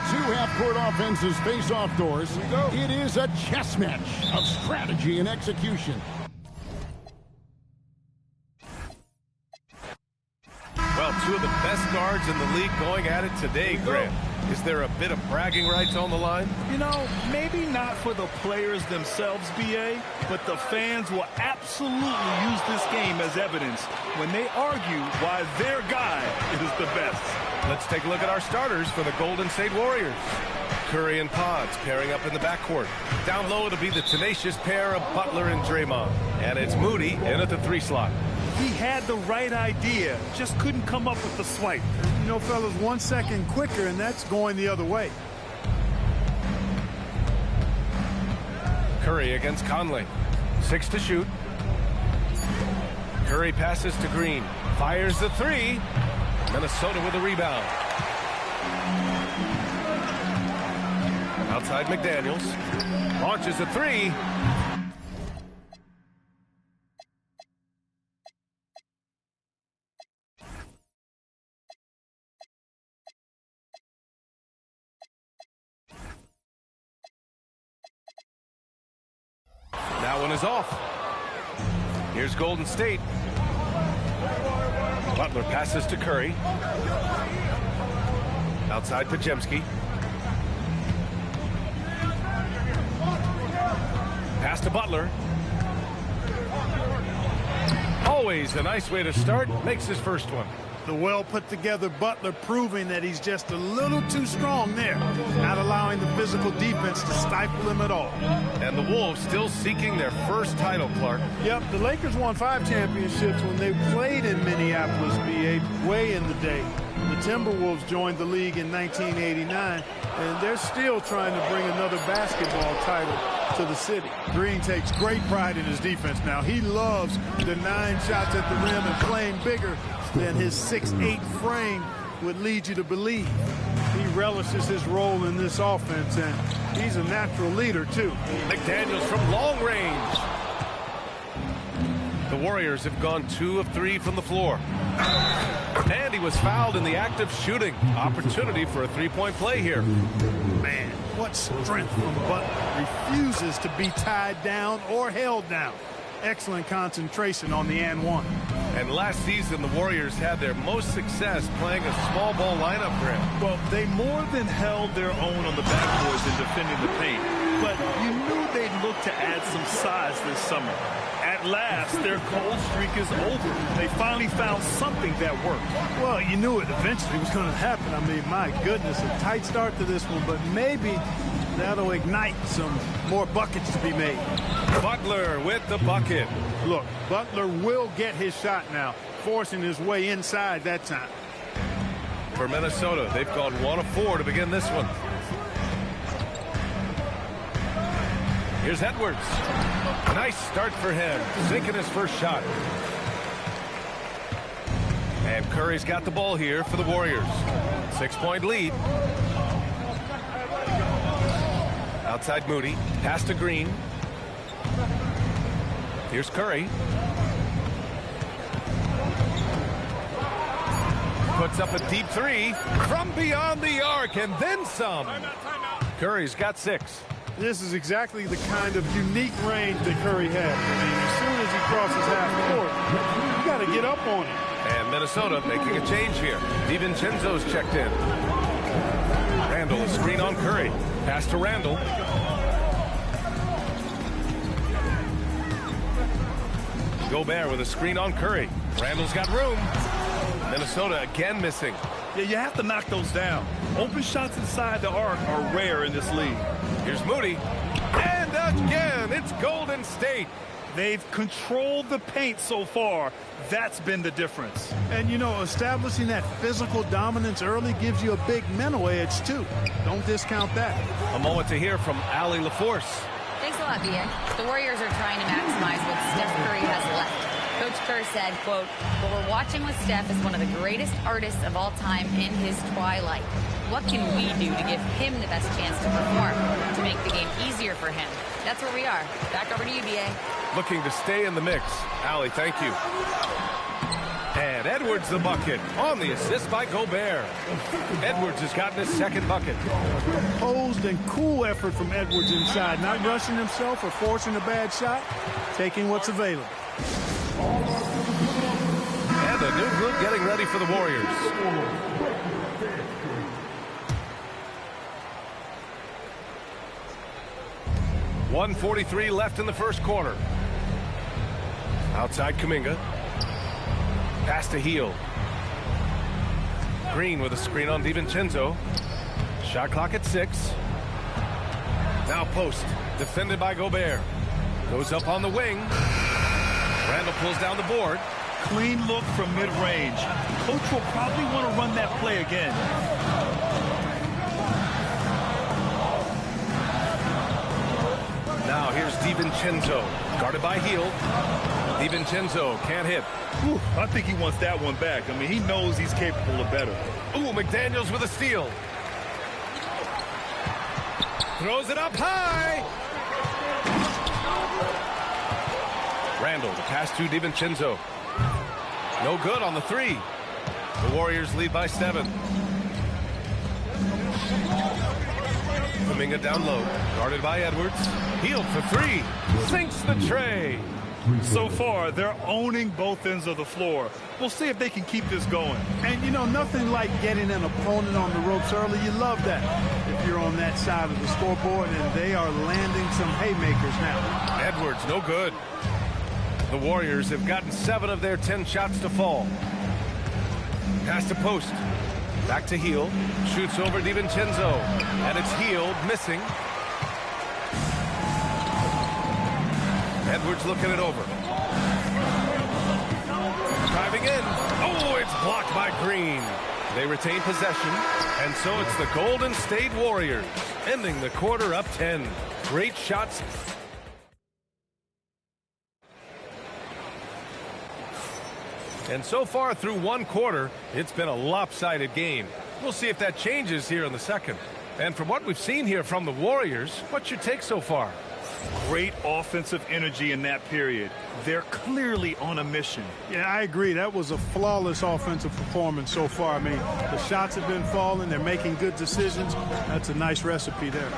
two half-court offenses face off doors. It is a chess match of strategy and execution. Well, two of the best guards in the league going at it today, Grant. Is there a bit of bragging rights on the line? You know, maybe not for the players themselves, B.A., but the fans will absolutely use this game as evidence when they argue why their guy is the best. Let's take a look at our starters for the Golden State Warriors. Curry and Pods pairing up in the backcourt. Down low, it'll be the tenacious pair of Butler and Draymond. And it's Moody in at the 3 slot. He had the right idea, just couldn't come up with the swipe. You know, fellas, 1 second quicker, and that's going the other way. Curry against Conley. 6 to shoot. Curry passes to Green. Fires the 3. Minnesota with a rebound. Outside McDaniels. Launches a 3. That one is off. Here's Golden State. Butler passes to Curry. Outside Pajemski. Pass to Butler. Always a nice way to start. Makes his first one. The well-put-together Butler proving that he's just a little too strong there, not allowing the physical defense to stifle him at all. And the Wolves still seeking their first title, Clark. Yep, the Lakers won 5 championships when they played in Minneapolis, B.A., way in the day. The Timberwolves joined the league in 1989, and they're still trying to bring another basketball title to the city. Green takes great pride in his defense now. He loves the 9 shots at the rim and playing bigger than his 6'8" frame would lead you to believe. He relishes his role in this offense, and he's a natural leader, too. McDaniels from long range. The Warriors have gone 2 of 3 from the floor. And he was fouled in the act of shooting. Opportunity for a 3-point play here. Man, what strength from Butler. Refuses to be tied down or held down. Excellent concentration on the and one. And last season, the Warriors had their most success playing a small ball lineup, Grant. Well, they more than held their own on the backboards in defending the paint. But you knew they'd look to add some size this summer. At last, their cold streak is over. They finally found something that worked. Well, you knew it eventually was going to happen. I mean, my goodness, a tight start to this one, but maybe that'll ignite some more buckets to be made. Butler with the bucket. Look, Butler will get his shot now, forcing his way inside that time. For Minnesota, they've gone 1 of 4 to begin this one. Here's Edwards. Nice start for him, sinking his first shot. And Curry's got the ball here for the Warriors. 6-point lead. Outside Moody, pass to Green. Here's Curry. Puts up a deep 3 from beyond the arc and then some. Curry's got 6. This is exactly the kind of unique range that Curry has. I mean, as soon as he crosses half court, you got to get up on him. And Minnesota making a change here. DiVincenzo's checked in. Randall, a screen on Curry. Pass to Randall. Gobert with a screen on Curry. Randall's got room. Minnesota again missing. Yeah, you have to knock those down. Open shots inside the arc are rare in this league. Here's Moody. And again, it's Golden State. They've controlled the paint so far. That's been the difference. And, you know, establishing that physical dominance early gives you a big mental edge, too. Don't discount that. A moment to hear from Allie LaForce. Thanks a lot, B.A. The Warriors are trying to maximize what Steph Curry has left. Coach Kerr said, quote, "What we're watching with Steph is one of the greatest artists of all time in his twilight. What can we do to give him the best chance to perform, to make the game easier for him?" That's where we are. Back over to you, B.A. Looking to stay in the mix. Allie, thank you. And Edwards the bucket on the assist by Gobert. Edwards has gotten his second bucket. Composed and cool effort from Edwards inside, not rushing himself or forcing a bad shot, taking what's available. And the new group getting ready for the Warriors. .143 left in the first quarter. Outside Kuminga. Pass to Heel. Green with a screen on DiVincenzo. Shot clock at 6. Now post. Defended by Gobert. Goes up on the wing. Randall pulls down the board. Clean look from mid-range. Coach will probably want to run that play again. Now here's DiVincenzo. Guarded by Heel. DiVincenzo can't hit. Whew, I think he wants that one back. I mean, he knows he's capable of better. Ooh, McDaniels with a steal. Throws it up high. Randall, the pass to DiVincenzo. No good on the 3. The Warriors lead by 7. Kuminga down low. Guarded by Edwards. Heel for 3. Sinks the tray. So far, they're owning both ends of the floor. We'll see if they can keep this going. And, you know, nothing like getting an opponent on the ropes early. You love that if you're on that side of the scoreboard, and they are landing some haymakers now. Edwards, no good. The Warriors have gotten 7 of their 10 shots to fall. Pass to post. Back to Heel. Shoots over DiVincenzo. And it's Heel missing. Edwards looking it over. Driving in. Oh, it's blocked by Green. They retain possession. And so it's the Golden State Warriors ending the quarter up 10. Great shots. And so far through one quarter, it's been a lopsided game. We'll see if that changes here in the second. And from what we've seen here from the Warriors, what's your take so far? Great offensive energy in that period. They're clearly on a mission. Yeah, I agree. That was a flawless offensive performance so far. I mean, the shots have been falling. They're making good decisions. That's a nice recipe there.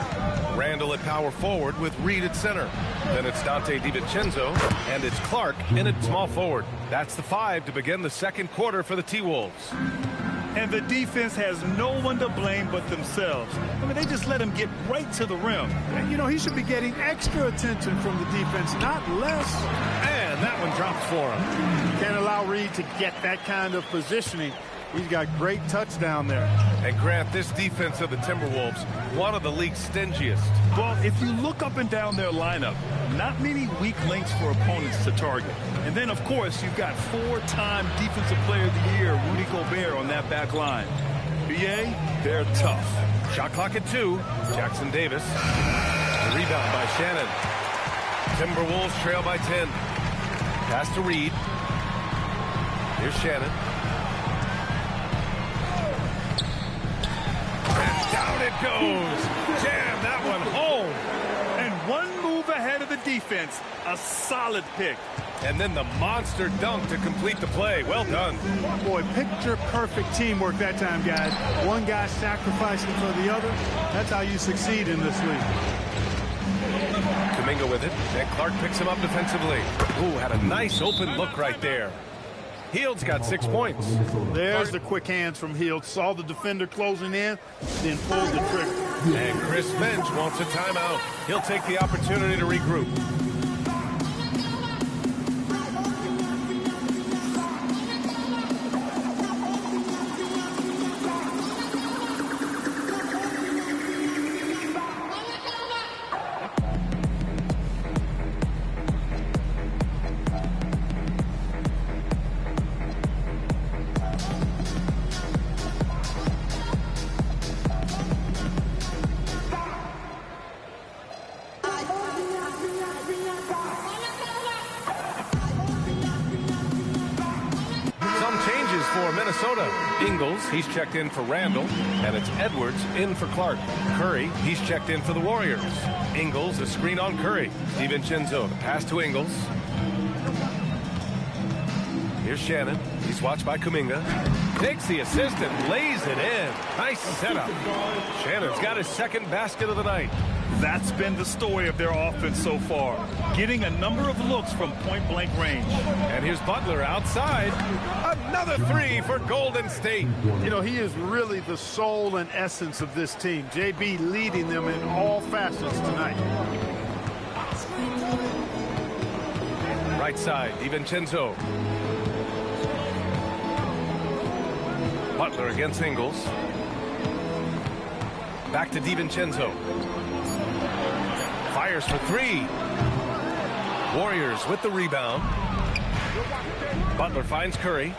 Randall at power forward with Reed at center. Then it's Dante DiVincenzo, and it's Clark in at small forward. That's the 5 to begin the second quarter for the T-Wolves. And the defense has no one to blame but themselves. I mean, they just let him get right to the rim. And, you know, he should be getting extra attention from the defense, not less. And that one drops for him. Can't allow Reed to get that kind of positioning. He's got great touch down there. And Grant, this defense of the Timberwolves, one of the league's stingiest. Well, if you look up and down their lineup, not many weak links for opponents to target. And then, of course, you've got 4-time Defensive Player of the Year, Rudy Gobert, on that back line. BA, they're tough. Shot clock at 2. Jackson Davis. The rebound by Shannon. Timberwolves trail by 10. Pass to Reed. Here's Shannon. And down it goes. Jam that one home. And one move ahead of the defense. A solid pick. And then the monster dunk to complete the play. Well done. Boy, picture-perfect teamwork that time, guys. One guy sacrificing for the other. That's how you succeed in this league. Kuminga with it. And Clark picks him up defensively. Ooh, had a nice open look right there. Hield's got 6 points. There's the quick hands from Hield. Saw the defender closing in, then pulled the trigger. And Chris Finch wants a timeout. He'll take the opportunity to regroup. Ingles, he's checked in for Randall, and it's Edwards in for Clark. Curry, he's checked in for the Warriors. Ingles, a screen on Curry. DiVincenzo, the pass to Ingles. Here's Shannon. He's watched by Kuminga. Takes the assist and lays it in. Nice setup. Shannon's got his second basket of the night. That's been the story of their offense so far. Getting a number of looks from point-blank range. And here's Butler outside. Another three for Golden State. You know, he is really the soul and essence of this team. JB leading them in all facets tonight. Right side, DiVincenzo. Butler against Ingles. Back to DiVincenzo. Fires for three. Warriors with the rebound. Butler finds Curry.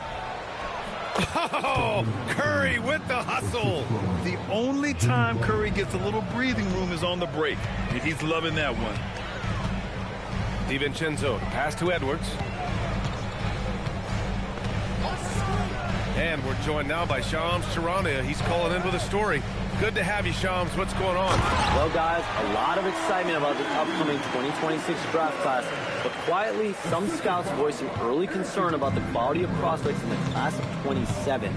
Oh, Curry with the hustle. The only time Curry gets a little breathing room is on the break. And he's loving that one. DiVincenzo, pass to Edwards. And we're joined now by Shams Charania. He's calling in with a story. Good to have you, Shams. What's going on? Well, guys, a lot of excitement about this upcoming 2026 draft class, but quietly, some scouts voicing early concern about the quality of prospects in the class of 27.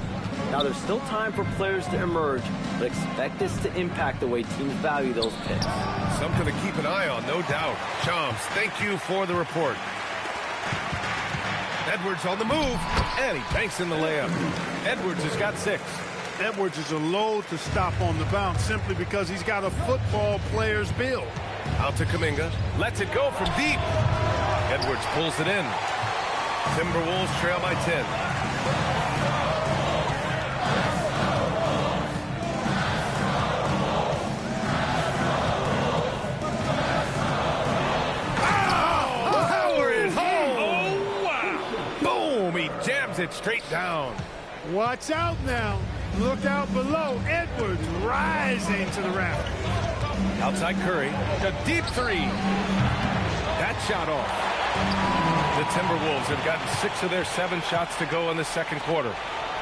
Now, there's still time for players to emerge, but expect this to impact the way teams value those picks. Something to keep an eye on, no doubt. Shams, thank you for the report. Edwards on the move, and he banks in the layup. Edwards has got 6. Edwards is a load to stop on the bounce simply because he's got a football player's build. Out to Kuminga, lets it go from deep. Edwards pulls it in. Timberwolves trail by 10. It straight down. Watch out now. Look out below. Edwards rising to the raft. Outside Curry. A deep three. That shot off. The Timberwolves have gotten 6 of their 7 shots to go in the second quarter.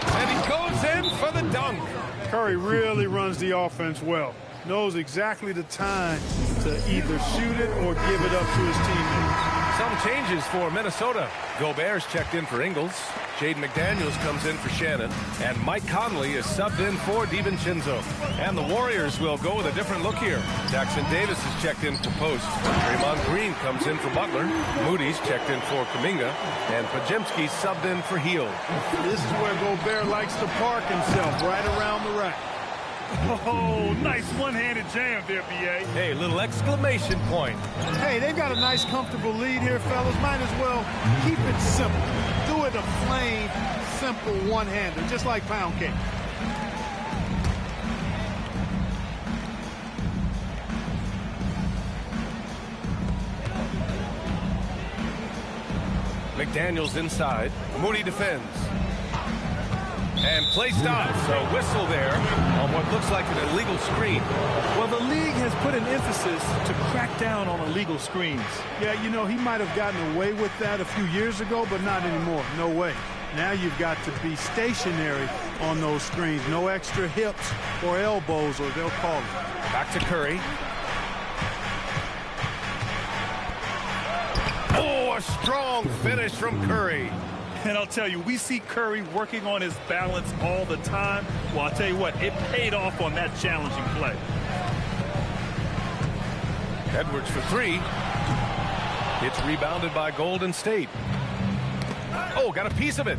And he goes in for the dunk. Curry really runs the offense well. Knows exactly the time to either shoot it or give it up to his teammates. Some changes for Minnesota. Gobert's checked in for Ingles. Jaden McDaniels comes in for Shannon. And Mike Conley is subbed in for DiVincenzo. And the Warriors will go with a different look here. Jackson Davis is checked in for Post. Draymond Green comes in for Butler. Moody's checked in for Kuminga. And Pajemski subbed in for Hield. This is where Gobert likes to park himself, right around the rack. Oh, nice one-handed jam there, B.A. Hey, little exclamation point. Hey, they've got a nice, comfortable lead here, fellas. Might as well keep it simple. Do it a plain, simple one-hander, just like pound cake. McDaniels inside. Moody defends. And play stops. So whistle there on what looks like an illegal screen. Well, the league has put an emphasis to crack down on illegal screens. Yeah, you know, he might have gotten away with that a few years ago, but not anymore. No way. Now you've got to be stationary on those screens. No extra hips or elbows, or they'll call it. Back to Curry. Oh, a strong finish from Curry. And I'll tell you, we see Curry working on his balance all the time. Well, I'll tell you what, it paid off on that challenging play. Edwards for 3. It's rebounded by Golden State. Oh, got a piece of it.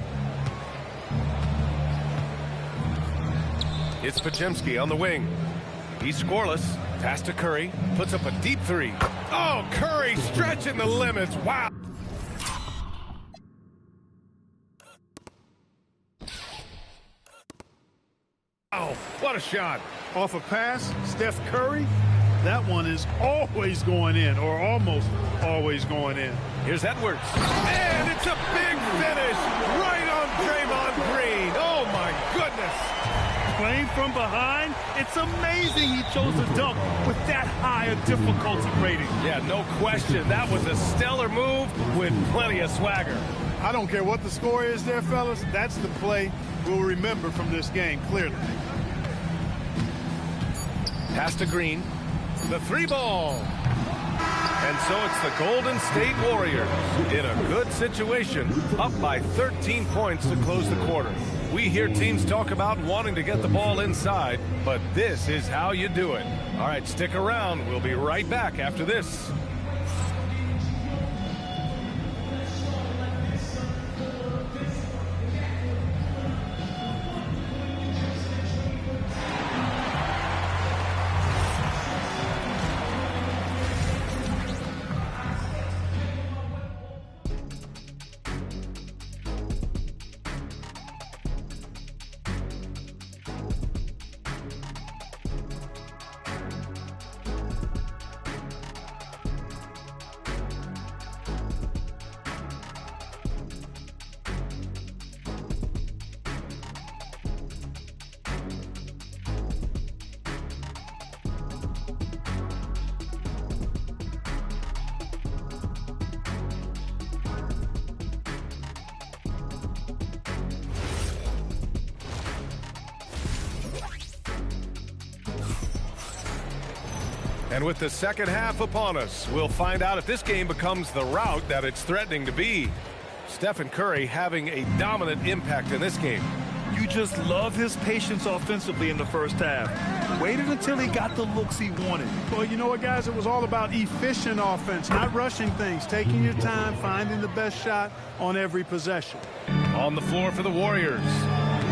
It's Pajemski on the wing. He's scoreless. Pass to Curry. Puts up a deep 3. Oh, Curry stretching the limits. Wow. Oh, what a shot. Off a pass, Steph Curry, that one is always going in, or almost always going in. Here's Edwards. And it's a big finish right on Draymond Green. Oh, my goodness. Playing from behind, it's amazing he chose to dunk with that high a difficulty rating. Yeah, no question. That was a stellar move with plenty of swagger. I don't care what the score is there, fellas. That's the play we'll remember from this game, clearly. Pass to Green. The 3 ball. And so it's the Golden State Warriors in a good situation, up by 13 points to close the quarter. We hear teams talk about wanting to get the ball inside, but this is how you do it. All right, stick around. We'll be right back after this. And with the second half upon us, we'll find out if this game becomes the rout that it's threatening to be. Stephen Curry having a dominant impact in this game. You just love his patience offensively in the first half. Waited until he got the looks he wanted. Well, you know what, guys? It was all about efficient offense, not rushing things, taking your time, finding the best shot on every possession. On the floor for the Warriors.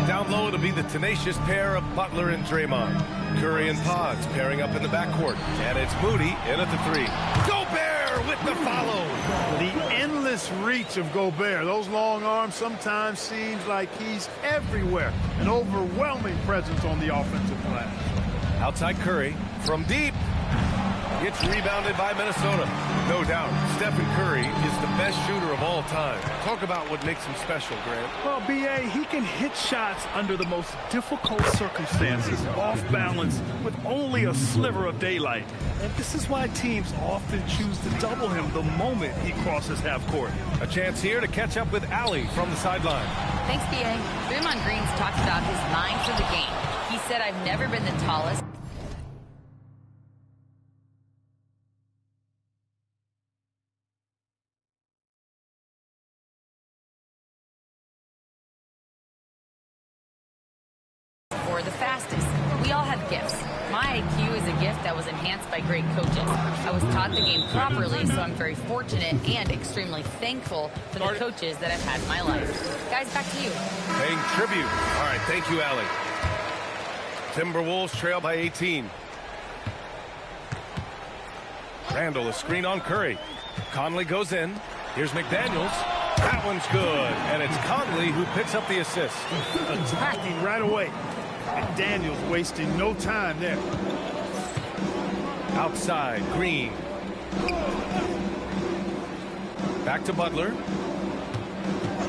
Down low, it'll be the tenacious pair of Butler and Draymond. Curry and Pods pairing up in the backcourt. And it's Moody in at the three. Gobert with the follow. The endless reach of Gobert. Those long arms sometimes seems like he's everywhere. An overwhelming presence on the offensive glass. Outside Curry from deep. Gets rebounded by Minnesota. No doubt, Stephen Curry is the best shooter of all time. Talk about what makes him special, Grant. Well, B.A., he can hit shots under the most difficult circumstances, off balance, with only a sliver of daylight. And this is why teams often choose to double him the moment he crosses half court. A chance here to catch up with Allie from the sideline. Thanks, B.A. Draymond Green's talked about his mind for the game. He said, "I've never been the tallest." Or the fastest. We all have gifts. My IQ is a gift that was enhanced by great coaches. I was taught the game properly, so I'm very fortunate and extremely thankful for the coaches that I've had in my life. Guys, back to you. Paying tribute. All right, thank you, Allie. Timberwolves trail by 18. Randall, a screen on Curry. Conley goes in. Here's McDaniels. That one's good. And it's Conley who picks up the assist. Attacking right away. McDaniels wasting no time there. Outside, Green. Back to Butler.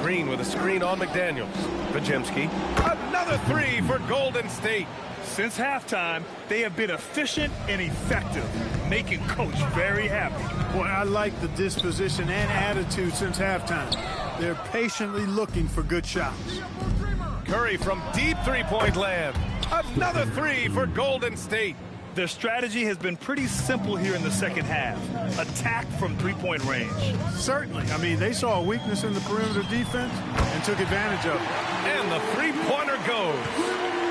Green with a screen on McDaniels. Pajemski. Another three for Golden State. Since halftime, they have been efficient and effective, making Coach very happy. Boy, I like the disposition and attitude since halftime. They're patiently looking for good shots. Curry from deep three-point land. Another three for Golden State. Their strategy has been pretty simple here in the second half. Attack from three-point range. Certainly. I mean, they saw a weakness in the perimeter defense and took advantage of it. And the three-pointer goes.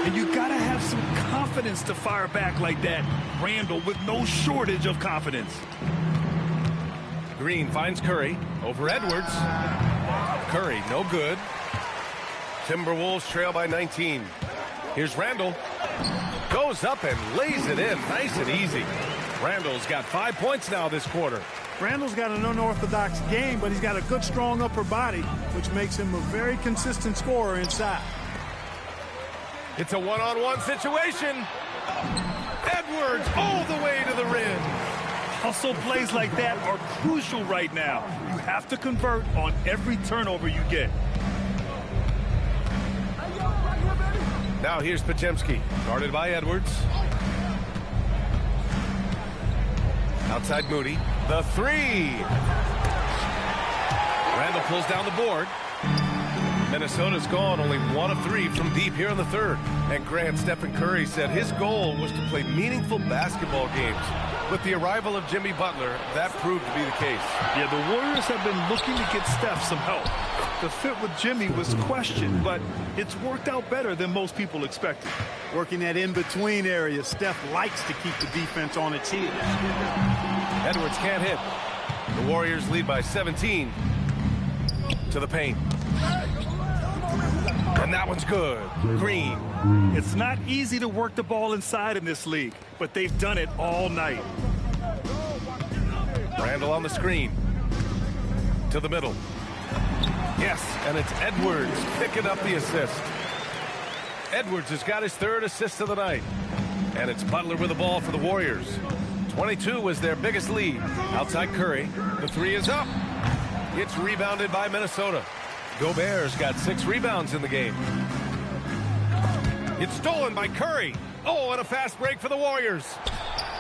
And you got to have some confidence to fire back like that. Randall with no shortage of confidence. Green finds Curry over Edwards. Curry, no good. Timberwolves trail by 19. Here's Randall. Goes up and lays it in nice and easy. Randall's got 5 points now this quarter. Randall's got an unorthodox game, but he's got a good, strong upper body, which makes him a very consistent scorer inside. It's a one-on-one situation. Edwards all the way to the rim. Hustle plays like that are crucial right now. You have to convert on every turnover you get. Now here's Pajemski, guarded by Edwards. Outside Moody. The three. Randall pulls down the board. Minnesota's gone only 1 of 3 from deep here in the third. And Grant, Stephen Curry said his goal was to play meaningful basketball games. With the arrival of Jimmy Butler, that proved to be the case. Yeah, the Warriors have been looking to get Steph some help. The fit with Jimmy was questioned, but it's worked out better than most people expected. Working that in-between area, Steph likes to keep the defense on its heels. Edwards can't hit. The Warriors lead by 17 to the paint. And that one's good. Green. It's not easy to work the ball inside in this league, but they've done it all night. Randall on the screen. To the middle. Yes, and it's Edwards picking up the assist. Edwards has got his third assist of the night. And it's Butler with the ball for the Warriors. 22 was their biggest lead. Outside Curry. The three is up. It's rebounded by Minnesota. Gobert's got 6 rebounds in the game. It's stolen by Curry. Oh, and a fast break for the Warriors.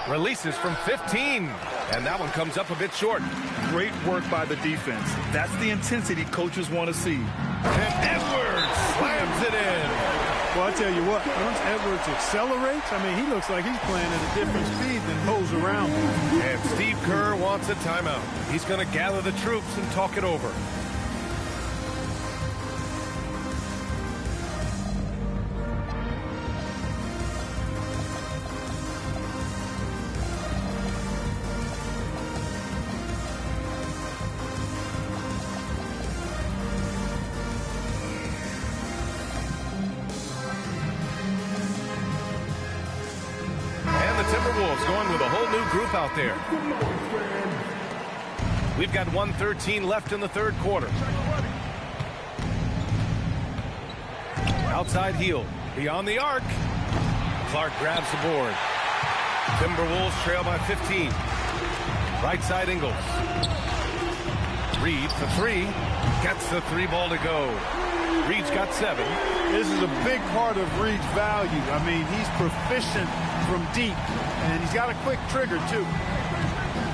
Releases from 15. And that one comes up a bit short. Great work by the defense. That's the intensity coaches want to see. And Edwards slams it in. Well, I tell you what, once Edwards accelerates, I mean, he looks like he's playing at a different speed than those around him. And Steve Kerr wants a timeout. He's going to gather the troops and talk it over. Timberwolves going with a whole new group out there. We've got 1:13 left in the third quarter. Outside heel, beyond the arc. Clark grabs the board. Timberwolves trail by 15. Right side Ingles. Reed for 3. Gets the 3 ball to go. Reed's got 7. This is a big part of Reed's value. I mean, he's proficient from deep, and he's got a quick trigger, too.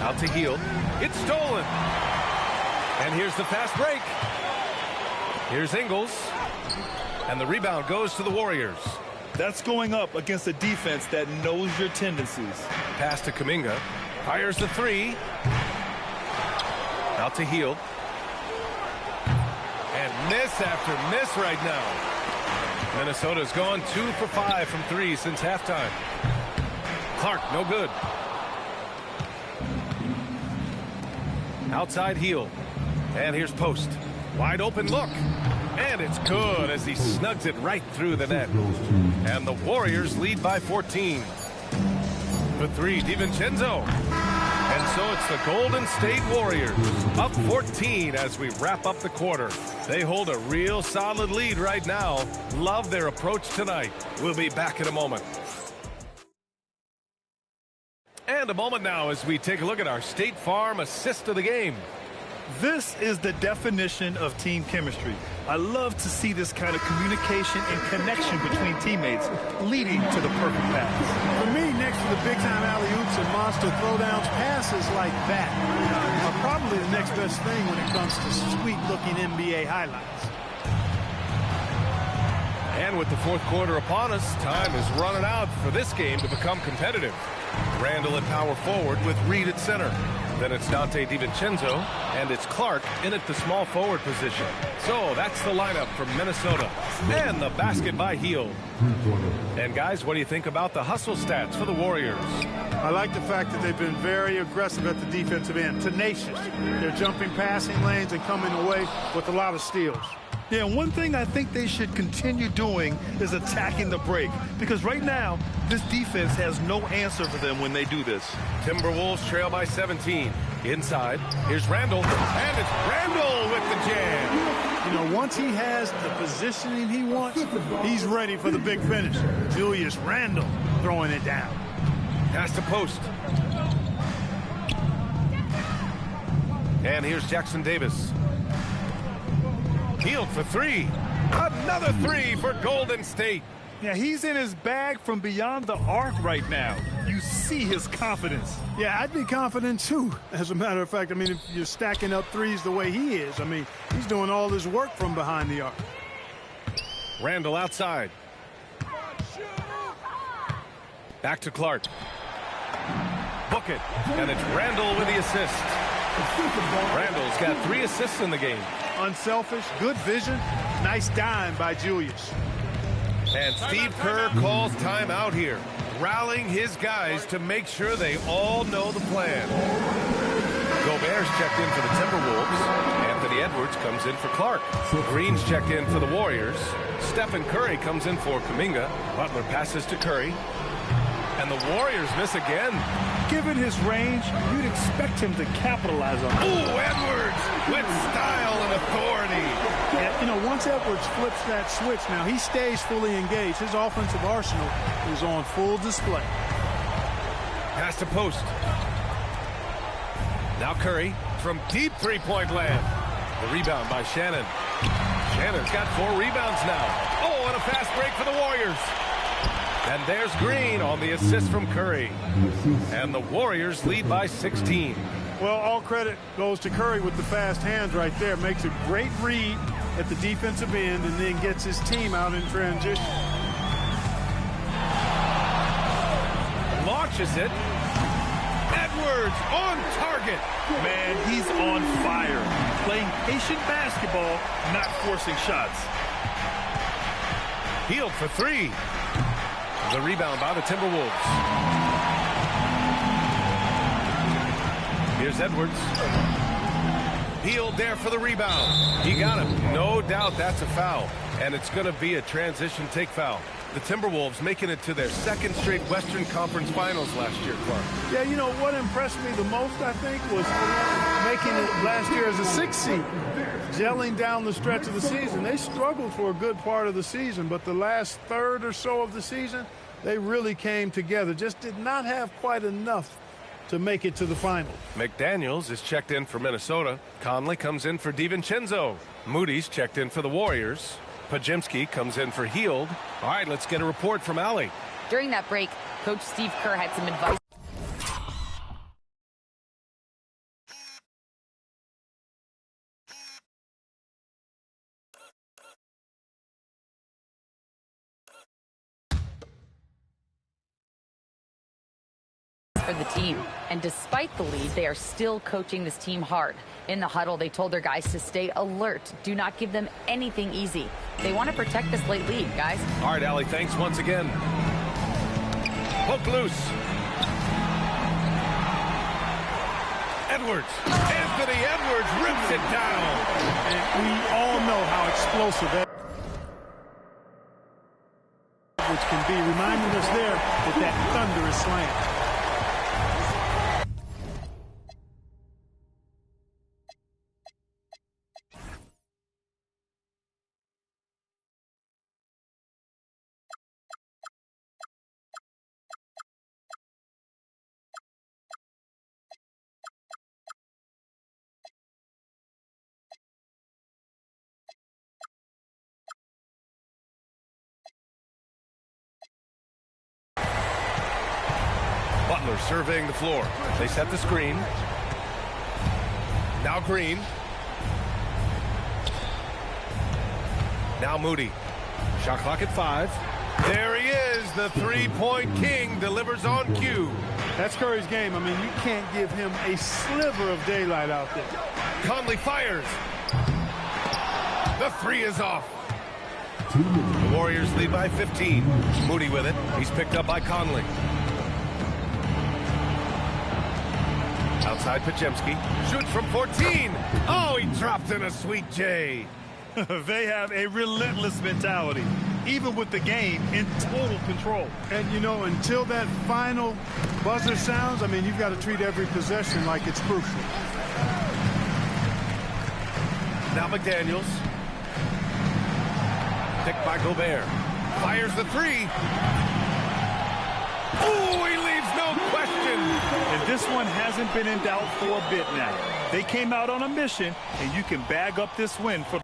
Out to Hield. It's stolen. And here's the fast break. Here's Ingles. And the rebound goes to the Warriors. That's going up against a defense that knows your tendencies. Pass to Kuminga. Fires the 3. Out to Hield. And miss after miss right now. Minnesota's gone 2 for 5 from 3 since halftime. Clark, no good. Outside heel. And here's Post. Wide open look. And it's good as he snugs it right through the net. And the Warriors lead by 14. For 3, DiVincenzo. And so it's the Golden State Warriors up 14 as we wrap up the quarter. They hold a real solid lead right now. Love their approach tonight. We'll be back in a moment. And a moment now as we take a look at our State Farm assist of the game. This is the definition of team chemistry. I love to see this kind of communication and connection between teammates leading to the perfect pass. For me, next to the big-time alley-oops and monster throwdowns, passes like that are probably the next best thing when it comes to sweet-looking NBA highlights. And with the fourth quarter upon us, time is running out for this game to become competitive. Randall at power forward with Reed at center. Then it's Dante DiVincenzo, and it's Clark in at the small forward position. So that's the lineup from Minnesota. And the basket by Hield. And guys, what do you think about the hustle stats for the Warriors? I like the fact that they've been very aggressive at the defensive end. Tenacious. They're jumping passing lanes and coming away with a lot of steals. Yeah, one thing I think they should continue doing is attacking the break. Because right now, this defense has no answer for them when they do this. Timberwolves trail by 17. Inside, here's Randall. And it's Randall with the jam. You know, once he has the positioning he wants, he's ready for the big finish. Julius Randall throwing it down. Pass to Post. And here's Jackson Davis. Hield for 3. Another 3 for Golden State. Yeah, he's in his bag from beyond the arc right now. You see his confidence. Yeah, I'd be confident too. As a matter of fact, I mean, if you're stacking up threes the way he is, I mean, he's doing all his work from behind the arc. Randall outside. Back to Clark. Book it. And it's Randall with the assist. Randall's got 3 assists in the game. Unselfish, good vision, nice dime by Julius. And Steve Kerr calls timeout here, rallying his guys to make sure they all know the plan. Gobert's checked in for the Timberwolves. Anthony Edwards comes in for Clark. Green's checked in for the Warriors. Stephen Curry comes in for Kuminga. Butler passes to Curry. And the Warriors miss again. Given his range, you'd expect him to capitalize on it. Ooh, Edwards with style and authority. And, you know, once Edwards flips that switch now, he stays fully engaged. His offensive arsenal is on full display. Pass to post. Now Curry from deep three-point land. The rebound by Shannon. Shannon's got 4 rebounds now. Oh, and a fast break for the Warriors. And there's Green on the assist from Curry. And the Warriors lead by 16. Well, all credit goes to Curry with the fast hands right there. Makes a great read at the defensive end and then gets his team out in transition. Launches it. Edwards on target. Man, he's on fire. Playing patient basketball, not forcing shots. Healed for 3. The rebound by the Timberwolves. Here's Edwards. Healed there for the rebound. He got him. No doubt that's a foul. And it's going to be a transition take foul. The Timberwolves making it to their 2nd straight Western Conference Finals last year, Clark. Yeah, you know, what impressed me the most, I think, was making it last year as a 6th seed. Gelling down the stretch of the season. They struggled for a good part of the season, but the last third or so of the season, they really came together. Just did not have quite enough to make it to the final. McDaniels is checked in for Minnesota. Conley comes in for DiVincenzo. Moody's checked in for the Warriors. Pajemski comes in for Heald. All right, let's get a report from Allie. During that break, Coach Steve Kerr had some advice for the team. And despite the lead, they are still coaching this team hard. In the huddle, they told their guys to stay alert. Do not give them anything easy. They want to protect this late lead, guys. All right, Allie, thanks once again. Poke loose. Edwards. Anthony Edwards rips it down. And we all know how explosive Edwards can be, reminding us there with that thunderous slam. Butler surveying the floor. They set the screen. Now Green. Now Moody. Shot clock at 5. There he is. The three-point king delivers on cue. That's Curry's game. I mean, you can't give him a sliver of daylight out there. Conley fires. The 3 is off. The Warriors lead by 15. Moody with it. He's picked up by Conley. Outside Pajemski. Shoots from 14. Oh, he dropped in a sweet J. They have a relentless mentality, even with the game in total control. And, you know, until that final buzzer sounds, I mean, you've got to treat every possession like it's crucial. Now McDaniels. Picked by Gobert. Fires the 3. Oh, he leaves no question. And this one hasn't been in doubt for a bit now. They came out on a mission, and you can bag up this win for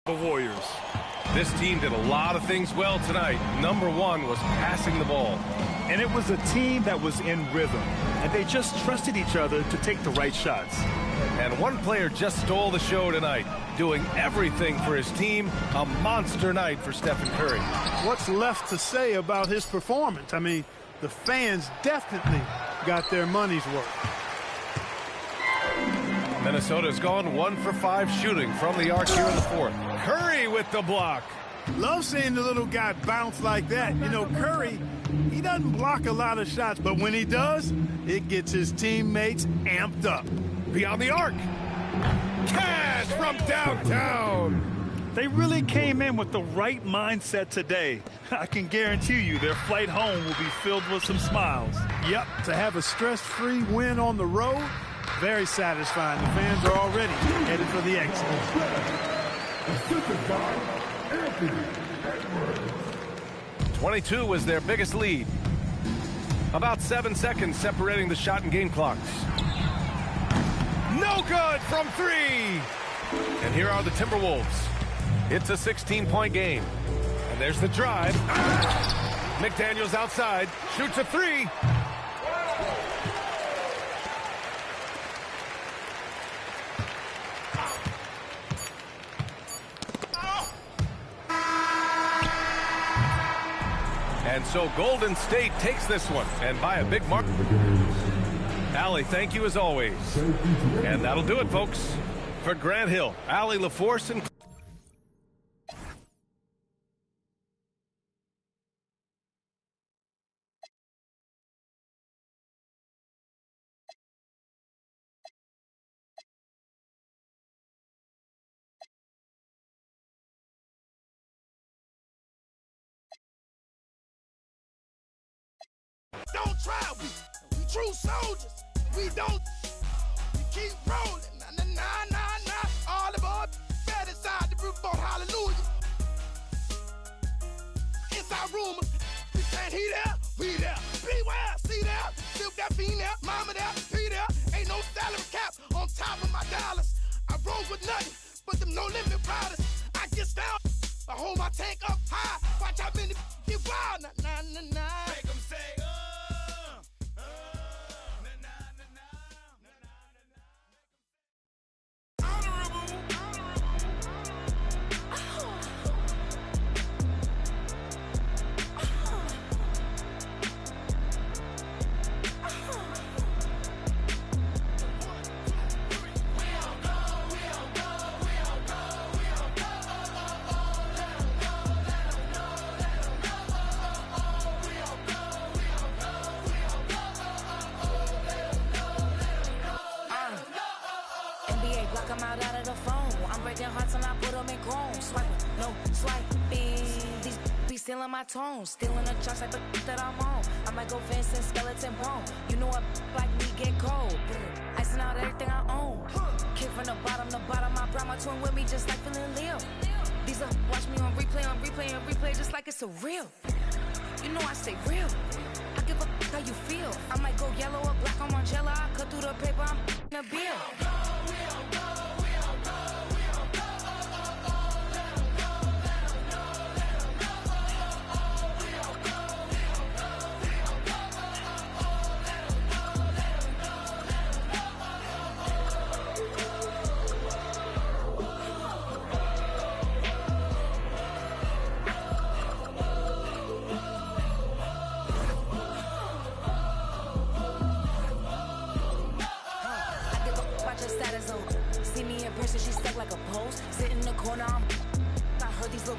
The Warriors. This team did a lot of things well tonight. Number one was passing the ball. And it was a team that was in rhythm, and they just trusted each other to take the right shots. And one player just stole the show tonight, doing everything for his team. A monster night for Stephen Curry. What's left to say about his performance? I mean, the fans definitely got their money's worth. Minnesota's gone 1 for 5 shooting from the arc here in the fourth. Curry with the block. Love seeing the little guy bounce like that. You know, Curry, he doesn't block a lot of shots, but when he does, it gets his teammates amped up. Beyond the arc. Cash from downtown. They really came in with the right mindset today. I can guarantee you their flight home will be filled with some smiles. Yep, to have a stress-free win on the road, very satisfying. The fans are already headed for the exit. 22 was their biggest lead. About 7 seconds separating the shot and game clocks. No good from 3. And here are the Timberwolves. It's a 16-point game. And there's the drive. McDaniels outside, shoots a 3. And so Golden State takes this one, and by a big mark. Allie, thank you as always. And that'll do it, folks. For Grant Hill, Allie LaForce, and don't try, we true soldiers. We don't, we keep rolling. Nah, nah, nah, nah, nah. All of our fed inside the roof boat, hallelujah. Inside rumors, we saying he there, we there. Beware, see there, silk that fiend there, mama there, P there. Ain't no salary cap on top of my dollars. I roll with nothing but them no limit riders. I get down, I hold my tank up high. Watch how many get wild, nah, nah, nah, nah. Make them say, I'm out of the phone. I'm breaking hearts and I put them in chrome. Swiping, no swiping. These be stealing my tones. Stealing the tracks like the that I'm on. I might go Vincent Skeleton Bone. You know a like me get cold. Icing out everything I own. Kid from the bottom to bottom. I brought my twin with me just like feeling Leo. These are watch me on replay, and replay just like it's a real. You know I stay real. I give a how you feel. I might go yellow or black on Margiela. I cut through the paper, I'm in a bill. See me in person, she stuck like a post. Sit in the corner, I heard these little.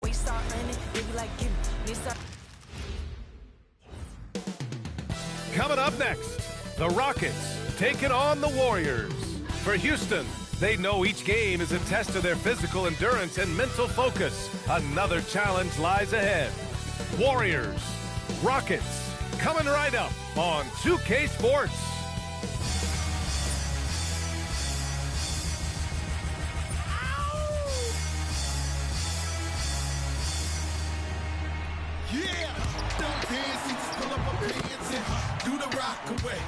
We start running, they be like, give me start. Coming up next, the Rockets taking on the Warriors. For Houston, they know each game is a test of their physical endurance and mental focus. Another challenge lies ahead. Warriors, Rockets, coming right up on 2K Sports. Do the rock away.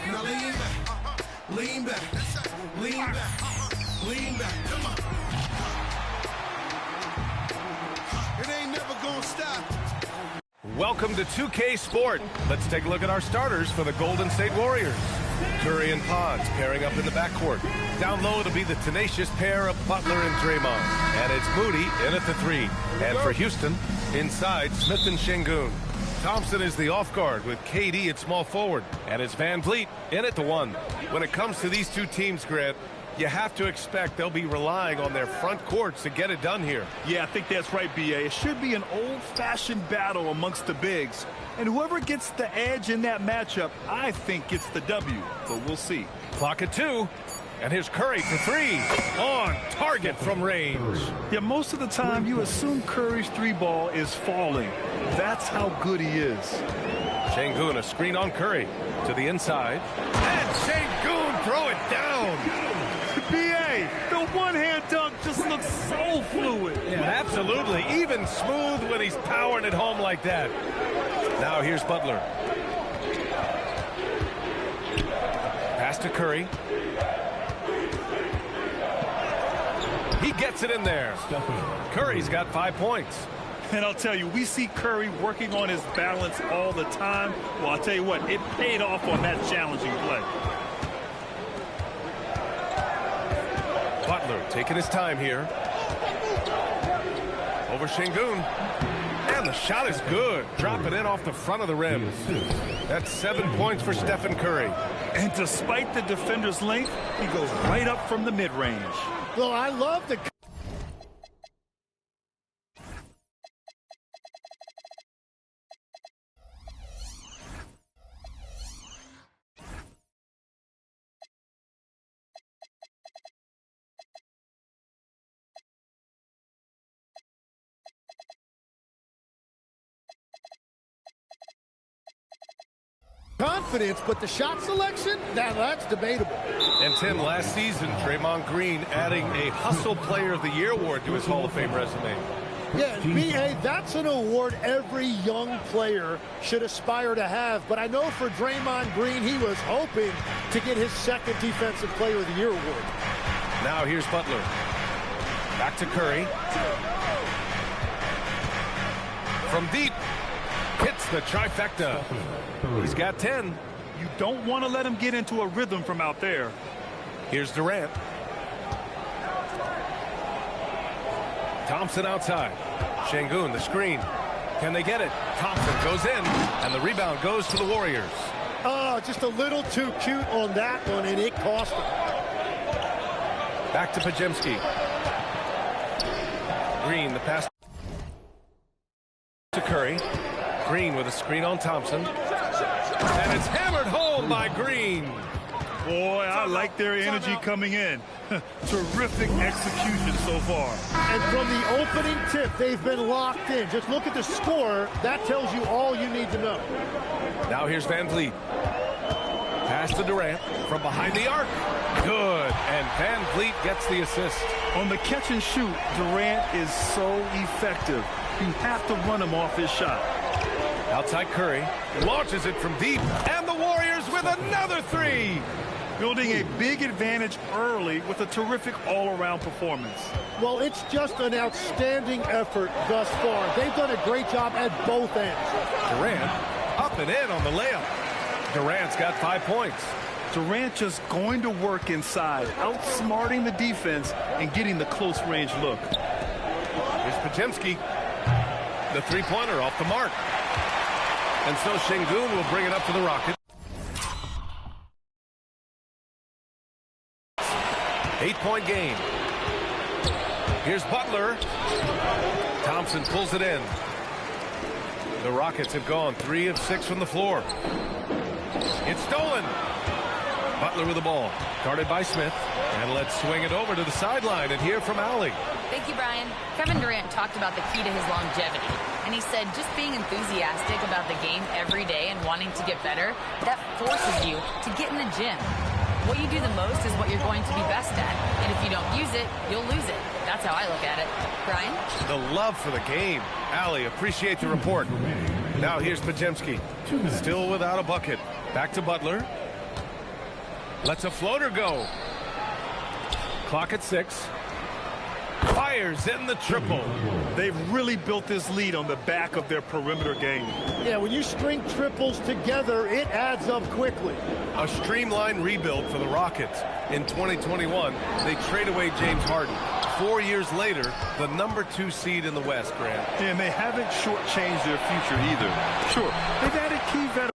Now lean back, lean back, lean back. Lean back, come on. It ain't never gonna stop. Welcome to 2K Sport. Let's take a look at our starters for the Golden State Warriors. Curry and Pons pairing up in the backcourt. Down low, it'll be the tenacious pair of Butler and Draymond. And it's Moody in at the 3. And for Houston, inside, Smith and Şengün. Thompson is the off guard with KD at small forward. And it's Van Vliet in at the 1. When it comes to these two teams, Grant, you have to expect they'll be relying on their front courts to get it done here. Yeah, I think that's right, B.A. It should be an old-fashioned battle amongst the bigs. And whoever gets the edge in that matchup, I think gets the W. But we'll see. Clock at 2. And here's Curry for 3. On target from range. Yeah, most of the time you assume Curry's 3-ball is falling. That's how good he is. Şengün, a screen on Curry to the inside. And Şengün throw it down. B.A., the one-hand dunk just looks so fluid. Yeah, absolutely. Even smooth when he's powering it home like that. Now here's Butler. Pass to Curry. He gets it in there. Curry's got 5 points. And I'll tell you, we see Curry working on his balance all the time. Well, I'll tell you what, it paid off on that challenging play. Butler taking his time here. Over Şengün. And the shot is good. Drop it in off the front of the rim. That's 7 points for Stephen Curry. And despite the defender's length, he goes right up from the mid-range. Well, I love the... confidence, but the shot selection, that's debatable. And Tim, last season, Draymond Green adding a Hustle Player of the Year award to his Hall of Fame resume. Yeah, B.A., that's an award every young player should aspire to have. But I know for Draymond Green, he was hoping to get his second Defensive Player of the Year award. Now here's Butler. Back to Curry. From deep. Hits the trifecta. He's got 10. You don't want to let him get into a rhythm from out there. Here's Durant. Thompson outside. Şengün, the screen. Can they get it? Thompson goes in, and the rebound goes to the Warriors. Oh, just a little too cute on that one, and it cost him. Back to Podziemski. Green, the pass to Curry. Green with a screen on Thompson. And it's hammered home by Green. Boy, I like their energy coming in. Terrific execution so far. And from the opening tip, they've been locked in. Just look at the score. That tells you all you need to know. Now here's Van Vliet. Pass to Durant from behind the arc. Good. And Van Vliet gets the assist. On the catch and shoot, Durant is so effective. You have to run him off his shot. Outside Curry. Launches it from deep. And the Warriors with another 3. Building a big advantage early with a terrific all-around performance. Well, it's just an outstanding effort thus far. They've done a great job at both ends. Durant up and in on the layup. Durant's got 5 points. Durant just going to work inside, outsmarting the defense and getting the close-range look. Here's Podziemski. The three-pointer off the mark. And so Şengün will bring it up to the Rockets. 8-point game. Here's Butler. Thompson pulls it in. The Rockets have gone 3 of 6 from the floor. It's stolen. Butler with the ball. Guarded by Smith. And let's swing it over to the sideline and hear from Allie. Thank you, Brian. Kevin Durant talked about the key to his longevity. And he said just being enthusiastic about the game every day and wanting to get better, that forces you to get in the gym. What you do the most is what you're going to be best at. And if you don't use it, you'll lose it. That's how I look at it. Brian? The love for the game. Allie, appreciate the report. Now here's Podziemski. Still without a bucket. Back to Butler. Lets a floater go. Clock at 6. Fires in the triple. They've really built this lead on the back of their perimeter game. Yeah, when you string triples together, it adds up quickly. A streamlined rebuild for the Rockets. In 2021, they trade away James Harden. 4 years later, the #2 seed in the West, Grant. And they haven't shortchanged their future either. Sure, they've added key veterans.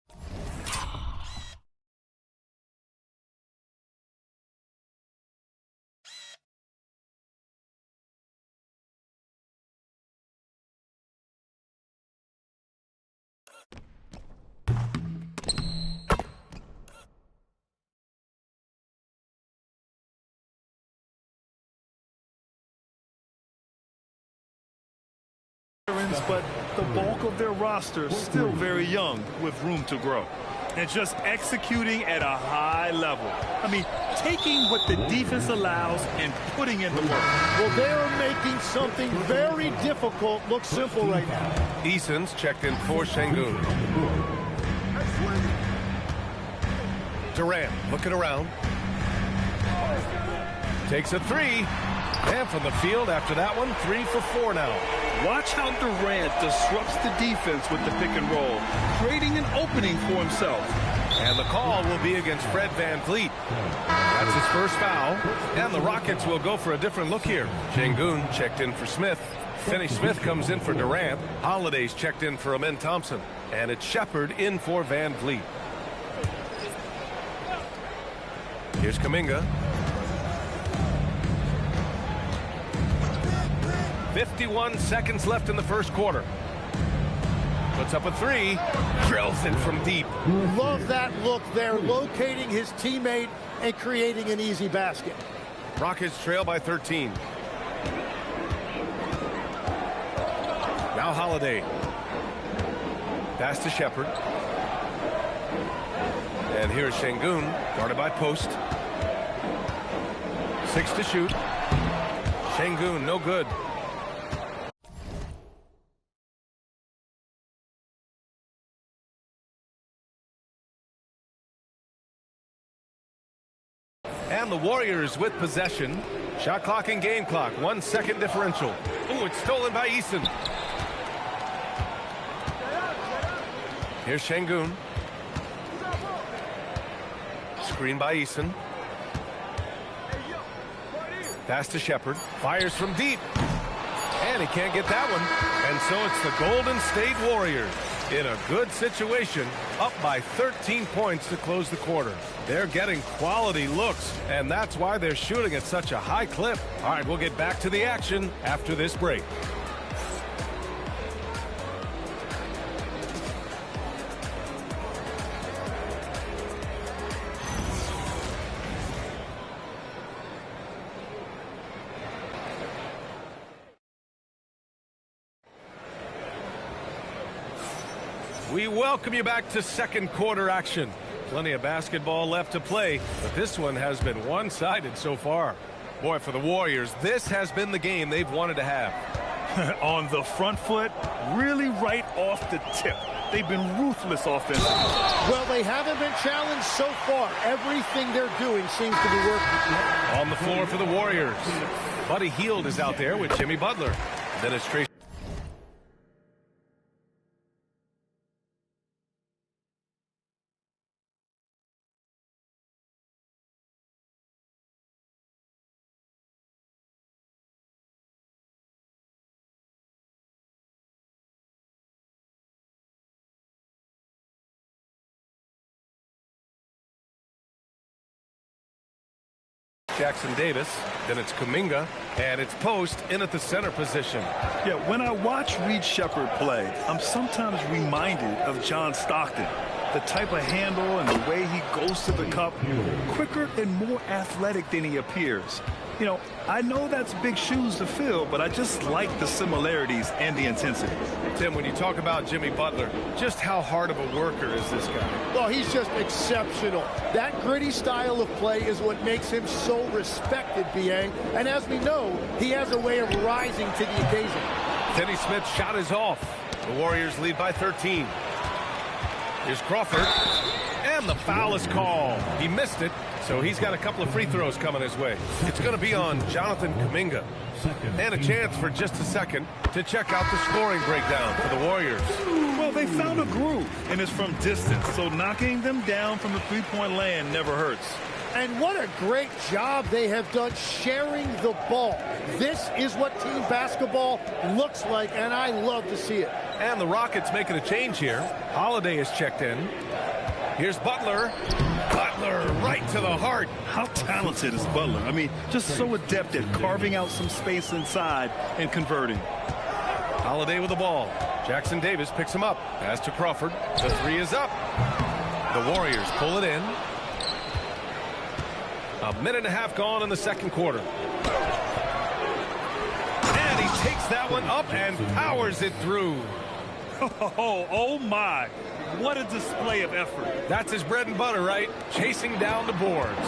But the bulk of their roster is still very young with room to grow. And just executing at a high level. I mean, taking what the defense allows and putting in the work. Well, they're making something very difficult look simple right now. Eason's checked in for Şengün. Durant looking around. Takes a 3. And from the field after that one, 3 for 4 now. Watch how Durant disrupts the defense with the pick and roll, creating an opening for himself. And the call will be against Fred VanVleet. That's his first foul. And the Rockets will go for a different look here. Şengün checked in for Smith. Finney-Smith comes in for Durant. Holiday's checked in for Amen Thompson. And it's Shepherd in for VanVleet. Here's Kuminga. 51 seconds left in the first quarter. Puts up a 3. Drills it from deep. Love that look there, locating his teammate and creating an easy basket. Rockets trail by 13. Now Holiday. Pass to Shepherd. And here's Şengün, guarded by Post. 6 to shoot. Şengün, no good. And the Warriors with possession. Shot clock and game clock. 1 second differential. Ooh, it's stolen by Eason. Here's Şengün. Screen by Eason. Pass to Shepherd. Fires from deep. And he can't get that one. And so it's the Golden State Warriors in a good situation, up by 13 points to close the quarter. They're getting quality looks, and that's why they're shooting at such a high clip. All right, we'll get back to the action after this break. We welcome you back to second quarter action. Plenty of basketball left to play, but this one has been one-sided so far. Boy, for the Warriors, this has been the game they've wanted to have. On the front foot, really right off the tip. They've been ruthless offensively. Well, they haven't been challenged so far. Everything they're doing seems to be working. On the floor for the Warriors, Buddy Hield is out there with Jimmy Butler. Then it's Tracy. Jackson Davis, then it's Kuminga, and it's Post in at the center position. Yeah, when I watch Reed Shepherd play, I'm sometimes reminded of John Stockton. The type of handle and the way he goes to the cup, quicker and more athletic than he appears. You know, I know that's big shoes to fill, but I just like the similarities and the intensity. Tim, when you talk about Jimmy Butler, just how hard of a worker is this guy? Well, he's just exceptional. That gritty style of play is what makes him so respected, B.A. And as we know, he has a way of rising to the occasion. Finney-Smith's shot is off. The Warriors lead by 13. Here's Crawford. And the foul is called. He missed it, so he's got a couple of free throws coming his way. It's going to be on Jonathan Kuminga. And a chance for just a second to check out the scoring breakdown for the Warriors. Well, they found a groove, and it's from distance, so knocking them down from the three-point land never hurts. And what a great job they have done sharing the ball. This is what team basketball looks like, and I love to see it. And the Rockets making a change here. Holiday is checked in. Here's Butler. Butler right to the heart. How talented is Butler? I mean, just so adept at carving out some space inside and converting. Holiday with the ball. Jackson Davis picks him up. Pass to Crawford. The three is up. The Warriors pull it in. A minute and a half gone in the second quarter. And he takes that one up and powers it through. Oh my. What a display of effort. That's his bread and butter, right? Chasing down the boards.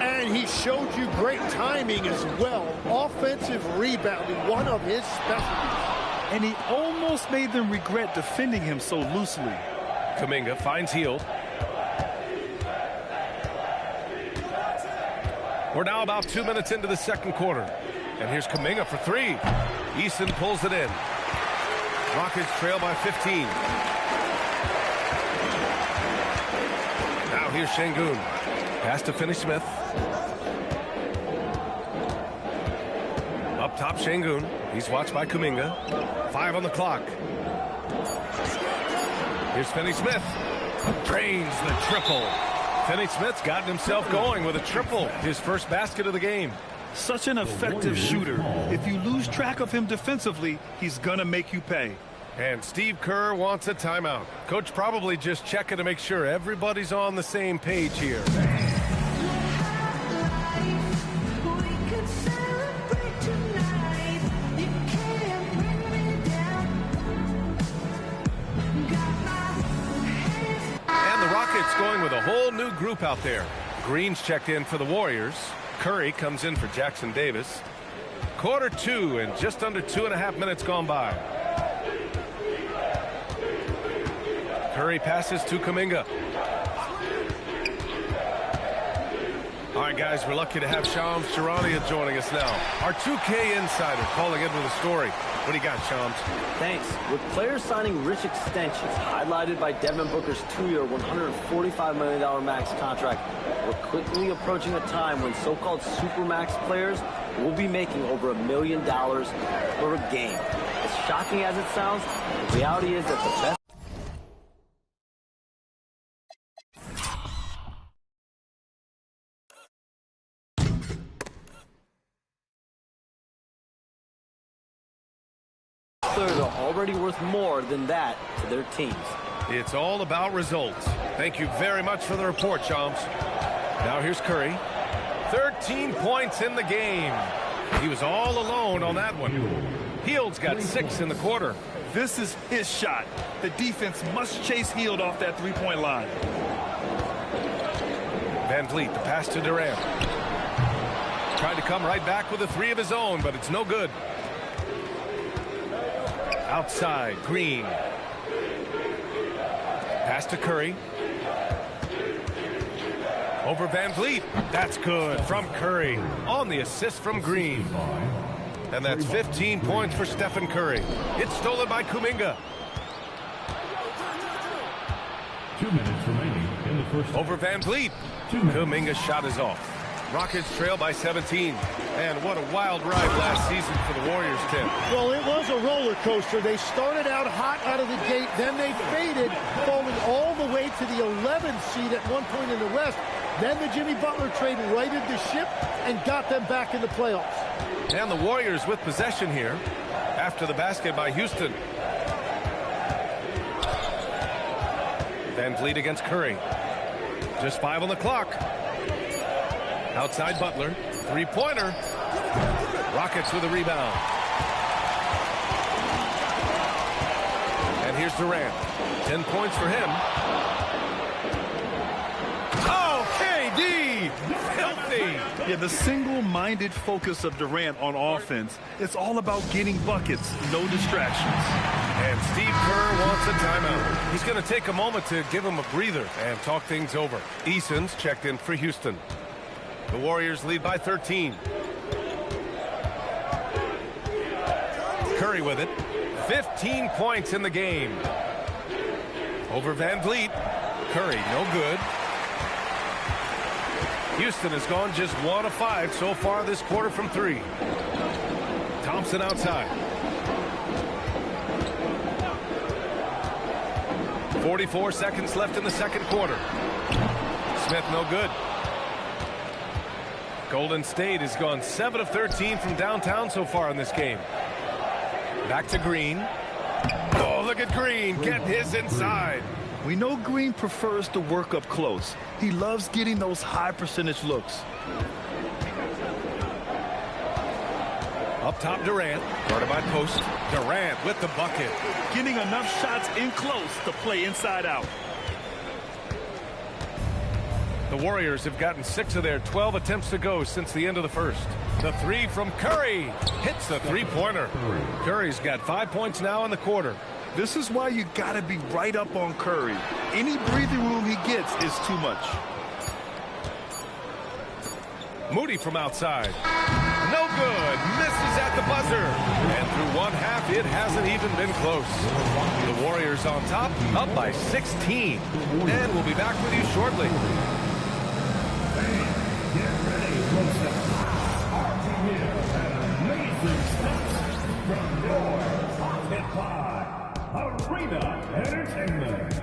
And he showed you great timing as well. Offensive rebounding, one of his specialties. And he almost made them regret defending him so loosely. Kuminga finds Hield. We're now about 2 minutes into the second quarter. And here's Kuminga for three. Eason pulls it in. Rockets trail by 15. Now here's Şengün. Pass to Finney-Smith. Up top, Şengün. He's watched by Kuminga. 5 on the clock. Here's Finney-Smith. Drains the triple. Finney-Smith's gotten himself going with a triple. His first basket of the game. Such an effective shooter. If you lose track of him defensively, he's gonna make you pay. And Steve Kerr wants a timeout. Coach probably just checking to make sure everybody's on the same page here. And the Rockets going with a whole new group out there. Green's checked in for the Warriors. Curry comes in for Jackson Davis. Quarter two and just under 2.5 minutes gone by. Curry passes to Kuminga. All right, guys, we're lucky to have Shams Charania joining us now. Our 2K insider calling in with a story. What do you got, Shams? Thanks. With players signing rich extensions, highlighted by Devin Booker's 2-year, $145 million max contract, we're quickly approaching a time when so-called supermax players will be making over $1 million per game. As shocking as it sounds, the reality is that the best players are already worth more than that to their teams. It's all about results. Thank you very much for the report, Shams. Now here's Curry. 13 points in the game. He was all alone on that one. Hield's got 6 in the quarter. This is his shot. The defense must chase Hield off that three-point line. Van Vliet, the pass to Durant. Tried to come right back with a three of his own, but it's no good. Outside, Green. Pass to Curry. Over Van Vliet. That's good from Curry on the assist from Green. And that's 15 points for Stephen Curry. It's stolen by Kuminga. 2 minutes remaining in the first. Over Van Vliet. Kuminga's shot is off. Rockets trail by 17. And what a wild ride last season for the Warriors, Tim. Well, it was a roller coaster. They started out hot out of the gate, then they faded, falling all the way to the 11th seed at one point in the West. Then the Jimmy Butler trade righted the ship and got them back in the playoffs. And the Warriors with possession here after the basket by Houston. Van Vliet against Curry. Just 5 on the clock. Outside Butler. Three-pointer. Rockets with a rebound. And here's Durant. 10 points for him. Oh, KD! Filthy! Yeah, the single-minded focus of Durant on offense, it's all about getting buckets, no distractions. And Steve Kerr wants a timeout. He's going to take a moment to give him a breather and talk things over. Eason's checked in for Houston. The Warriors lead by 13. Curry with it. 15 points in the game. Over Van Vliet. Curry, no good. Houston has gone just 1 of 5 so far this quarter from 3. Thompson outside. 44 seconds left in the second quarter. Smith no good. Golden State has gone 7 of 13 from downtown so far in this game. Back to Green. Oh, look at Green get his inside. We know Green prefers to work up close. He loves getting those high percentage looks. Up top, Durant. Guarded by post. Durant with the bucket. Getting enough shots in close to play inside out. The Warriors have gotten 6 of their 12 attempts to go since the end of the first. The 3 from Curry hits the three-pointer. Curry's got 5 points now in the quarter. This is why you got to be right up on Curry. Any breathing room he gets is too much. Moody from outside. No good. Misses at the buzzer. And through one half, it hasn't even been close. The Warriors on top, up by 16. And we'll be back with you shortly. Get ready for the amazing stats from your Pocket Pod Arena Entertainment.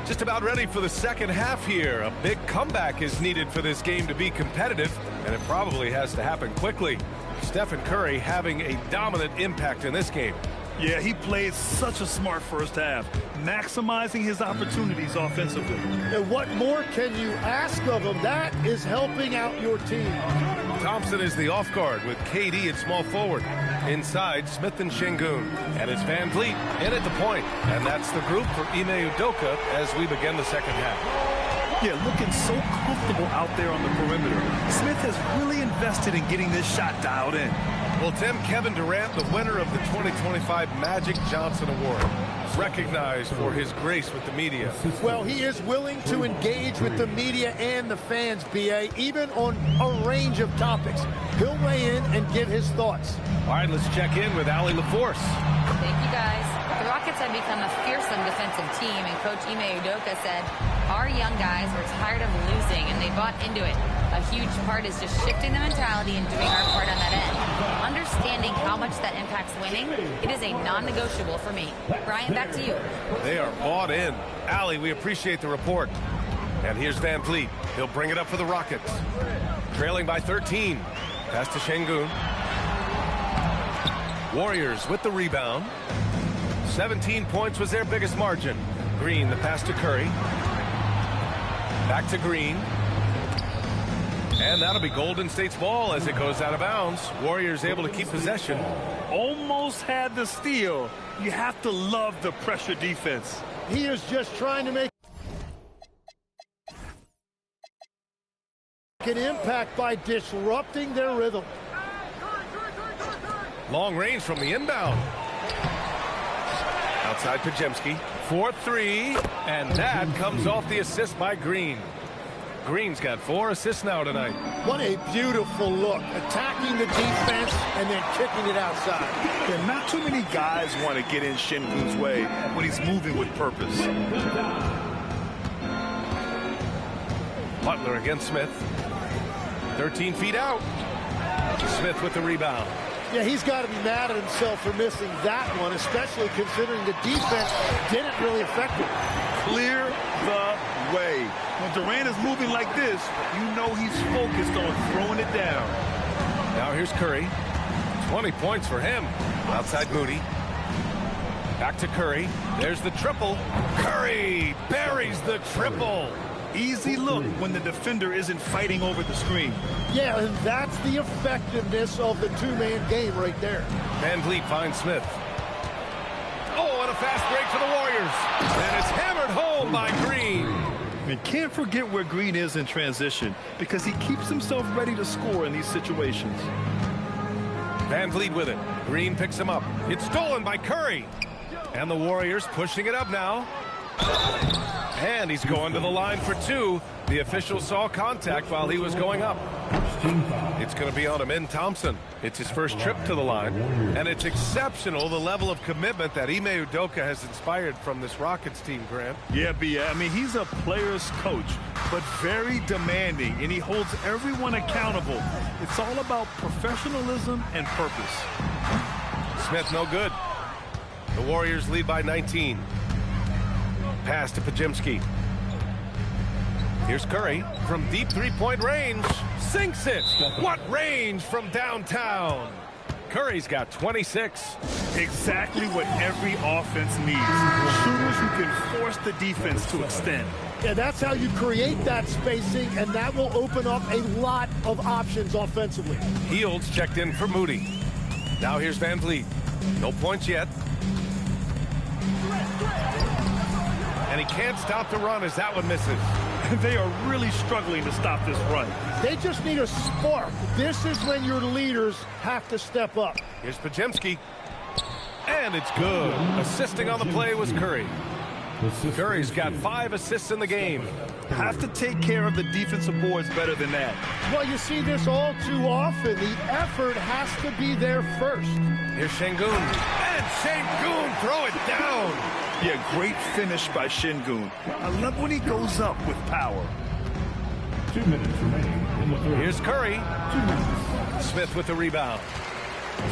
Just about ready for the second half here. A big comeback is needed for this game to be competitive, and it probably has to happen quickly. Stephen Curry having a dominant impact in this game. Yeah, he played such a smart first half, maximizing his opportunities offensively. And what more can you ask of him? That is helping out your team. Thompson is the off guard with KD at small forward. Inside, Smith and Şengün. And it's Van Vliet in at the point. And that's the group for Ime Udoka as we begin the second half. Yeah, looking so comfortable out there on the perimeter. Smith has really invested in getting this shot dialed in. Well, Tim, Kevin Durant, the winner of the 2025 Magic Johnson Award, recognized for his grace with the media. Well, he is willing to engage with the media and the fans, B.A., even on a range of topics. He'll weigh in and give his thoughts. All right, let's check in with Allie LaForce. Thank you, guys. The Rockets have become a fearsome defensive team, and Coach Ime Udoka said, our young guys were tired of losing, and they bought into it. A huge part is just shifting the mentality and doing our part on that end. Understanding how much that impacts winning, it is a non-negotiable for me. Brian, back to you. They are bought in. Allie, we appreciate the report. And here's Van Vliet. He'll bring it up for the Rockets. Trailing by 13. Pass to Şengün. Warriors with the rebound. 17 points was their biggest margin. Green, the pass to Curry. Back to Green. And that'll be Golden State's ball as it goes out of bounds. Warriors able to keep possession. Almost had the steal. You have to love the pressure defense. He is just trying to make an impact by disrupting their rhythm. Long range from the inbound. Outside Pajemski. 4-3. And that comes off the assist by Green. Green's got 4 assists now tonight. What a beautiful look. Attacking the defense and then kicking it outside. Yeah, not too many guys want to get in Şengün's way when he's moving with purpose. Butler against Smith. 13 feet out. Smith with the rebound. Yeah, he's got to be mad at himself for missing that one, especially considering the defense didn't really affect him. Clear the way. When Durant is moving like this, you know he's focused on throwing it down. Now here's Curry. 20 points for him. Outside Moody. Back to Curry. There's the triple. Curry buries the triple. Easy look when the defender isn't fighting over the screen. Yeah, and that's the effectiveness of the two-man game right there. Van Vliet finds Smith. Oh, and a fast break for the Warriors. And it's hammered home by Green. And can't forget where Green is in transition because he keeps himself ready to score in these situations. Van Vliet with it. Green picks him up. It's stolen by Curry. And the Warriors pushing it up now. And he's going to the line for two. The official saw contact while he was going up. It's going to be on Amin Thompson. It's his first trip to the line. And it's exceptional, the level of commitment that Ime Udoka has inspired from this Rockets team, Grant. Yeah, B. I mean, he's a player's coach, but very demanding, and he holds everyone accountable. It's all about professionalism and purpose. Smith no good. The Warriors lead by 19. Pass to Pajimski. Here's Curry from deep three-point range. Sinks it. What range from downtown? Curry's got 26. Exactly what every offense needs. Shooters who can force the defense to extend. Yeah, that's how you create that spacing, and that will open up a lot of options offensively. Fields checked in for Moody. Now here's Van Vliet. No points yet. And he can't stop the run as that one misses. They are really struggling to stop this run. They just need a spark. This is when your leaders have to step up. Here's Pajimski. And it's good. Assisting on the play was Curry. Curry's got 5 assists in the game. Have to take care of the defensive boards better than that. Well, you see this all too often. The effort has to be there first. Here's Şengün. And Şengün throw it down. Yeah, great finish by Şengün. I love when he goes up with power. 2 minutes remaining in the third. Here's Curry. 2 minutes. Smith with the rebound.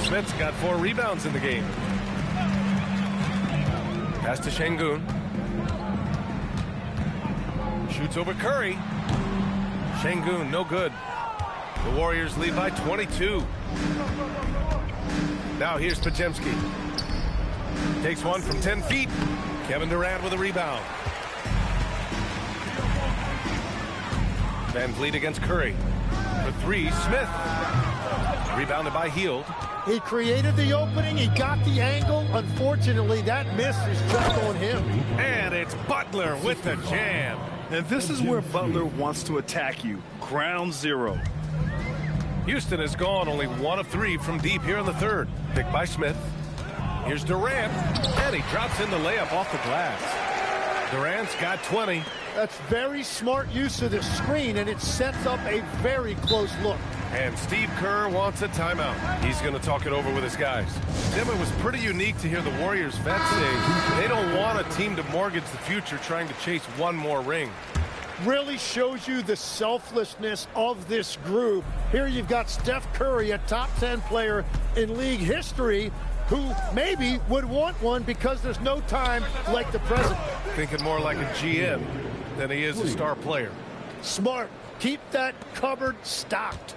Smith's got 4 rebounds in the game. Pass to Şengün. Shoots over Curry. Şengün, no good. The Warriors lead by 22. Now here's Pajimski. Takes one from 10 feet. Kevin Durant with a rebound. Van Vliet against Curry. For 3, Smith. Rebounded by Hield. He created the opening. He got the angle. Unfortunately, that miss is just on him. And it's Butler with the jam. And this is where Butler wants to attack you. Ground zero. Houston has gone only 1 of 3 from deep here in the third. Picked by Smith. Here's Durant. And he drops in the layup off the glass. Durant's got 20. That's very smart use of the screen, and it sets up a very close look. And Steve Kerr wants a timeout. He's going to talk it over with his guys. Tim, it was pretty unique to hear the Warriors vets say they don't want a team to mortgage the future trying to chase one more ring. Really shows you the selflessness of this group. Here you've got Steph Curry, a top 10 player in league history, who maybe would want one because there's no time like the present. Thinking more like a GM than he is a star player. Smart. Keep that cupboard stocked.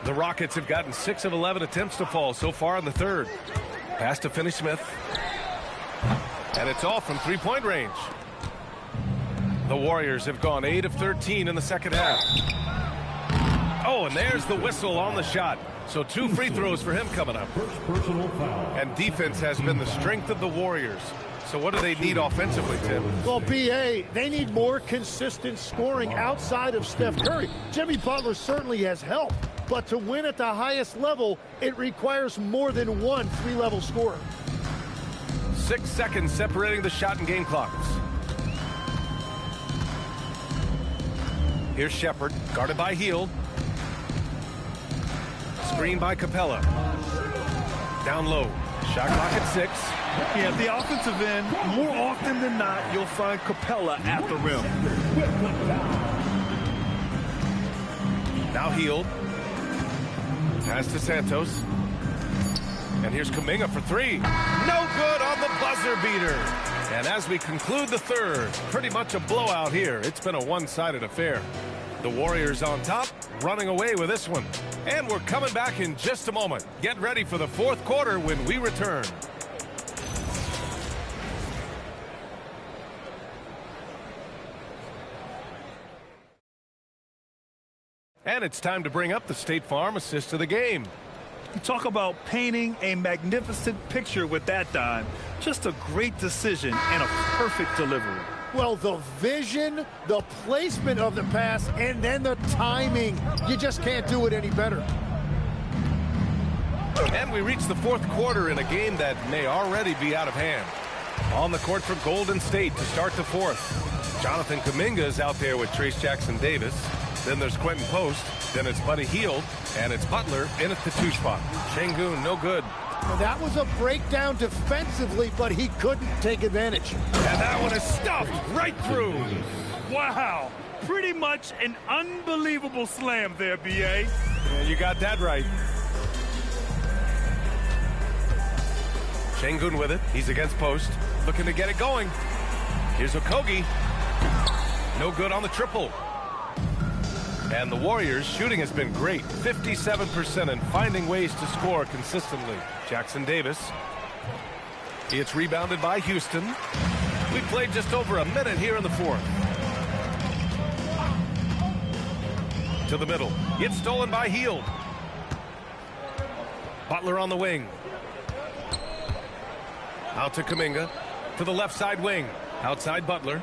The Rockets have gotten 6 of 11 attempts to fall so far in the third. Pass to Finney Smith. And it's off from three-point range. The Warriors have gone 8 of 13 in the second half. Oh, and there's the whistle on the shot. So 2 free throws for him coming up. First personal foul. And defense has been the strength of the Warriors. So what do they need offensively, Tim? Well, B.A., they need more consistent scoring outside of Steph Curry. Jimmy Butler certainly has help, but to win at the highest level, it requires more than one three-level scorer. 6 seconds separating the shot and game clocks. Here's Shepard, guarded by Hield. Screen by Capella. Down low. Shot clock at 6. Yeah, at the offensive end, more often than not, you'll find Capella at the rim. Now Hield. Pass to Santos. And here's Kuminga for 3. No good on the buzzer beater. And as we conclude the third, pretty much a blowout here. It's been a one-sided affair. The Warriors on top, running away with this one. And we're coming back in just a moment. Get ready for the fourth quarter when we return. And it's time to bring up the State Farm assist of the game. You talk about painting a magnificent picture with that dime. Just a great decision and a perfect delivery. Well, the vision, the placement of the pass, and then the timing. You just can't do it any better. And we reach the fourth quarter in a game that may already be out of hand. On the court for Golden State to start the fourth. Jonathan Kuminga is out there with Trace Jackson Davis. Then there's Quentin Post. Then it's Buddy Hield. And it's Butler in at the 2 spot. Şengün, no good. Well, that was a breakdown defensively, but he couldn't take advantage. And that one is stuffed right through. Wow. Pretty much an unbelievable slam there, B.A. Yeah, you got that right. Şengün with it. He's against Post. Looking to get it going. Here's Okogie. No good on the triple. And the Warriors' shooting has been great. 57% and finding ways to score consistently. Jackson Davis. It's rebounded by Houston. We played just over a minute here in the fourth. To the middle. It's stolen by Hield. Butler on the wing. Out to Kuminga. To the left side wing. Outside Butler.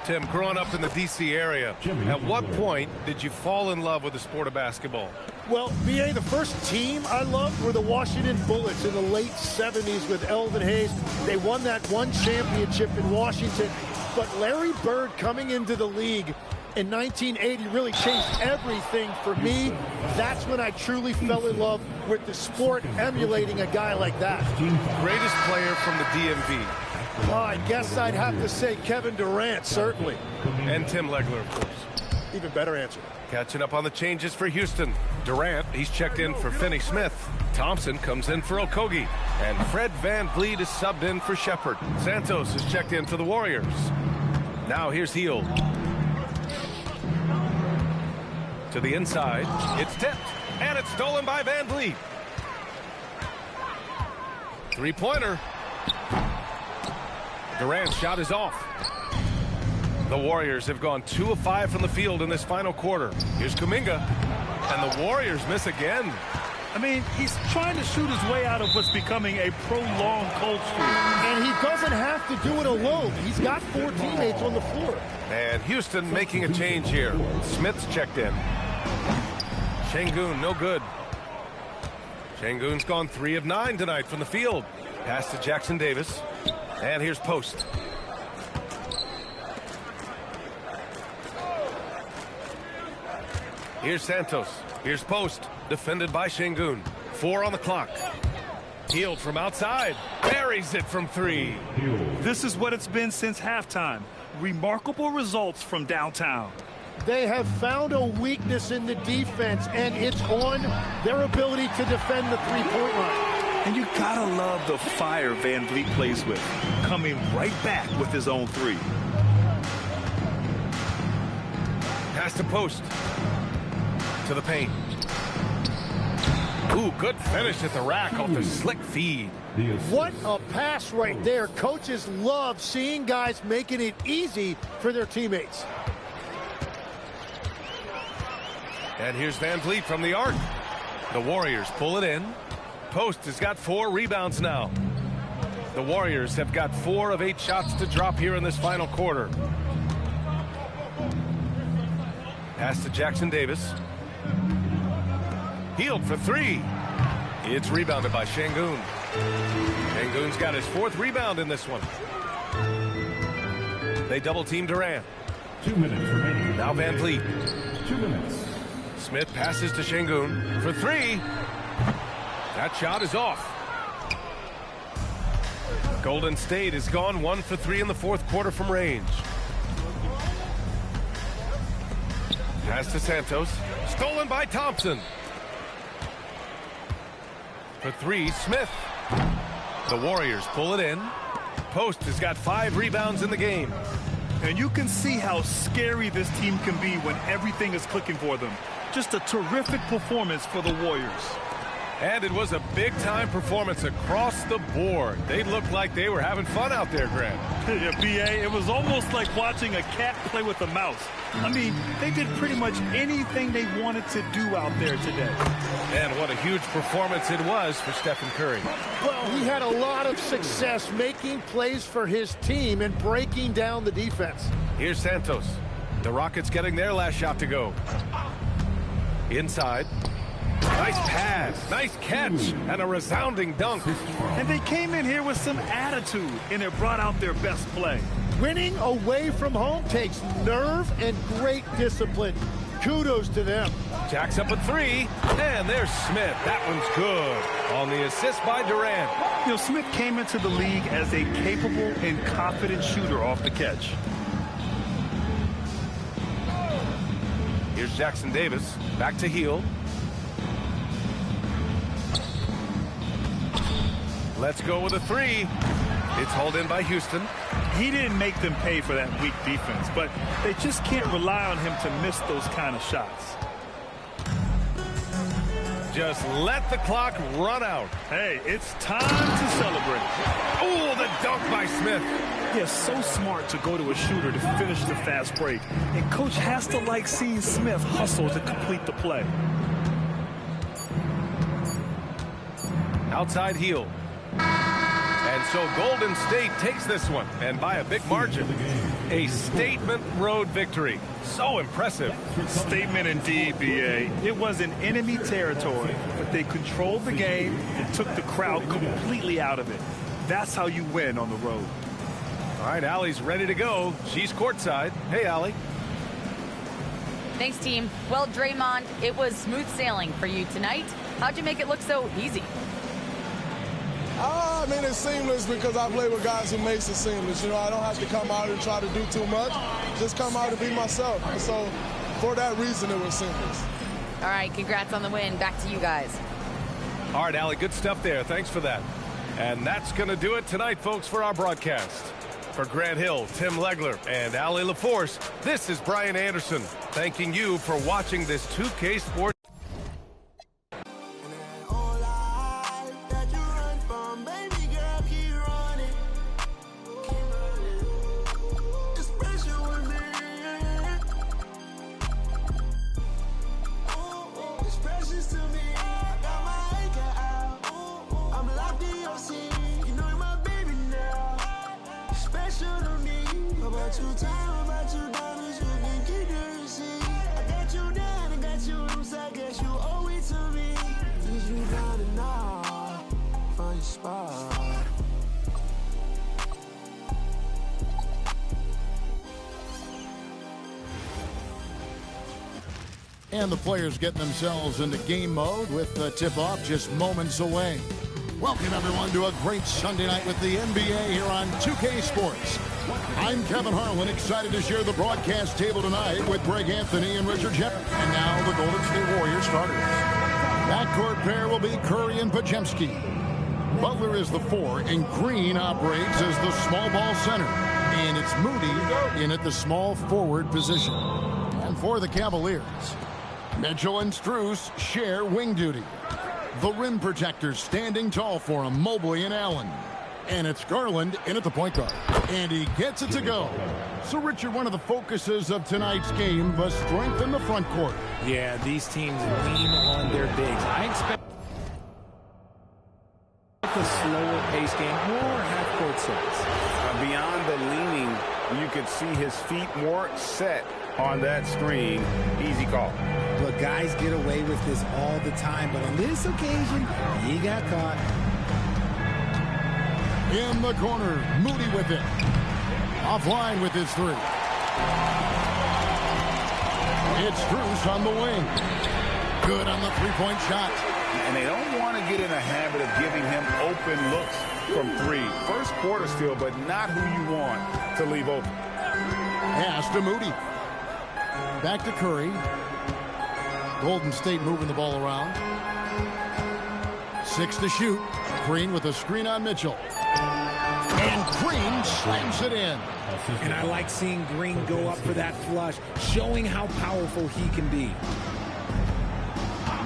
Tim, growing up in the D.C. area, at what point did you fall in love with the sport of basketball? Well, B.A., the first team I loved were the Washington Bullets in the late 70s with Elvin Hayes. They won that one championship in Washington. But Larry Bird coming into the league in 1980 really changed everything for me. That's when I truly fell in love with the sport, emulating a guy like that. Greatest player from the DMV. Oh, I guess I'd have to say Kevin Durant, certainly. And Tim Legler, of course. Even better answer. Catching up on the changes for Houston. Durant, he's checked in for Finney Smith. Thompson comes in for Okogie. And Fred VanVleet is subbed in for Shepard. Santos is checked in for the Warriors. Now here's Hield. To the inside. It's tipped. And it's stolen by VanVleet. Three-pointer. Durant's shot is off. The Warriors have gone 2 of 5 from the field in this final quarter. Here's Kuminga. And the Warriors miss again. I mean, he's trying to shoot his way out of what's becoming a prolonged cold streak. And he doesn't have to do it alone. He's got 4 teammates on the floor. And Houston making a change here. Smith's checked in. Şengün, no good. Şengün's gone 3 of 9 tonight from the field. Pass to Jackson Davis. And here's Post. Here's Santos. Here's Post. Defended by Şengün. 4 on the clock. Hield from outside. Buries it from 3. This is what it's been since halftime. Remarkable results from downtown. They have found a weakness in the defense, and it's on their ability to defend the three-point line. And you gotta love the fire VanVleet plays with, coming right back with his own 3. Pass to Post. To the paint. Ooh, good finish at the rack off the slick feed. What a pass right there. Coaches love seeing guys making it easy for their teammates. And here's VanVleet from the arc. The Warriors pull it in. Post has got 4 rebounds now. The Warriors have got 4 of 8 shots to drop here in this final quarter. Pass to Jackson Davis. Hield for 3. It's rebounded by Şengün. Şengün's got his 4th rebound in this one. They double team Durant. 2 minutes remaining. Now VanVleet. 2 minutes. Smith passes to Şengün for 3. That shot is off. Golden State has gone 1 for 3 in the fourth quarter from range. Pass to Santos. Stolen by Thompson. For 3, Smith. The Warriors pull it in. Post has got 5 rebounds in the game. And you can see how scary this team can be when everything is clicking for them. Just a terrific performance for the Warriors. And it was a big-time performance across the board. They looked like they were having fun out there, Grant. Yeah, B.A., it was almost like watching a cat play with a mouse. I mean, they did pretty much anything they wanted to do out there today. And what a huge performance it was for Stephen Curry. Well, he had a lot of success making plays for his team and breaking down the defense. Here's Santos. The Rockets getting their last shot to go. Inside. Nice pass, nice catch, and a resounding dunk. And they came in here with some attitude, and it brought out their best play. Winning away from home takes nerve and great discipline. Kudos to them. Jacks up a three, and there's Smith. That one's good on the assist by Durant. You know, Smith came into the league as a capable and confident shooter off the catch. Here's Jackson Davis, back to Hill. Let's go with a three. It's hauled in by Houston. He didn't make them pay for that weak defense, but they just can't rely on him to miss those kind of shots. Just let the clock run out. Hey, it's time to celebrate. Oh, the dunk by Smith. Yeah, so smart to go to a shooter to finish the fast break. And coach has to like seeing Smith hustle to complete the play. Outside heel. And so Golden State takes this one, and by a big margin. A statement road victory. So impressive. Statement indeed, B.A. It was in enemy territory, but they controlled the game and took the crowd completely out of it. That's how you win on the road. All right, Allie's ready to go. She's courtside. Hey, Allie. Thanks, team. Well, Draymond, it was smooth sailing for you tonight. How'd you make it look so easy? I mean, it's seamless because I play with guys who makes it seamless. You know, I don't have to come out and try to do too much. Just come out and be myself. And so, for that reason, it was seamless. All right, congrats on the win. Back to you guys. All right, Allie, good stuff there. Thanks for that. And that's going to do it tonight, folks, for our broadcast. For Grant Hill, Tim Legler, and Allie LaForce, this is Brian Anderson, thanking you for watching this 2K Sports. And the players getting themselves into game mode with the tip-off just moments away. Welcome, everyone, to a great Sunday night with the NBA here on 2K Sports. I'm Kevin Harlan, excited to share the broadcast table tonight with Greg Anthony and Richard Jeff. And now the Golden State Warriors starters. Backcourt pair will be Curry and Podziemski. Butler is the 4, and Green operates as the small ball center. And it's Moody in at the small forward position. And for the Cavaliers, Mitchell and Strus share wing duty. The rim protectors standing tall for him, Mobley and Allen. And it's Garland in at the point guard. And he gets it to go. So, Richard, one of the focuses of tonight's game was strength in the front court. Yeah, these teams lean on their bigs. I expect a slower pace game, more half-court sets. Beyond the leaning, you could see his feet more set on that screen. Easy call. But guys get away with this all the time. But on this occasion, he got caught. In the corner, Moody with it. Offline with his 3. It's Strus on the wing. Good on the three-point shot. And they don't want to get in a habit of giving him open looks from 3. First quarter still, but not who you want to leave open. Pass to Moody. Back to Curry. Golden State moving the ball around. 6 to shoot. Green with a screen on Mitchell. And Green slams it in. And I like seeing Green go up for that flush, showing how powerful he can be.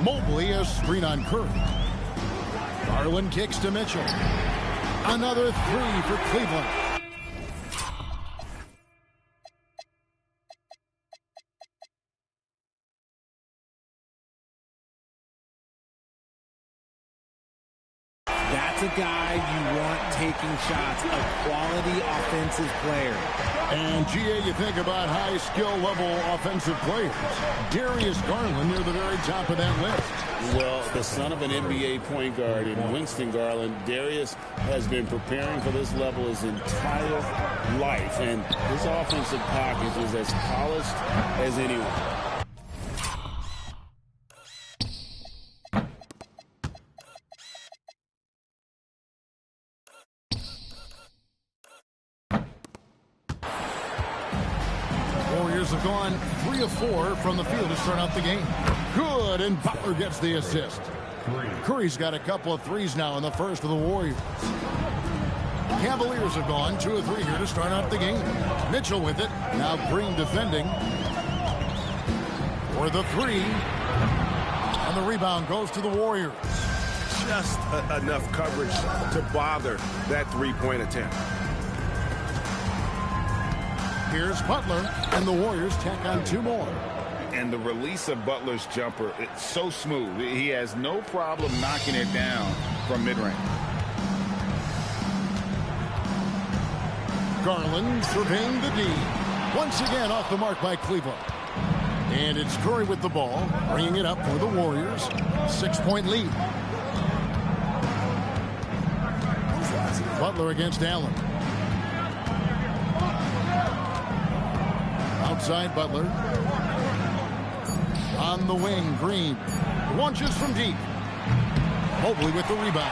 Mobley a screen on Curry. Garland kicks to Mitchell. Another three for Cleveland. That's a guy you want taking shots, a quality offensive player. And, GA, you think about high skill level offensive players. Darius Garland near the very top of that list. Well, the son of an NBA point guard in Winston Garland, Darius has been preparing for this level his entire life. And his offensive package is as polished as anyone. 3 of 4 from the field to start out the game. Good, and Butler gets the assist. Curry's got a couple of threes now in the first of the Warriors. Cavaliers have gone 2 of 3 here to start out the game. Mitchell with it. Now Green defending. For the 3. And the rebound goes to the Warriors. Just enough coverage to bother that three-point attempt. Here's Butler, and the Warriors tack on 2 more. And the release of Butler's jumper, it's so smooth. He has no problem knocking it down from mid-range. Garland surveying the D. Once again off the mark by Cleveland. And it's Curry with the ball, bringing it up for the Warriors. 6-point lead. Butler against Allen. Outside Butler. On the wing, Green launches from deep. Mobley with the rebound.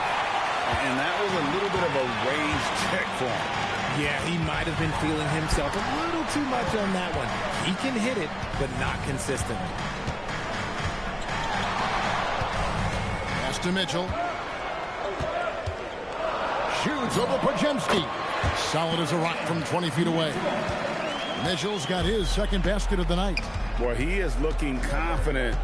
And that was a little bit of a range check for him. Yeah, he might have been feeling himself a little too much on that one. He can hit it, but not consistently. Pass to Mitchell. Shoots over Pajemski. Solid as a rock from 20 feet away. Mitchell's got his second basket of the night. Boy, he is looking confident.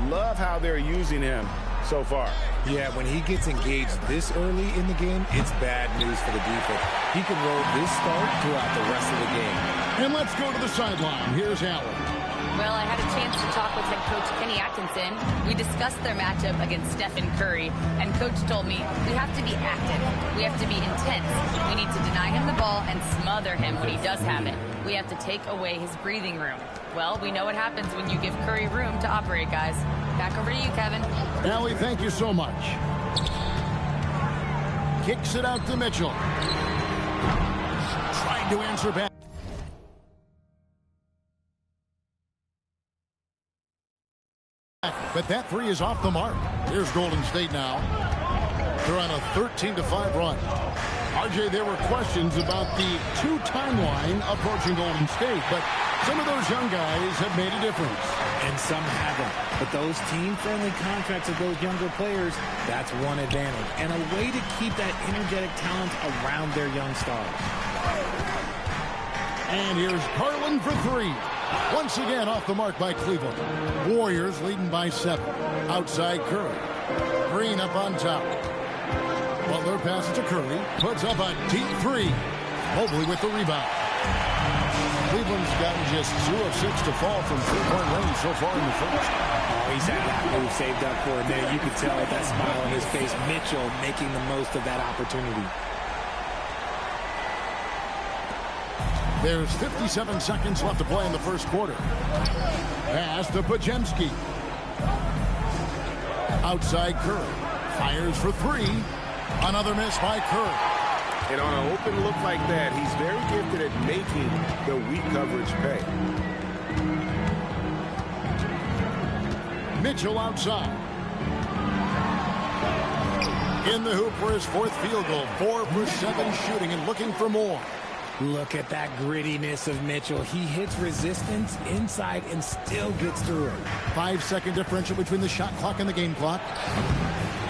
Love how they're using him so far. Yeah, when he gets engaged this early in the game, it's bad news for the defense. He can roll this start throughout the rest of the game. And let's go to the sideline. Here's Allen. Well, I had a chance to talk with head coach Kenny Atkinson. We discussed their matchup against Stephen Curry, and coach told me we have to be active. We have to be intense. We need to deny him the ball and smother him when he does have it. We have to take away his breathing room. Well, we know what happens when you give Curry room to operate, guys. Back over to you, Kevin. Allie, thank you so much. Kicks it out to Mitchell. Trying to answer back. But that 3 is off the mark. Here's Golden State now. They're on a 13-5 run. RJ, there were questions about the 2 timeline approaching Golden State, but some of those young guys have made a difference. And some haven't. But those team-friendly contracts of those younger players, that's one advantage. And a way to keep that energetic talent around their young stars. And here's Garland for 3. Once again off the mark by Cleveland. Warriors leading by 7. Outside Curry. Green up on top. Butler passes to Curry. Puts up a deep 3. Mobley with the rebound. Cleveland's gotten just 2 of 6 to fall from 3-point range so far in the first. Oh, he's had that move saved up for a minute. You can tell with that smile on his face. Mitchell making the most of that opportunity. There's 57 seconds left to play in the first quarter. Pass to Pajemski. Outside Curry. Fires for 3. Another miss by Curry. And on an open look like that, he's very gifted at making the weak coverage pay. Mitchell outside. In the hoop for his 4th field goal. 4 for 7 shooting and looking for more. Look at that grittiness of Mitchell. He hits resistance inside and still gets through it. 5-second differential between the shot clock and the game clock.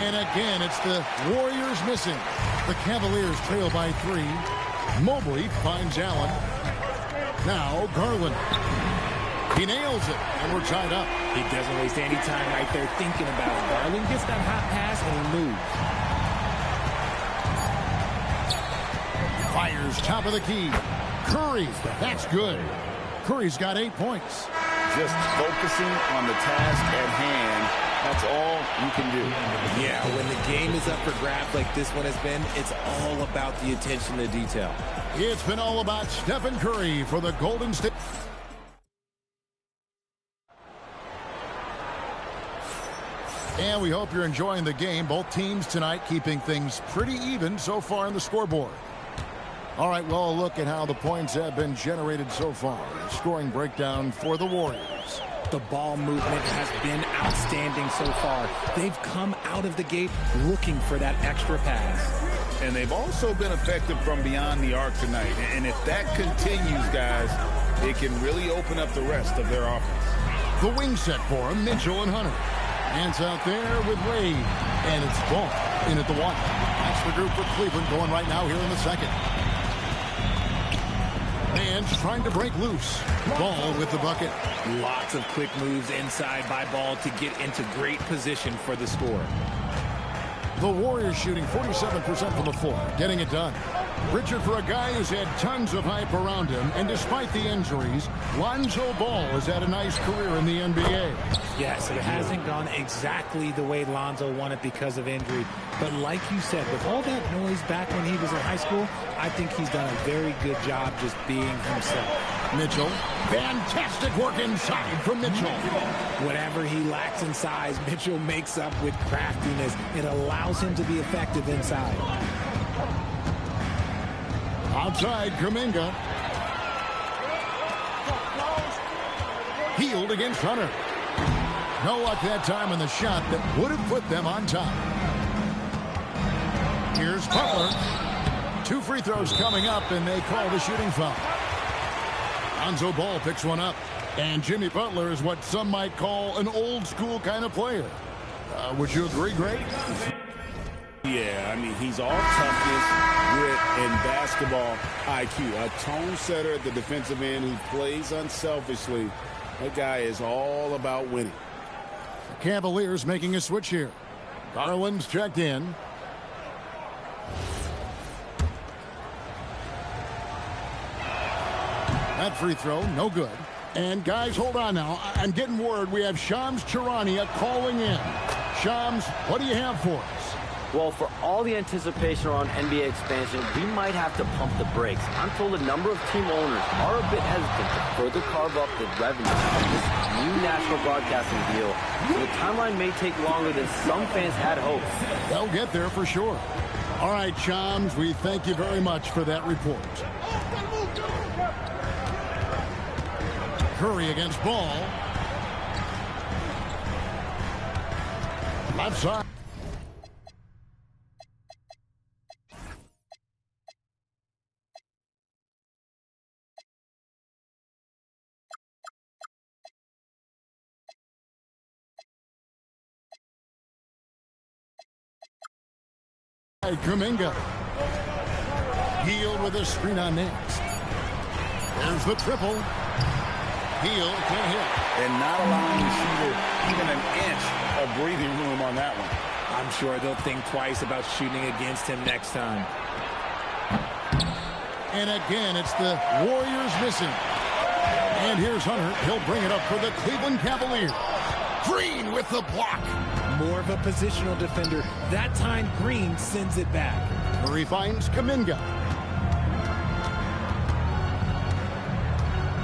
And again, it's the Warriors missing. The Cavaliers trail by 3. Mobley finds Allen. Now Garland. He nails it, and we're tied up. He doesn't waste any time right there thinking about it. Garland gets that hot pass, and he moves. Warriors top of the key. Curry, that's good. Curry's got 8 points. Just focusing on the task at hand, that's all you can do. Yeah, when the game is up for grabs like this one has been, it's all about the attention to detail. It's been all about Stephen Curry for the Golden State. And we hope you're enjoying the game. Both teams tonight keeping things pretty even so far in the scoreboard. All right, well, a look at how the points have been generated so far. A scoring breakdown for the Warriors. The ball movement has been outstanding so far. They've come out of the gate looking for that extra pass. And they've also been effective from beyond the arc tonight. And if that continues, guys, it can really open up the rest of their offense. The wing set for him, Mitchell and Hunter. Hands out there with Wade. And it's Ball in at the 1. That's the group for Cleveland going right now here in the second. Man's trying to break loose. Ball with the bucket. Lots of quick moves inside by Ball to get into great position for the score. The Warriors shooting 47% from the floor, getting it done. Richard, for a guy who's had tons of hype around him, and despite the injuries, Lonzo Ball has had a nice career in the NBA. Yes, it hasn't gone exactly the way Lonzo wanted because of injury. But like you said, with all that noise back when he was in high school, I think he's done a very good job just being himself. Mitchell, fantastic work inside from Mitchell. Whatever he lacks in size, Mitchell makes up with craftiness. It allows him to be effective inside. Outside, Kuminga. Healed against Hunter. No luck that time on the shot that would have put them on top. Here's Butler. 2 free throws coming up, and they call the shooting foul. Lonzo Ball picks one up. And Jimmy Butler is what some might call an old-school kind of player. Would you agree, Greg? Yeah, I mean, he's all toughness, grit, and basketball IQ. A tone setter at the defensive end who plays unselfishly. That guy is all about winning. The Cavaliers making a switch here. Garland's checked in. That free throw, no good. And guys, hold on now. I'm getting word we have Shams Charania calling in. Shams, what do you have for us? Well, for all the anticipation around NBA expansion, we might have to pump the brakes. I'm told a number of team owners are a bit hesitant to further carve up the revenue from this new national broadcasting deal. So the timeline may take longer than some fans had hoped. They'll get there for sure. All right, Shams, we thank you very much for that report. Curry against Ball. Left side. Kuminga. Healed with a screen on next. There's the triple. Heel can't hit. And not allowing the shooter even an inch of breathing room on that one. I'm sure they'll think twice about shooting against him next time. And again, it's the Warriors missing. And here's Hunter. He'll bring it up for the Cleveland Cavaliers. Green with the block. More of a positional defender. That time, Green sends it back. Murray finds Kuminga.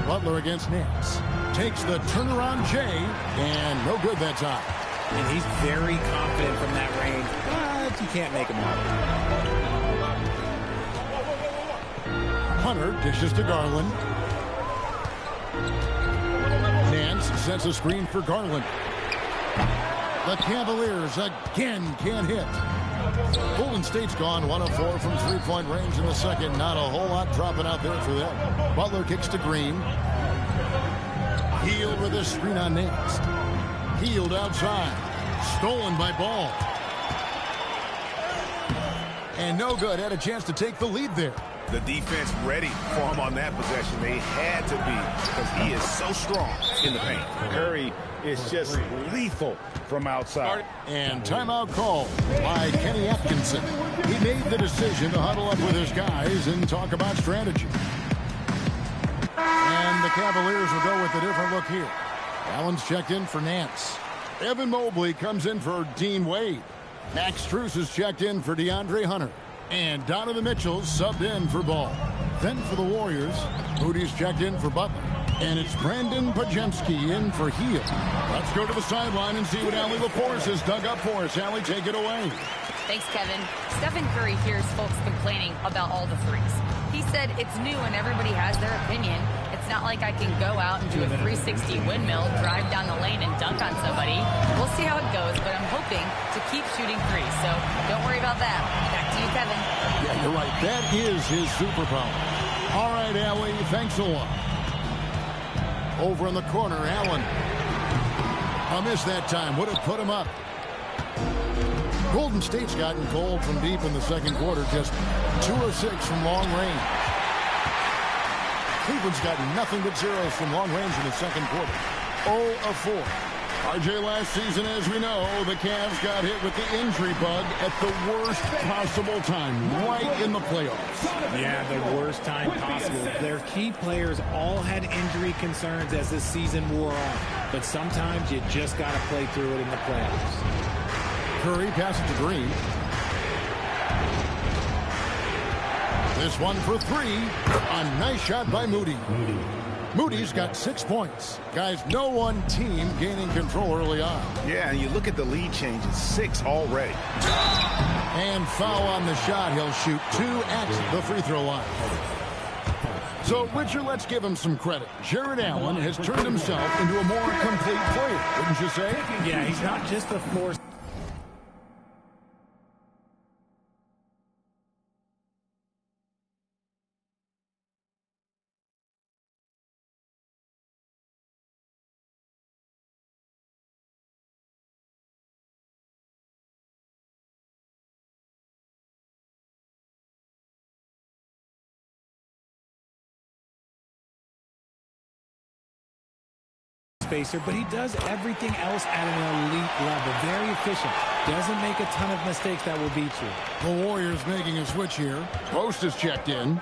Butler against Nance. Takes the turnaround J, and no good that time. And he's very confident from that range, but you can't make him out. Hunter dishes to Garland. Nance sets a screen for Garland. The Cavaliers again can't hit. Golden State's gone 1 of 4 from three-point range in the second. Not a whole lot dropping out there for them. Butler kicks to Green. Healed with a screen on Nance. Healed outside. Stolen by Ball. And no good. Had a chance to take the lead there. The defense ready for him on that possession. They had to be because he is so strong in the paint. Curry is just lethal from outside. And timeout call by Kenny Atkinson. He made the decision to huddle up with his guys and talk about strategy. And the Cavaliers will go with a different look here. Allen's checked in for Nance. Evan Mobley comes in for Dean Wade. Max Strus is checked in for DeAndre Hunter. And Donovan Mitchell's subbed in for Ball. Then for the Warriors, Moody's checked in for Butler. And it's Brandon Pajemski in for Heel. Let's go to the sideline and see what Allie LaForce has dug up for us. Allie, take it away. Thanks, Kevin. Stephen Curry hears folks complaining about all the threes. He said it's new and everybody has their opinion. It's not like I can go out and do a 360 windmill, drive down the lane, and dunk on somebody. We'll see how it goes, but I'm hoping to keep shooting threes, so don't worry about that. Back to you, Kevin. Yeah, you're right. That is his superpower. All right, Allie, thanks a lot. Over in the corner, Allen. I missed that time. Would have put him up. Golden State's gotten cold from deep in the second quarter. Just 2 of 6 from long range. Cleveland's gotten nothing but zeros from long range in the second quarter. 0 of 4. RJ, last season, as we know, the Cavs got hit with the injury bug at the worst possible time, right in the playoffs. Yeah, the worst time possible. Their key players all had injury concerns as the season wore on. But sometimes you just got to play through it in the playoffs. Curry passes to Green. This one for 3. A nice shot by Moody. Moody's got 6 points. Guys, no one team gaining control early on. Yeah, and you look at the lead changes, 6 already. And foul on the shot. He'll shoot 2 at the free throw line. So, Richard, let's give him some credit. Jared Allen has turned himself into a more complete player, wouldn't you say? Yeah, he's not just a force. But he does everything else at an elite level. Very efficient. Doesn't make a ton of mistakes that will beat you. The Warriors making a switch here. Post is checked in.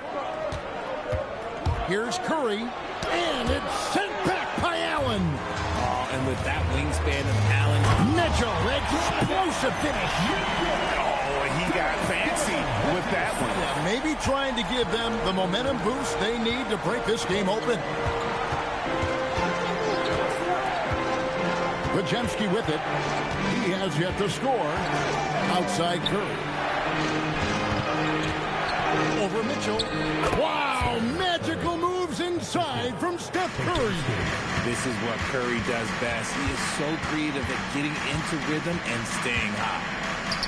Here's Curry. And it's sent back by Allen. Oh, and with that wingspan of Allen. Mitchell, explosive finish. Oh, he got fancy with that one. Yeah, maybe trying to give them the momentum boost they need to break this game open. Pajemski with it. He has yet to score. Outside Curry. Over Mitchell. Wow, magical moves inside from Steph Curry. This is what Curry does best. He is so creative at getting into rhythm and staying hot.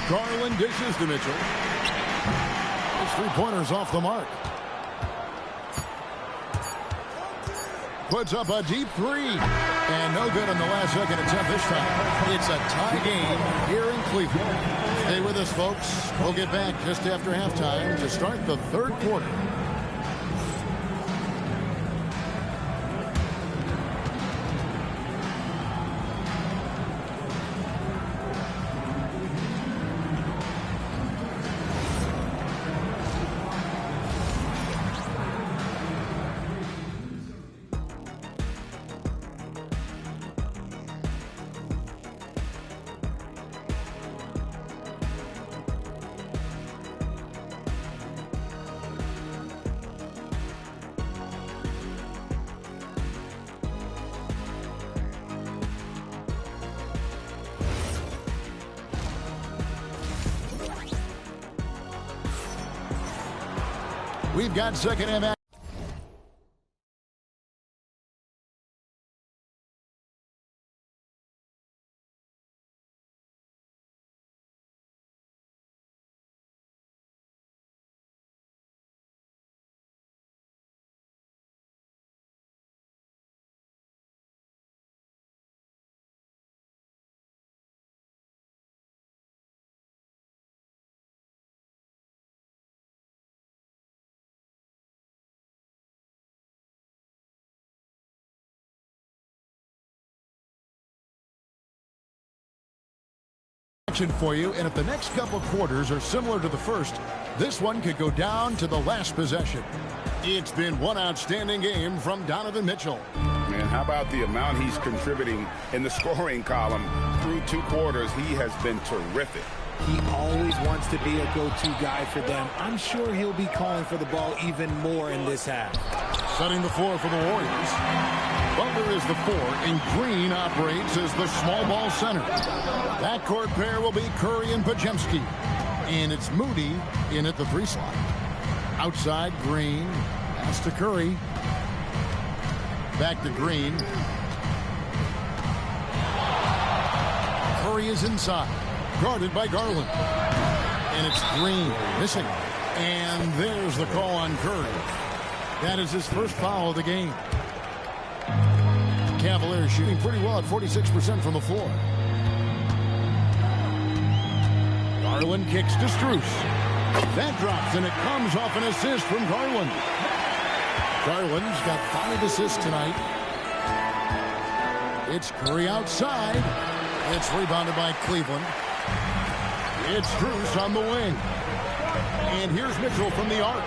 Garland dishes to Mitchell. His 3-pointers off the mark. Puts up a deep 3. And no good on the last second attempt this time. It's a tie game here in Cleveland. Stay with us, folks. We'll get back just after halftime to start the third quarter. We've got second half. For you, and if the next couple quarters are similar to the first, this one could go down to the last possession. It's been one outstanding game from Donovan Mitchell. Man, how about the amount he's contributing in the scoring column through 2 quarters? He has been terrific. He always wants to be a go-to guy for them. I'm sure he'll be calling for the ball even more in this half. Setting the floor for the Warriors. Butler is the 4, and Green operates as the small ball center. That court pair will be Curry and Podziemski. And it's Moody in at the 3 slot. Outside, Green. Pass to Curry. Back to Green. Curry is inside. Guarded by Garland. And it's Green missing. And there's the call on Curry. That is his first foul of the game. Cavaliers shooting pretty well at 46% from the floor. Garland kicks to Strus. That drops, and it comes off an assist from Garland. Garland's got 5 assists tonight. It's Curry outside. It's rebounded by Cleveland. It's Strus on the wing. And here's Mitchell from the arc.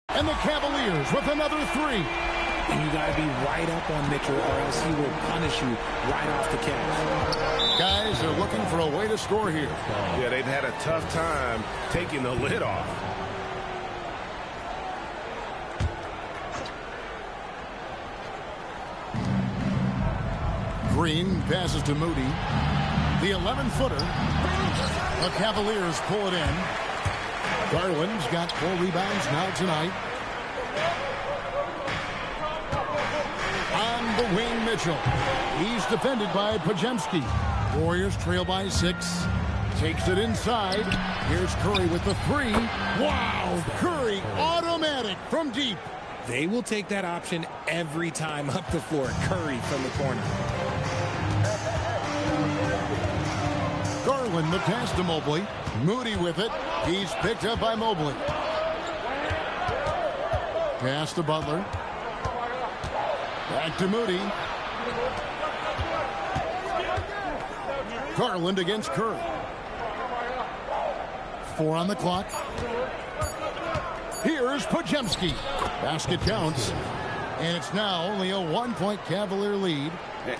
And the Cavaliers with another 3. And you got to be right up on Mitchell, or else he will punish you right off the catch. Guys are looking for a way to score here. Yeah, they've had a tough time taking the lid off. Green passes to Moody. The 11-footer. The Cavaliers pull it in. Garland's got 4 rebounds now tonight. On the wing, Mitchell. He's defended by Podziemski. Warriors trail by 6. Takes it inside. Here's Curry with the 3. Wow! Curry automatic from deep. They will take that option every time up the floor. Curry from the corner. Garland the pass to Mobley. Moody with it. He's picked up by Mobley. Pass to Butler. Back to Moody. Garland against Curry. 4 on the clock. Here's Podziemski. Basket counts. And it's now only a 1-point Cavalier lead.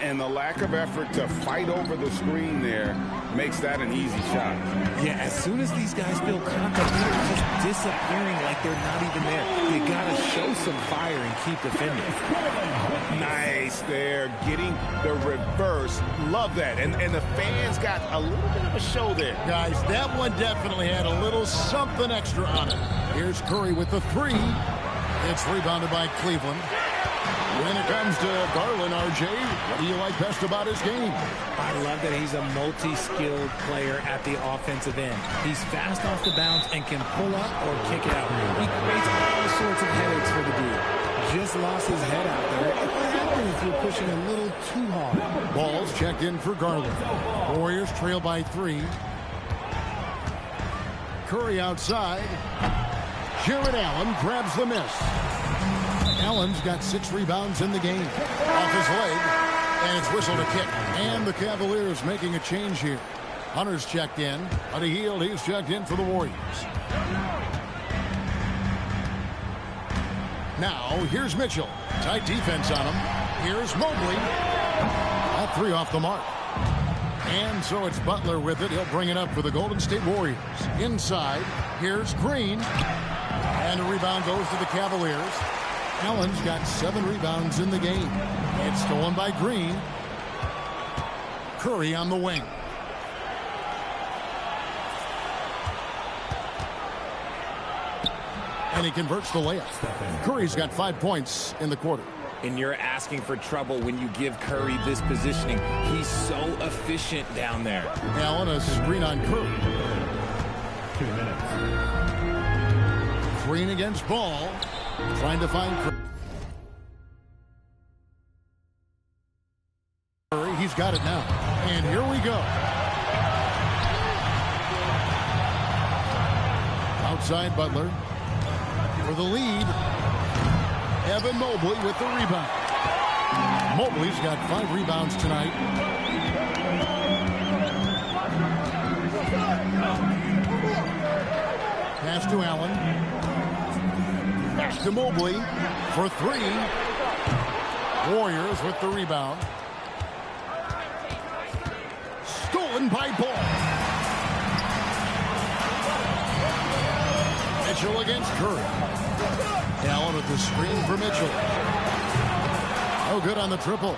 And the lack of effort to fight over the screen there makes that an easy shot. Yeah, as soon as these guys feel contact, they're just disappearing like they're not even there. You got to show some fire and keep defending. Nice there, getting the reverse. Love that. And the fans got a little bit of a show there. Guys, that one definitely had a little something extra on it. Here's Curry with the 3. It's rebounded by Cleveland. When it comes to Garland, RJ, what do you like best about his game? I love that he's a multi-skilled player at the offensive end. He's fast off the bounce and can pull up or kick it out. He creates all sorts of headaches for the dude. Just lost his head out there. What happens if you're pushing a little too hard? Ball's checked in for Garland. Warriors trail by 3. Curry outside. Jared Allen grabs the miss. Allen's got 6 rebounds in the game. Off his leg, and it's whistled a kick. And the Cavaliers making a change here. Hunter's checked in. Buddy Hield, he's checked in for the Warriors. Now, here's Mitchell. Tight defense on him. Here's Mobley. All 3 off the mark. And so it's Butler with it. He'll bring it up for the Golden State Warriors. Inside, here's Green. And a rebound goes to the Cavaliers. Allen's got 7 rebounds in the game. It's stolen by Green. Curry on the wing. And he converts the layup. Curry's got 5 points in the quarter. And you're asking for trouble when you give Curry this positioning. He's so efficient down there. Allen, a screen on Curry. 2 minutes. Screen against Ball. Trying to find Curry. He's got it now. And here we go. Outside Butler. For the lead. Evan Mobley with the rebound. Mobley's got 5 rebounds tonight. Pass to Allen. Pass to Mobley for 3. Warriors with the rebound. Stolen by Ball. Mitchell against Curry. Allen with the screen for Mitchell. No good on the triple.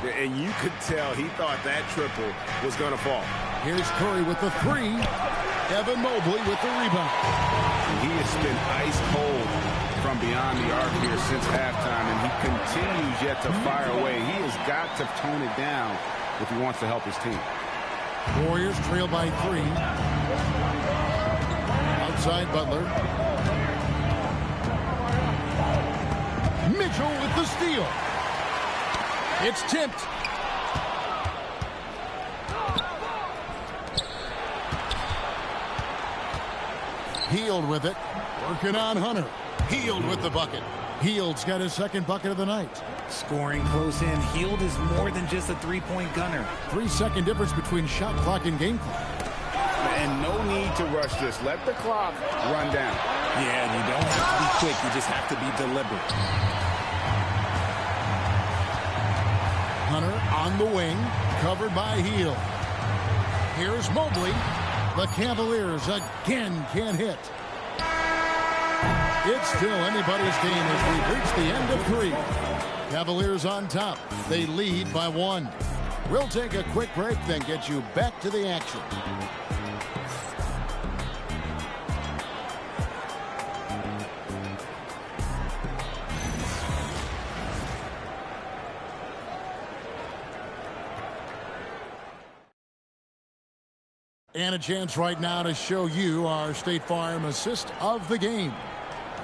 And you could tell he thought that triple was going to fall. Here's Curry with the 3. Evan Mobley with the rebound. He has been ice cold from beyond the arc here since halftime, and he continues yet to fire away. He has got to tone it down if he wants to help his team. Warriors trail by 3. Outside Butler. Mitchell with the steal. It's tipped. Hield with it. Working on Hunter. Hield with the bucket. Hield's got his 2nd bucket of the night. Scoring close in. Hield is more than just a 3-point gunner. 3-second difference between shot clock and game clock. And no need to rush this. Let the clock run down. Yeah, you don't have to be quick. You just have to be deliberate. Hunter on the wing, covered by Hield. Here's Mobley. The Cavaliers again can't hit. It's still anybody's game as we reach the end of 3. Cavaliers on top. They lead by 1. We'll take a quick break, then get you back to the action. And a chance right now to show you our State Farm assist of the game.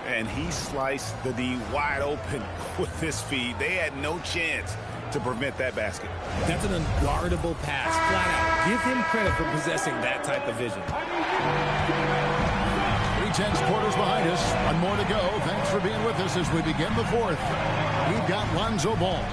And he sliced the D wide open with this feed. They had no chance to prevent that basket. That's an unguardable pass, flat out. Give him credit for possessing that type of vision. 3/10 quarters behind us. 1 more to go. Thanks for being with us as we begin the 4th. We've got Lonzo Ball.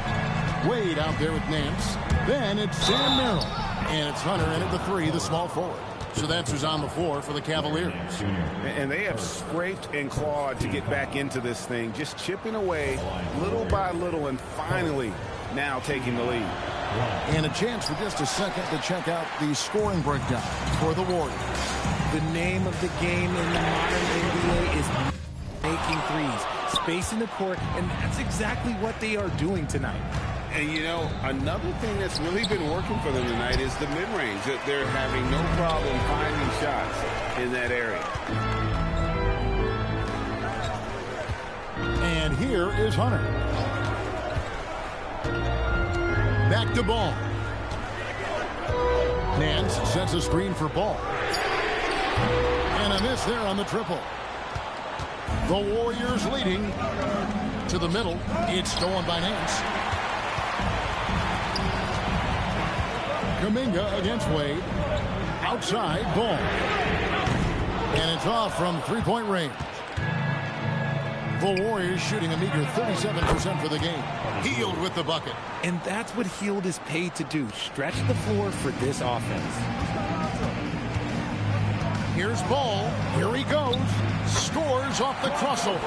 Wade out there with Nance. Then it's Sam Merrill. And it's Hunter in at the 3, the small forward. So that's who's on the floor for the Cavaliers. And they have scraped and clawed to get back into this thing, just chipping away little by little and finally now taking the lead. And a chance for just a second to check out the scoring breakdown for the Warriors. The name of the game in the modern NBA is making threes, spacing the court, and that's exactly what they are doing tonight. And, you know, another thing that's really been working for them tonight is the mid-range. That they're having no problem finding shots in that area. And here is Hunter. Back to Ball. Nance sets a screen for Ball. And a miss there on the triple. The Warriors leading to the middle. It's stolen by Nance. Kuminga against Wade. Outside, Ball. And it's off from 3-point range. The Warriors shooting a meager 37% for the game. Hield with the bucket. And that's what Hield is paid to do. Stretch the floor for this offense. Here's Ball. Here he goes. Scores off the crossover.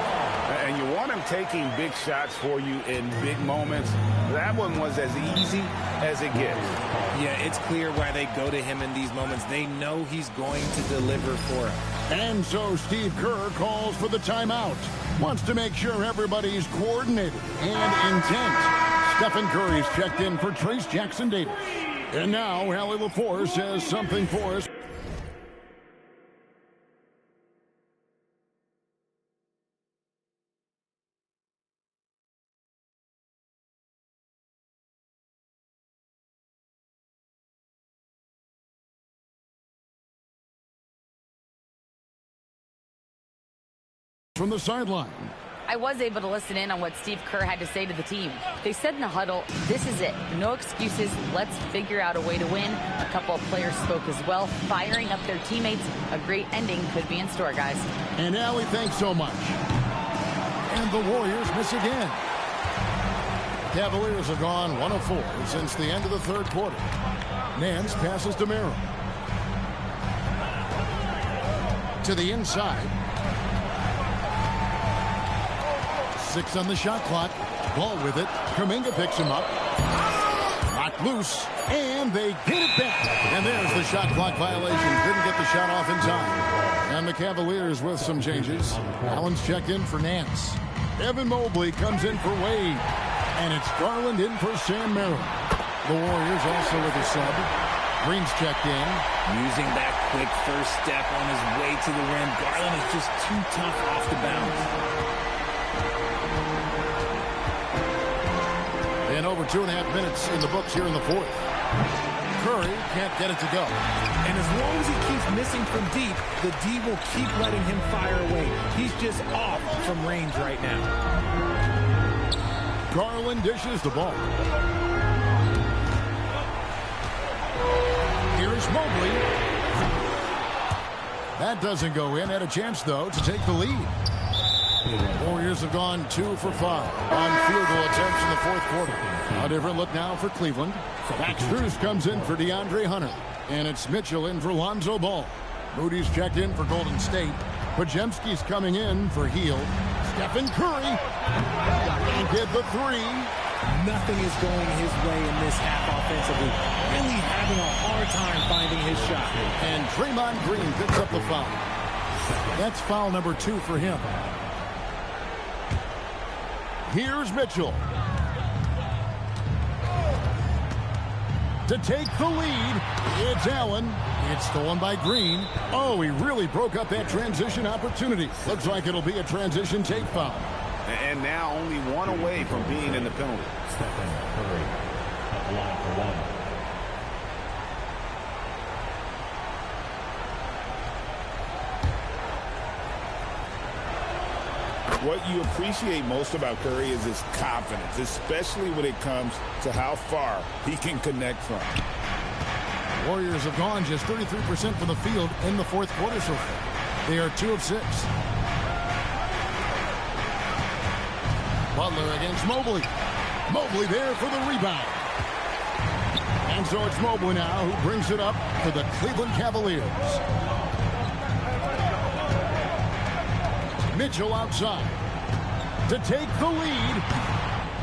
And you want him taking big shots for you in big moments. That one was as easy as it gets. Yeah, it's clear why they go to him in these moments. They know he's going to deliver for them. And so Steve Kerr calls for the timeout. Wants to make sure everybody's coordinated and intent. Stephen Curry's checked in for Trace Jackson-Davis. And now Allie LaForce says something for us. from the sideline. I was able to listen in on what Steve Kerr had to say to the team. They said in the huddle, this is it. No excuses. Let's figure out a way to win. A couple of players spoke as well, firing up their teammates. A great ending could be in store, guys. And Allie, thanks so much. And the Warriors miss again. Cavaliers have gone 1 of 4 since the end of the third quarter. Nance passes to Merrill. To the inside. 6 on the shot clock. Ball with it. Kuminga picks him up. Knocked loose. And they get it back. And there's the shot clock violation. Didn't get the shot off in time. And the Cavaliers with some changes. Allen's checked in for Nance. Evan Mobley comes in for Wade. And it's Garland in for Sam Merrill. The Warriors also with a sub. Green's checked in. Using that quick first step on his way to the rim. Garland is just too tough off the bounce. And over 2.5 minutes in the books here in the fourth. Curry can't get it to go. And as long as he keeps missing from deep, the D will keep letting him fire away. He's just off from range right now. Garland dishes the ball. Here's Mobley. That doesn't go in. Had a chance, though, to take the lead. Warriors have gone 2 for 5 on field goal attempts in the fourth quarter. A different look now for Cleveland. Max Strus comes in for DeAndre Hunter. And it's Mitchell in for Lonzo Ball. Moody's checked in for Golden State. Podziemski's coming in for Hield. Stephen Curry. Get the 3. Nothing is going his way in this half offensively. Really having a hard time finding his shot. And Draymond Green picks up the foul. That's foul number 2 for him. Here's Mitchell. To take the lead, it's Allen. It's stolen by Green. Oh, he really broke up that transition opportunity. Looks like it'll be a transition take foul. And now only 1 away from being in the penalty. Stephen Curry at the line for 1. What you appreciate most about Curry is his confidence, especially when it comes to how far he can connect from. Warriors have gone just 33% from the field in the fourth quarter so far. They are 2 of 6. Butler against Mobley. Mobley there for the rebound. And so it's Mobley now who brings it up for the Cleveland Cavaliers. Mitchell outside to take the lead,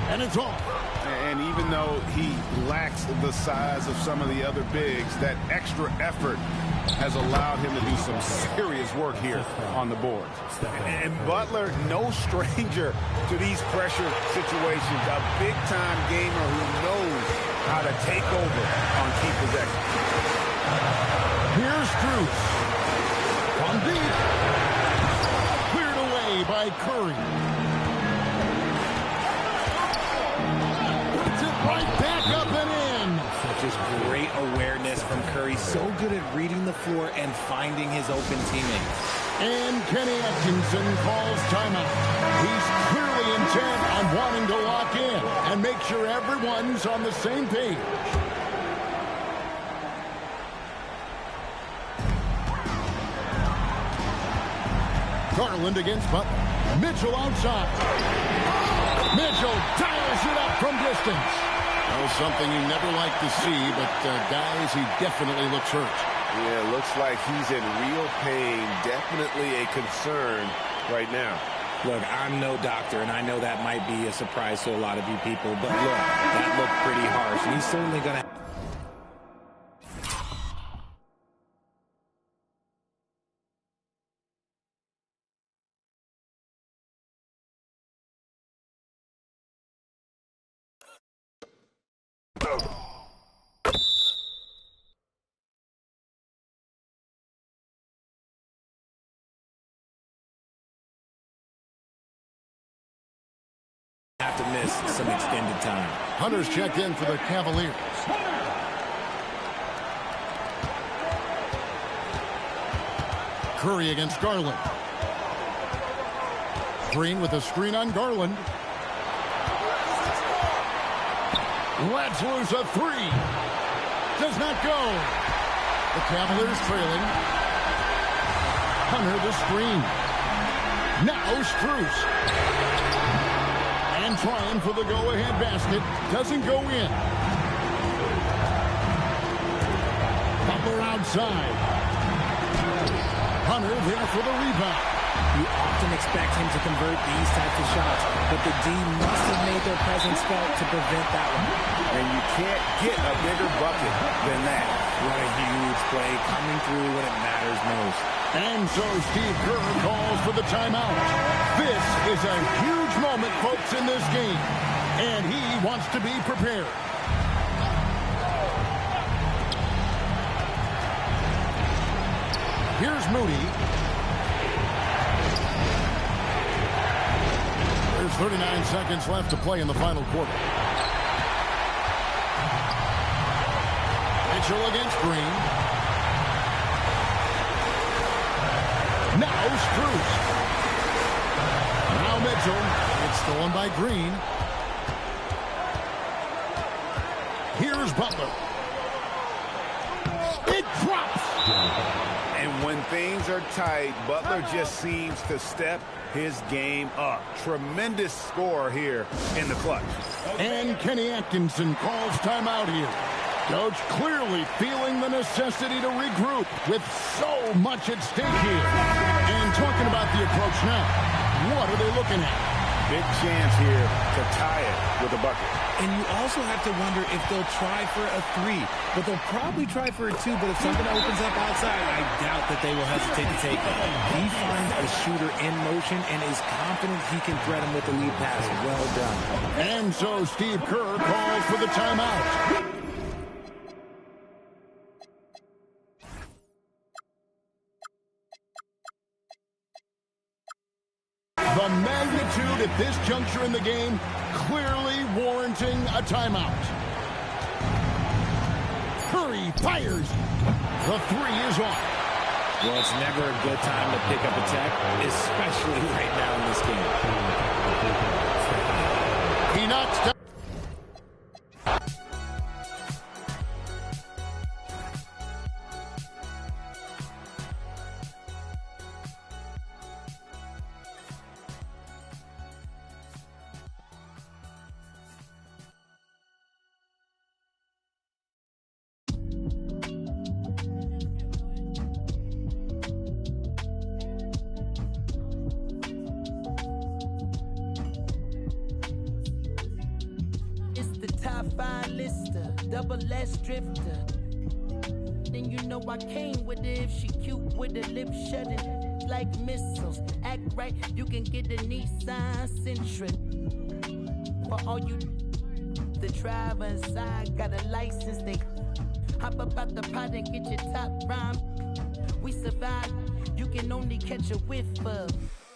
and it's off. And even though he lacks the size of some of the other bigs, that extra effort has allowed him to do some serious work here on the board. And Butler, no stranger to these pressure situations. A big-time gamer who knows how to take over on key possessions. Here's Strus. From deep. Cleared away by Curry. Puts it right back up and in. Just great awareness from Curry. So good at reading the floor and finding his open teammates. And Kenny Atkinson calls timeout. He's clearly intent on wanting to lock in and make sure everyone's on the same page. Garland against Butler. Mitchell outside. Mitchell dials it up from distance. That was something you never like to see, but guys, he definitely looks hurt. Yeah, looks like he's in real pain. Definitely a concern right now. Look, I'm no doctor, and I know that might be a surprise to a lot of you people, but look, that looked pretty harsh, and he's certainly going to... have to miss some extended time. Hunter's checked in for the Cavaliers. Curry against Garland. Green with a screen on Garland. Lets loose a three. Does not go. The Cavaliers trailing. Hunter the screen. Now Strus. And trying for the go-ahead basket. Doesn't go in. Butler outside. Hunter there for the rebound. You often expect him to convert these types of shots, but the D must have made their presence felt to prevent that one. And you can't get a bigger bucket than that. What a huge play coming through when it matters most. And so Steve Kerr calls for the timeout. This is a huge moment, folks, in this game. And he wants to be prepared. Here's Moody. There's 39 seconds left to play in the final quarter. Mitchell against Green. Now Strus. Now Mitchell. It's stolen by Green. Here's Butler. It drops. And when things are tight, Butler just seems to step his game up. Tremendous score here in the clutch. And Kenny Atkinson calls timeout here. Coach clearly feeling the necessity to regroup with so much at stake here. And talking about the approach now, what are they looking at? Big chance here to tie it with a bucket. And you also have to wonder if they'll try for a three. But they'll probably try for a two. But if something opens up outside, I doubt that they will hesitate to take it. He finds a shooter in motion and is confident he can threat him with the lead pass. Well done. And so Steve Kerr calls for the timeout. The magnitude at this juncture in the game clearly warranting a timeout. Curry fires. The three is off. Well, it's never a good time to pick up a tech, especially right now in this game. He knocks down. Double S drifter. Then you know I came with it. If she cute with her lips shutting like missiles. Act right, you can get a Nissan Sentra. For all you the driver inside got a license, they hop up out the pot and get your top rhyme. We survive, you can only catch a whiff of.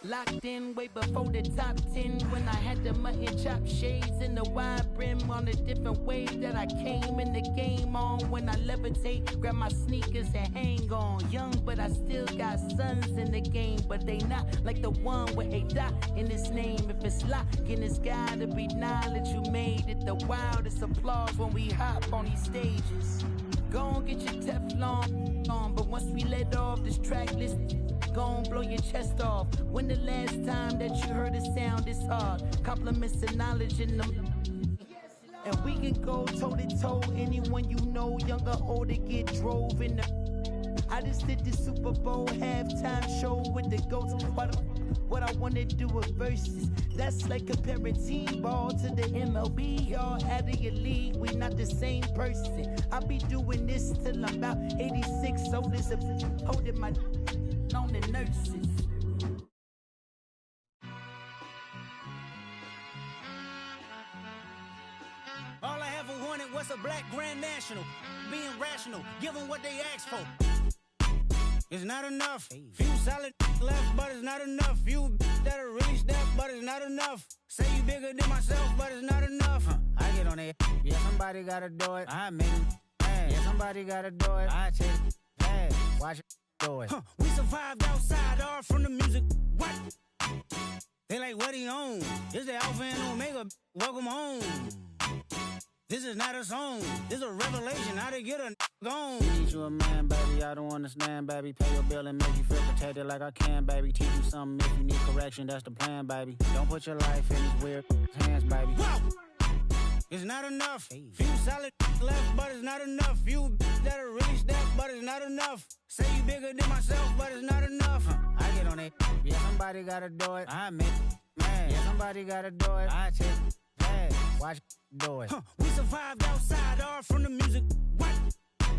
Locked in way before the top 10 when I had the mutton chop shades and the wide brim on a different wave that I came in the game on. When I levitate, grab my sneakers and hang on. Young, but I still got sons in the game, but they not like the one with a dot in his name. If it's locking, it's gotta be knowledge you made it. The wildest applause when we hop on these stages. Go on, get your Teflon on, but once we let off this track list, go on, blow your chest off. When the last time that you heard a sound this hard? Compliments and knowledge in them. And we can go toe-to-toe. Anyone you know, young or old, to get drove in the. I just did the Super Bowl halftime show with the GOATs. What I wanna do with verses. That's like comparing T-ball to the MLB. Y'all out of your league, we not the same person. I'll be doing this till I'm about 86. So this holding my on the nurses. All I ever wanted was a black Grand National. Being rational, give them what they ask for. It's not enough. Few solid left, but it's not enough. Few that'll really step, but it's not enough. Say you bigger than myself, but it's not enough. I get on it. Yeah, somebody gotta do it. I make it. Yeah, somebody gotta do it. I take it. Hey, watch it do it. We survived outside, all from the music. What? They like, what he on? This the Alpha and Omega. Welcome home. This is not a song. This is a revelation. How to get a gone. Need you a man, baby. I don't understand, baby. Pay your bill and make you feel protected like I can, baby. Teach you something if you need correction. That's the plan, baby. Don't put your life in these weird hands, baby. Whoa! It's not enough. Few solid left, but it's not enough. Few that are really step, but it's not enough. Say you bigger than myself, but it's not enough. I get on it. Yeah, somebody gotta do it. I admit, man. Yeah, somebody gotta do it. I take it. Watch do it. We survived outside, all from the music. What?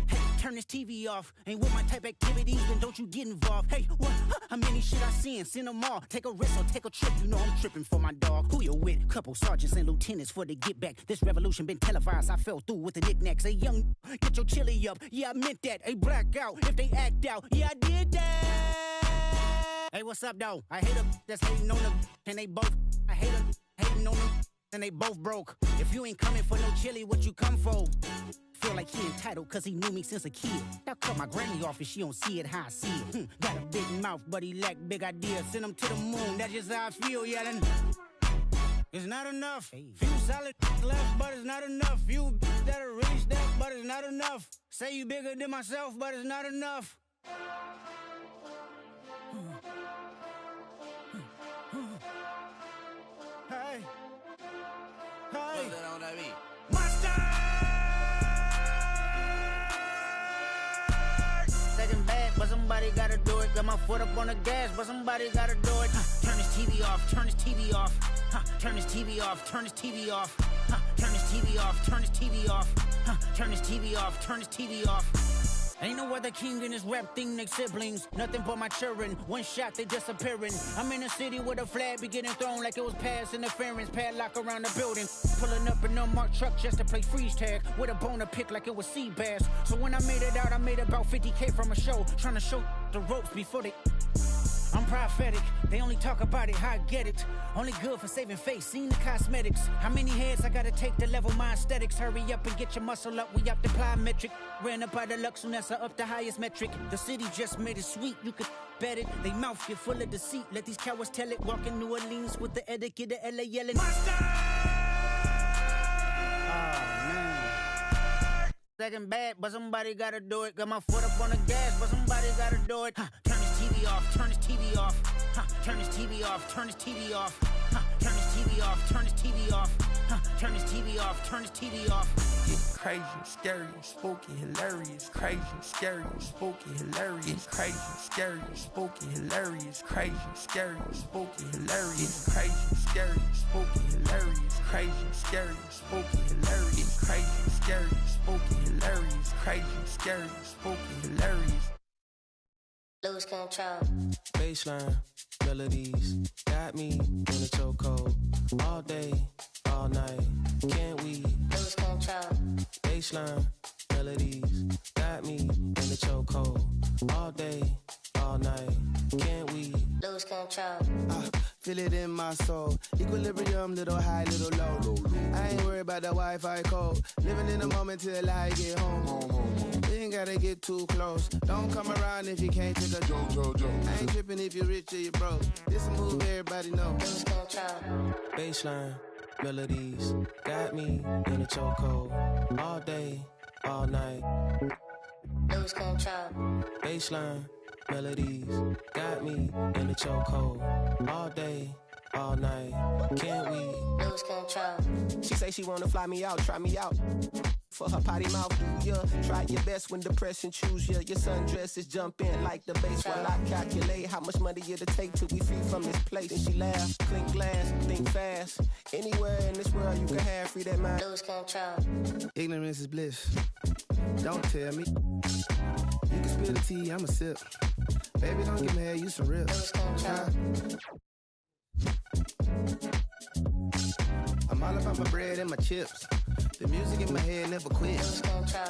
Hey, turn this TV off. Ain't with my type activities, then don't you get involved. Hey, what? How many shit I seen? Send them all. Take a risk or take a trip. You know I'm tripping for my dog. Who you with? Couple sergeants and lieutenants for the get back. This revolution been televised. I fell through with the knickknacks. Hey, young, get your chili up. Yeah, I meant that. Hey, black out if they act out. Yeah, I did that. Hey, what's up, though? I hate them that's hating on them. And they both. I hate them hating on them. And they both broke. If you ain't coming for no chili, what you come for? Feel like he entitled cause he knew me since a kid. Now cut my granny off if she don't see it how I see it. Got a big mouth, but he lack big ideas. Send him to the moon, that's just how I feel, yelling. It's not enough. Few solid left, but it's not enough. Few that are really step, but it's not enough. Say you bigger than myself, but it's not enough. Hey. Hey. Monster! Second bad, but somebody gotta do it. Got my foot up on the gas, but somebody gotta do it. Turn this TV off, turn this TV off. Turn this TV off, turn this TV off. Turn this TV off, turn this TV off. Turn this TV off, turn this TV off. Ain't no other king in this rap thing, they siblings. Nothing but my children. One shot, they disappearing. I'm in a city with a flag be getting thrown like it was past interference. Padlock around the building. Pulling up an unmarked truck just to play freeze tag. With a bone to pick like it was sea bass. So when I made it out, I made about 50K from a show. Trying to show the ropes before they... I'm prophetic, they only talk about it, how I get it. Only good for saving face, seen the cosmetics. How many heads I gotta take to level my aesthetics? Hurry up and get your muscle up, we up the plyometric. Ran up out of luck, soon as I up the highest metric. The city just made it sweet, you could bet it. They mouth get full of deceit, let these cowards tell it. Walk in New Orleans with the etiquette of LA yelling. Monster! Second bad, but somebody gotta do it. Got my foot up on the gas, but somebody gotta do it. Turn this TV off, turn this TV off. Turn this TV off, turn this TV off. Turn this TV off, turn this TV off. Turn this TV off, turn this TV off. It's crazy, scary, spooky, hilarious. Crazy, scary, spooky, hilarious. Crazy, scary, spooky, hilarious. Crazy, scary, spooky, hilarious. Crazy, scary, spooky, hilarious. Crazy, scary, spooky, hilarious. Crazy, scary, spooky, hilarious. Crazy, scary, spooky, hilarious. Lose control. Baseline, melodies, got me in a chokehold. All day, all night, can't we lose control? Baseline, melodies, got me in a chokehold. All day, all night, can't we lose control? Feel it in my soul. Equilibrium, little high, little low. I ain't worried about the Wi-Fi code. Living in the moment till I get home. You ain't gotta get too close. Don't come around if you can't take a joke. I ain't tripping if you're rich or you broke. This a move everybody know. Lose control. Baseline, melodies, got me in a chokehold. All day, all night. Lose control. Baseline, melodies, got me in a chokehold. All day, all night, can't we lose control? She say she wanna fly me out, try me out. For her potty mouth, do ya? Try your best when depression choose ya. Your sundresses jump in like the bass while I calculate how much money it'll take till we free from this place. And she laugh, clink glass, think fast. Anywhere in this world you can have free that mind. Lose control. Ignorance is bliss. Don't tell me. You can spill the tea, I'ma sip. Baby, don't get mad, you some real. Lose control. I'm all about my bread and my chips. The music in my head never quits. Lose control.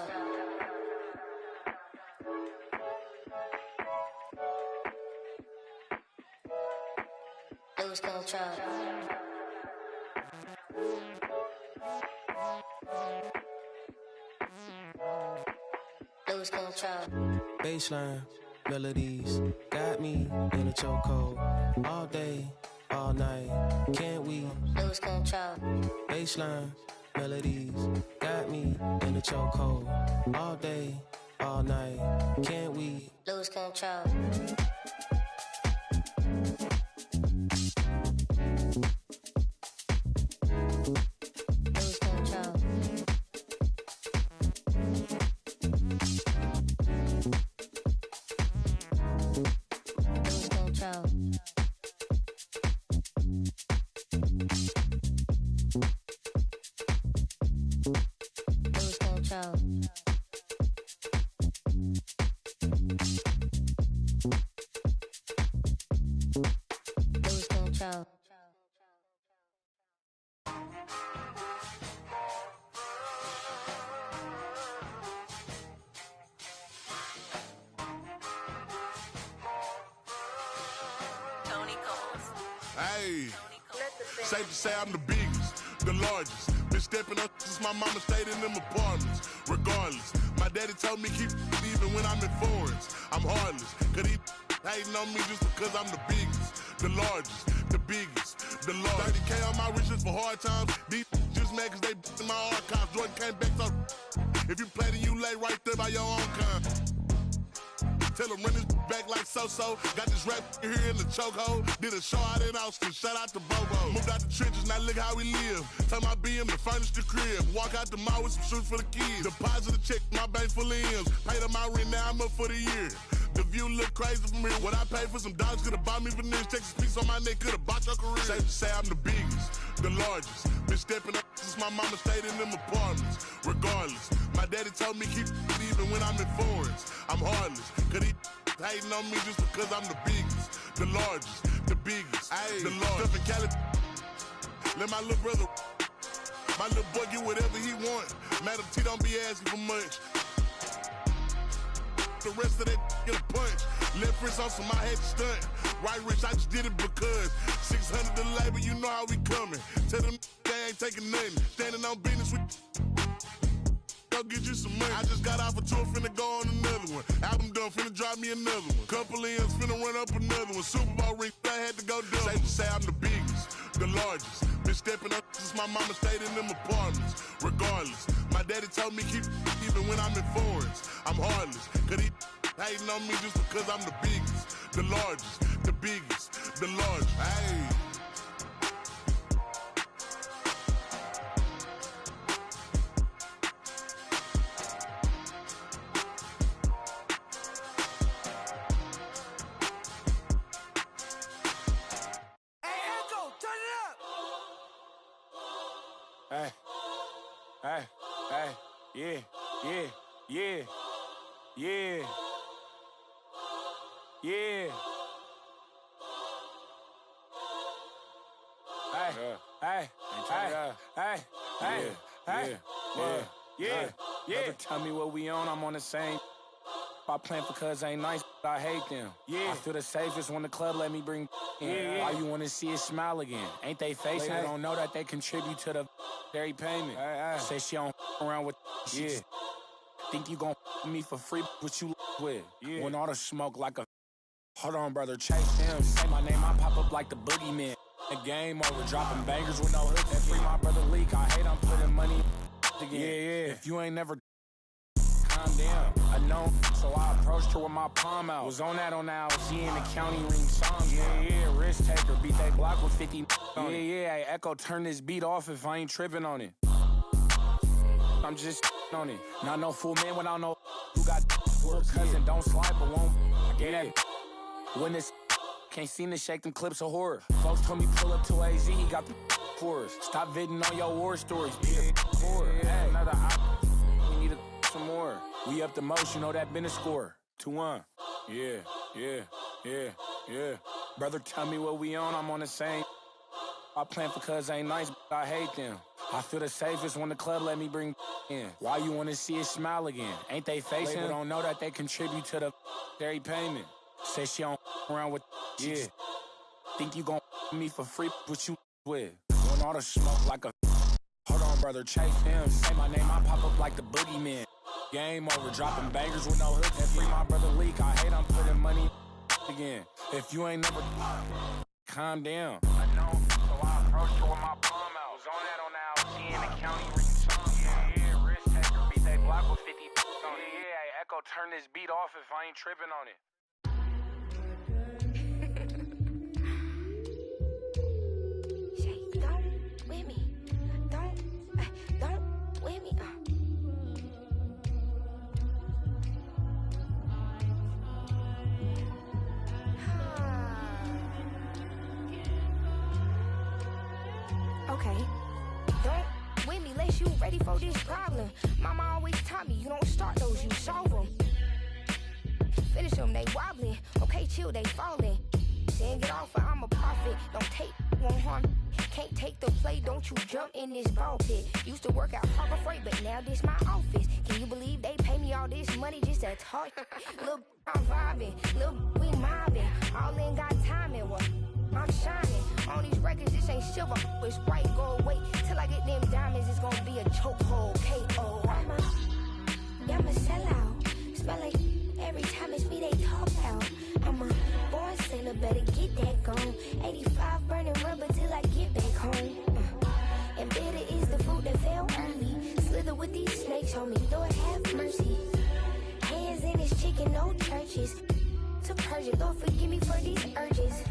Lose control. Lose control. Baseline, melodies, got me in a chokehold. All day, all night. Can't we lose control? Baseline melodies got me in the chokehold. All day, all night. Can't we lose control? Lose control. Lose control. Lose control. Lose control. Hey, safe to say I'm the biggest, the largest. Been stepping up since my mama stayed in them apartments. Regardless, my daddy told me keep even when I'm in foreigns. I'm heartless, cause he hating on me just because I'm the biggest, the largest, the biggest, the largest. 30K on my riches for hard times. These just mad cause they in my archives. Jordan came back so if you play then you lay right there by your own kind. Tell him run his back like so-so. Got this rap here in the chokehold. Did a show out in Austin. Shout out to Bobo. Moved out the trenches, now look how we live. Tell my BM to furnish the crib. Walk out the mall with some shoes for the kids. Deposit a check, my bank full of M's. Paid up my rent, now I'm up for the year. The view look crazy from here. What I paid for some dogs could've bought me veneers. Texas piece on my neck could've bought your career. Safe to say I'm the biggest, the largest. Been stepping up since my mama stayed in them apartments. Regardless, my daddy told me keep even when I'm in foreigns. I'm heartless, cause he hating on me just because I'm the biggest, the largest, the biggest, the largest. Stuff in Cali, let my little brother, my little boy get whatever he want. Madam T don't be asking for much. The rest of that get a punch. Left wrist on some, I had to stunt. Right wrist, I just did it because 600 the labor, you know how we coming. Tell them they ain't taking nothing. Standing on business with go get you some money. I just got off a tour, finna go on another one. Album done, finna drop me another one. Couple M's, finna run up another one. Super Bowl ring, I had to go double. Safe to say I'm the biggest, the largest. Been stepping up since my mama stayed in them apartments. Regardless, my daddy told me keep even when I'm in foreigns. I'm heartless, cause he hating on me just because I'm the biggest, the largest, the biggest, the largest. Hey. Hey, hey, hey, yeah, yeah, yeah, yeah, yeah. Hey, hey, hey, hey, hey, yeah. Tell me what we on, I'm on the same. I plan for cuz ain't nice, but I hate them. Yeah. I feel the safest when the club let me bring in. Why you wanna see it smile again? Ain't they facing? They don't know that they contribute to the very payment. Say she don't around with she think you gon' me for free, what you with? When all the smoke like a hold on, brother, chase them. Say my name, I pop up like the boogeyman. The game over, dropping bangers with no hooks. And free my brother Leak, I hate I'm putting money again. Yeah. If you ain't never calm down, I know, so I approached her with my palm out. Was on that LC in the county ring songs. Yeah, risk taker, beat that Glock with 50 on it. Yeah, hey, Echo, turn this beat off if I ain't tripping on it. I'm just on it. Not no fool man without no who got cousin, don't slide but won't. I get that when this can't seem to shake them clips of horror. Folks told me pull up to AZ, he got the for us. Stop viding on your war stories, be the for hey, another we need some more. We up the most, you know that been a score. 2-1. Yeah. Brother, tell me what we on, I'm on the same. I plan for cuz ain't nice, but I hate them. I feel the safest when the club let me bring in. Why you wanna see it smile again? Ain't they facing? They don't know that they contribute to the very payment. Say she don't around with think you gon' me for free, what you with? When all the smoke like a hold on, brother, chase them. Say my name, I pop up like the boogeyman. Game over, dropping bangers with no hooks. And free my brother Leak, I hate I'm putting money again. If you ain't never calm down, I know. So I approached her with my palm out. Was on that on the out. She in the county reading songs. Yeah, risk taker. Beat they block with 50 on it. Yeah, hey, Echo, turn this beat off if I ain't tripping on it. Don't with me. Don't with me. Okay. Don't with me unless you ready for this problem. Mama always taught me you don't start those, you solve them. Finish them, they wobbling. Okay, chill, they falling. Then get off, I'm a prophet. Don't take, won't harm. Can't take the play, don't you jump in this ball pit. Used to work out Harbor Freight, but now this my office. Can you believe they pay me all this money just to talk? Look, I'm vibing. Look, we mobbing. All in got timing. What? I'm shining. On these records, this ain't silver. It's white gold. Wait till I get them diamonds. It's gonna be a chokehold. K.O. I'm a sellout. Smell like every time it's me they talk out. I'm a born sinner, better get that gone. 85 burning rubber till I get back home. And bitter is the fruit that fell early. Slither with these snakes on me, Lord have mercy. Hands in his chicken, no churches. To purge it, Lord forgive me for these urges.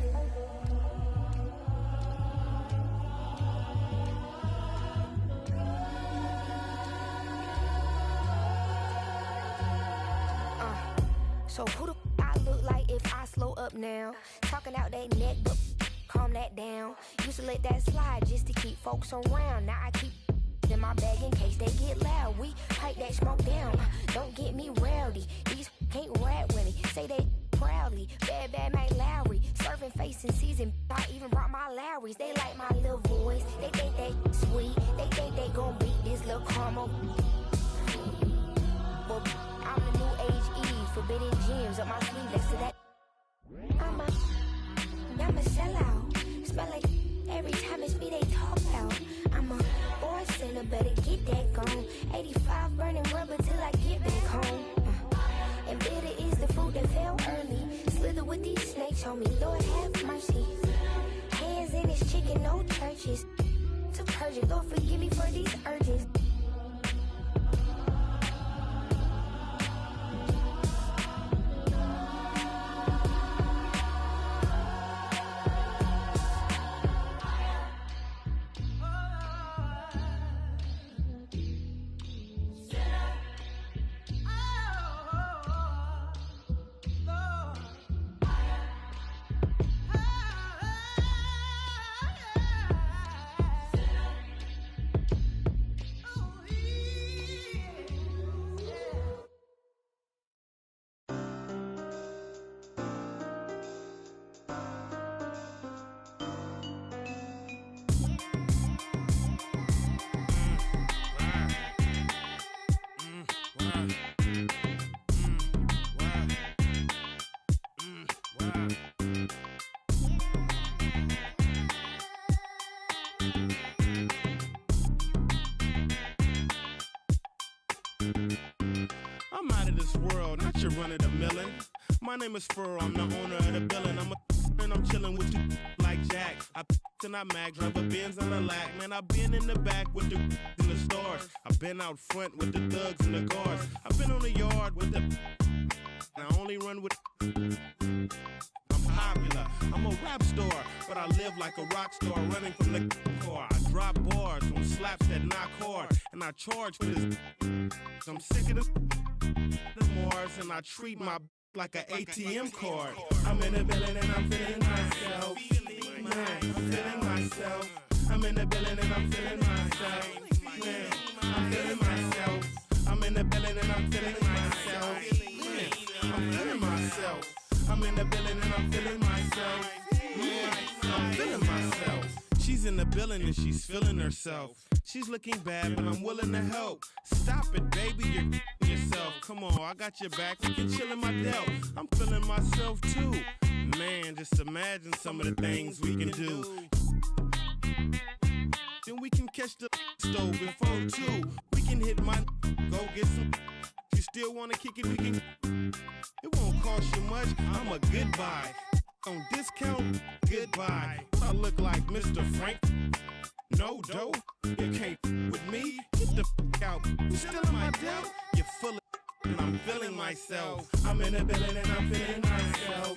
So who the I look like if I slow up now? Talking out that neck, but calm that down. Used to let that slide just to keep folks around. Now I keep in my bag in case they get loud. We pipe that smoke down. Don't get me rowdy. These can't rap with me. Say they proudly. Bad Mike Lowry. Serving face in season. I even brought my Lowrys. They like my little voice. They think they sweet. They think they gon' beat this little caramel. Well, I'm the new age Eve. Forbidden gems up my sleeve. Next to that. I'm a sellout. Smell like every time it's me they talk out. I'm a born sinner, better get that gone. 85 burning rubber till I get back home. And bitter is the fruit that fell early. Slither with these snakes on me, Lord have mercy. Hands in his chicken, no churches. To purge it, Lord forgive me for these urges. I'm out of this world, not your run of the millin'. My name is Furrow, I'm the owner of the building. And I'm chillin' with you like Jack. I and I mag, drive a Benz on the lack. Man, I've been in the back with the in the stores. I've been out front with the thugs and the guards. I've been on the yard with the I only run with I'm popular, I'm a rap star, but I live like a rock star running from the car. I drop bars on slaps that knock hard, and I charge for this. I'm sick of the Mars, and I treat my like an ATM card. I'm in the building and I'm feeling myself. Man, I'm feeling myself. I'm in the building and I'm feeling myself. Man, I'm feeling myself. I'm in the building and I'm feeling myself. Man, I'm feeling myself. I'm in the building and I'm feeling myself. Man, I'm feeling myself. She's in the building and she's feeling herself. She's looking bad, but I'm willing to help. Stop it, baby, you're yourself. Come on, I got your back. We can chill in my delt. I'm feeling myself too. Man, just imagine some of the things we can do. Then we can catch the stove before 2. We can hit my go get some. You still wanna kick it? We can. It won't cost you much. I'm a good buy. on discount, goodbye. I look like Mr. Frank. No dough, you can't with me. Get the out. You still in my dough? You're full of and I'm feeling myself. I'm in the building and I'm feeling myself.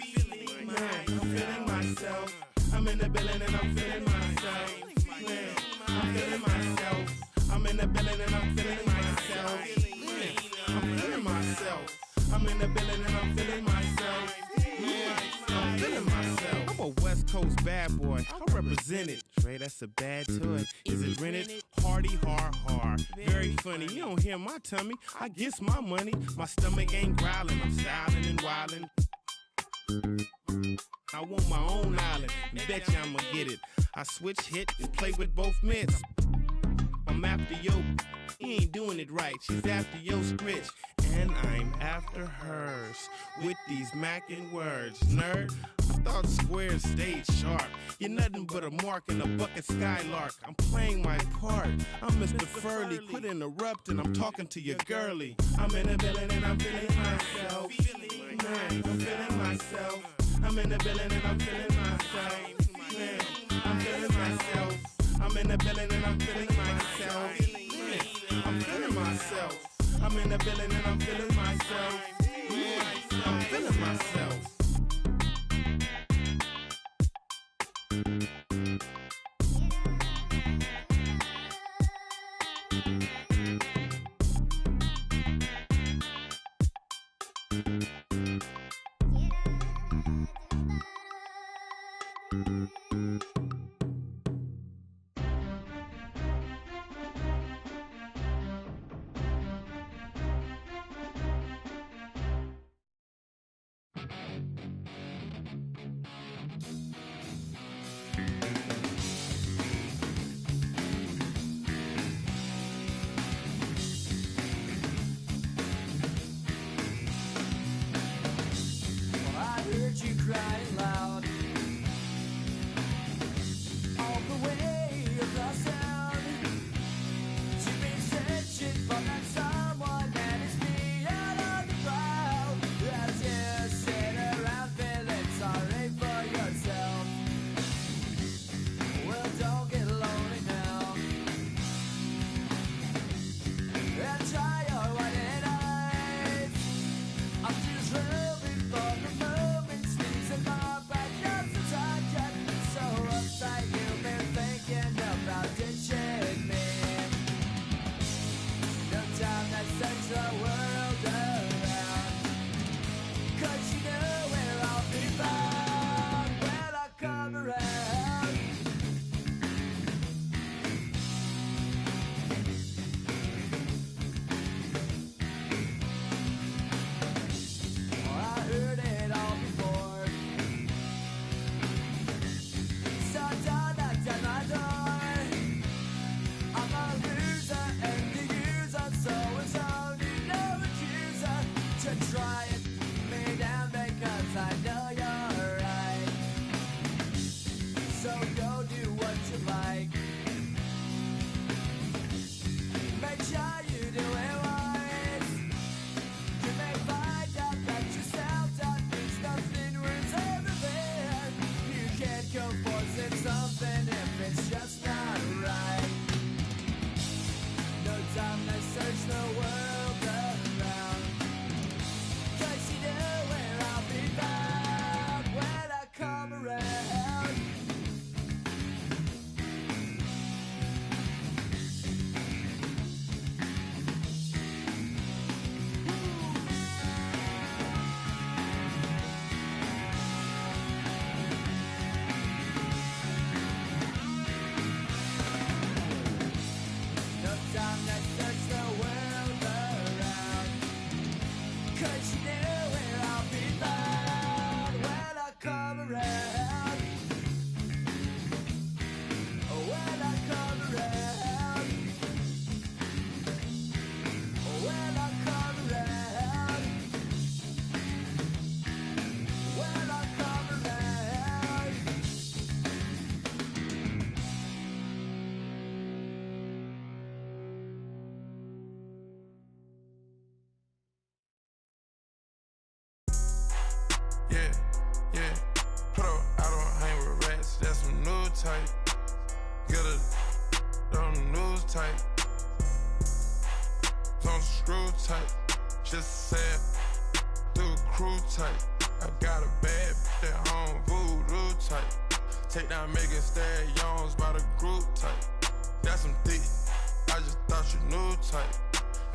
Man, I'm feeling myself. I'm in the building and I'm feeling myself. Man, I'm feeling myself. I'm in the building and I'm feeling myself. Man, I'm feeling myself. I'm in the building and I'm feeling myself. Man, I'm feeling myself. I'm a West Coast bad boy. I represent it. Trey, that's a bad toy. Is it rented? Hardy, har. Very funny. You don't hear my tummy. I guess my money. My stomach ain't growling. I'm styling and wilding. I want my own island. Bet you I'ma get it. I switch hit and play with both mitts. I'm after yo. He ain't doing it right. She's after yo scritch. And I'm after hers. With these mackin' words. Nerd, I thought squares stayed sharp. You're nothing but a mark in a bucket skylark. I'm playing my part. I'm Mr. Furley. Quit interrupting. I'm talking to your girlie. I'm in the building and I'm feeling myself. Man, I'm feeling myself. I'm in the building and I'm feeling myself. Man, I'm feeling myself. I'm in the building and I'm feeling myself. Man, I'm feeling myself. I'm in the building and I'm feeling myself. Man, I'm feeling myself. You crying loud all the way across town. You've been searching for that someone that is beyond on the crowd. As you sit around feeling sorry for yourself. Well, don't get lonely now. And try your white eyes. I'm just hoping for the moment. So uptight, you've been thinking about ditching me. No time to search the world around, 'cause you know where I'll be found when I come around. Oh, I heard it all before. Try it, me down because I know you're right. So go do what you like. Make sure you do it wise. You may find out that yourself that means nothing worth everything. You can't go forcing something if it's just not right. No time to search the world around. You know where I'll be found when I come around. No time to search the world around. don't screw tight. Just said, do a crew tight. I got a bad bitch at home, voodoo tight. Take down Megan Stallions by the group tight. That's some thick, I just thought you knew tight.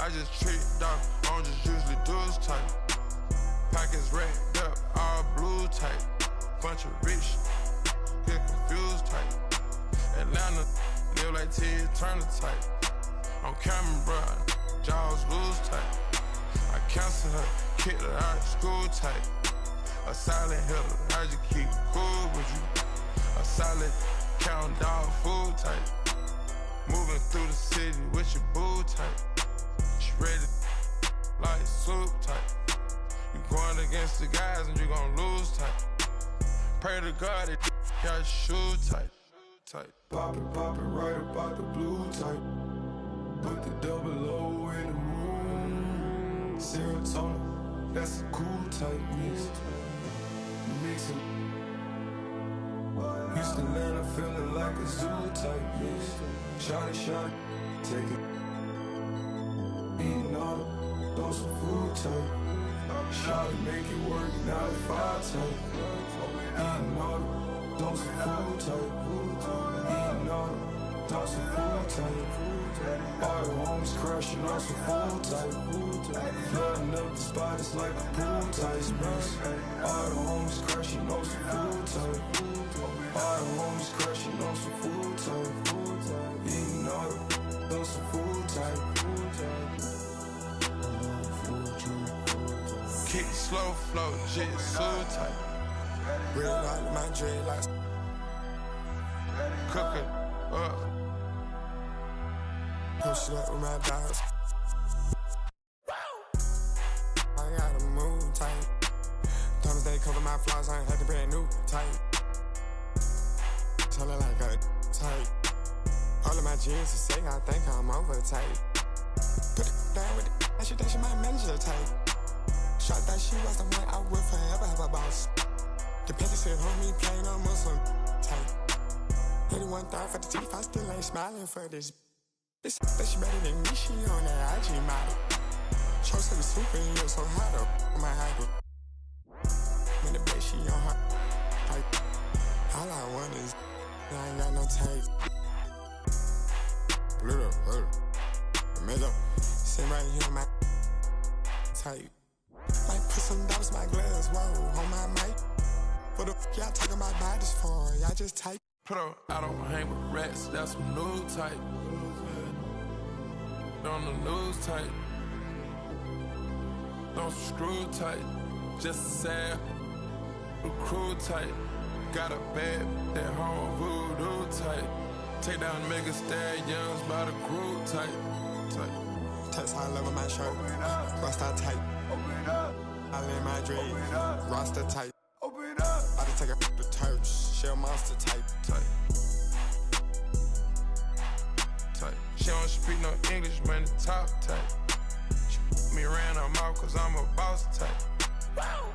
I just tricked off, I don't just usually do this type. Pockets racked up, all blue tight. Bunch of rich, get confused type. Atlanta, live like Ted Turner type. On camera, bruh, jaws loose tight. I cancel her, kicked her out of school type. A silent hitter, I just keep cool with you. A solid count dog food type. Moving through the city with your boo type. She ready like soup type. You going against the guys and you gon' lose type. Pray to God that got your shoe tight. Pop it right about the blue type. Put the double O in the room. Serotonin, that's a cool type mix. Mix it. Houston, Atlanta, feeling like a zoo type mix. Shot, take it. Eating all the, throw some food type. Shot it, make it work, 9 to 5 type. Eating all the, throw some food type. Eating all the, throw some food type. All the homies crashing on some food type. Flooding up the spot, it's like a pool type mix. All the homies crashing on some food type. All the homies crashing on some food type. Eating all the, throw some food type. Kick slow flow, shit so tight. Red light, my dreadlocks. Cook it up. Push it up with my dogs. I gotta move tight. Thomas they cover my flaws, I ain't had to brand new tight. Tell her like a tight. All of my jeans to say I think I'm over tight. Put it down with it, I should dash my manager tight. Shot that she was the one I would forever have a boss. The petty said, homie, plain on Muslim tight. 81 thought for the teeth, I still ain't smiling for this. This she better than me, she on that IG model. Show said the super in you, so hot up my high. When the base, she on her tight. All I want is, I ain't got no tape. Pull it up. Mess up. Sit right here on my tape. Might put some dollars in my gloves, whoa, on my mic. What the f*** y'all talking about bodies for? Y'all just type. Put up, I don't hang with rats, that's some new type. On the news type. Don't screw tight. Just sad, crew tight. Got a bad at home, voodoo tight. Take down Megan Stallions by the crew tight. Text high level my shirt, Rasta tight. I lay my dream, Rasta tight. I just take a the turch, shell monster tight. She don't speak no English, man, the top tight. She me around her mouth cause I'm a boss type. Wow.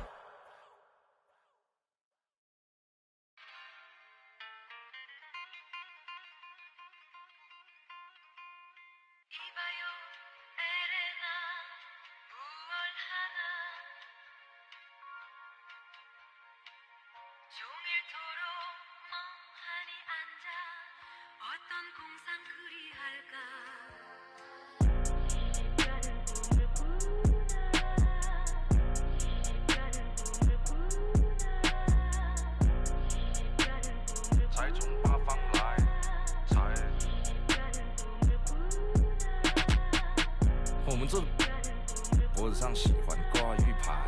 脖子上喜欢挂玉牌，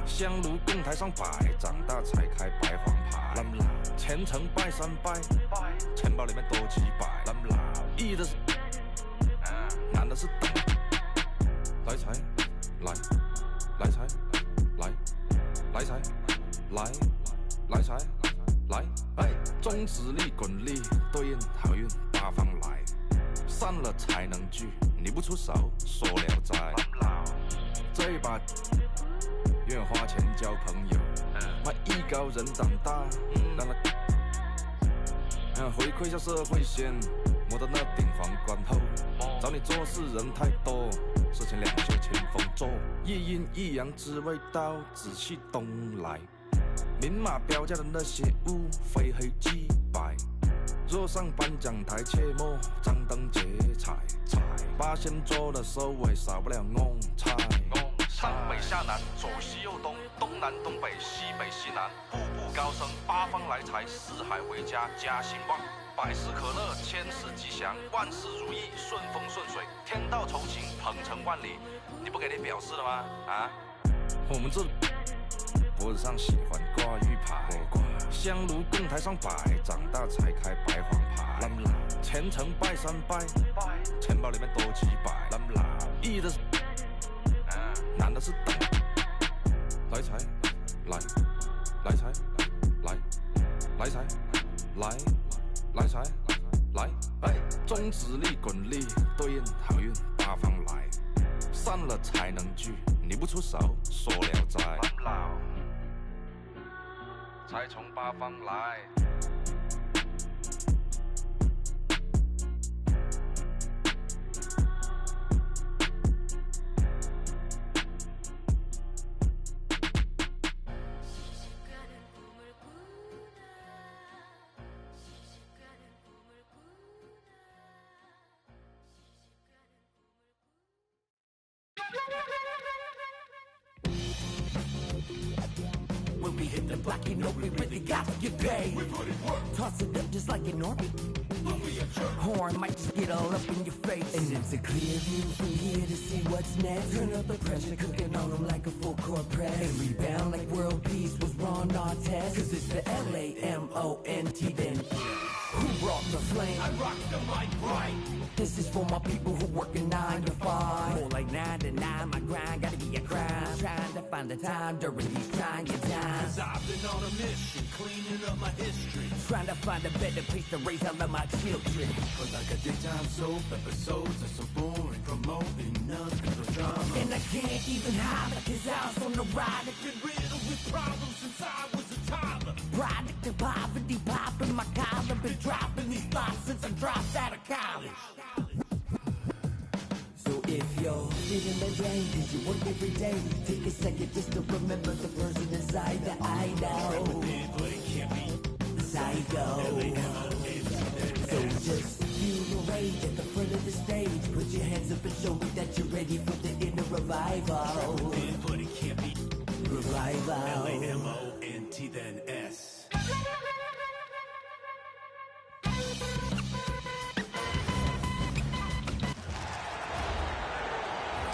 香炉供台上摆，长大才开白黄牌。虔诚拜三拜，钱包里面多几百。易的是，难的是等。来财，来财，来财，来财，来，哎，中指力滚力对应好运八方来，散了才能聚，你不出手说了哉。这把愿花钱交朋友，卖艺高人胆大，让他回馈下社会先，我我的那顶皇冠后，找你做事人太多，事情两袖清风做，一阴一阳只为到仔细东来。明码标价的那些物，非黑即白。若上颁奖台，切莫张灯结彩。八仙桌的收尾，少不了弄菜。上北下南，左西右东，东南东北，西北西南，步步高升，八方来财，四海为家，家兴旺。百事可乐，千事吉祥，万事如意，顺风顺水，天道酬勤，鹏程万里。你不给点表示了吗？啊，我们这脖子上喜欢挂玉牌，香炉供台上摆，长大才开白黄牌。虔诚拜三拜，钱包里面多几百。易的是，难的是等。来财，来财，来财，来财，来。中指力滚力，对应好运八方来。散了才能聚，你不出手，说了斋。才从八方来。When we hit the block, you know we really got to get paid. We put it work. Toss it up just like an orbit. Horn might just get all up in your face. And it's a clear view from here to see what's next. Turn up the pressure, cooking on them like a full court press. And rebound like world peace was Ron Artest. Cause it's the L-A-M-O-N-T then. Who brought the flame? I rock the mic right. This is for my people who working 9 to 5. More like 9 to 9, my grind gotta be a crime. Trying to find the time during these trying times. Cause I've been on a mission, cleaning up my history. Trying to find a better place to raise all of my children. But like a daytime soap, episodes are so boring, promoting nothing but drama. And I can't even holler cause I was on the ride. Been riddled with problems since I was a toddler. Product of poverty, popping my collar. Been dropping these thoughts since I dropped out of college. So if you're feeling the rain, cause you work every day, take a second just to remember the person inside that I know. But it can't be psycho. So just feel the rage at the front of the stage. Put your hands up and show me that you're ready for the inner revival. But it can't be revival. L-A-M-O-N-T then S.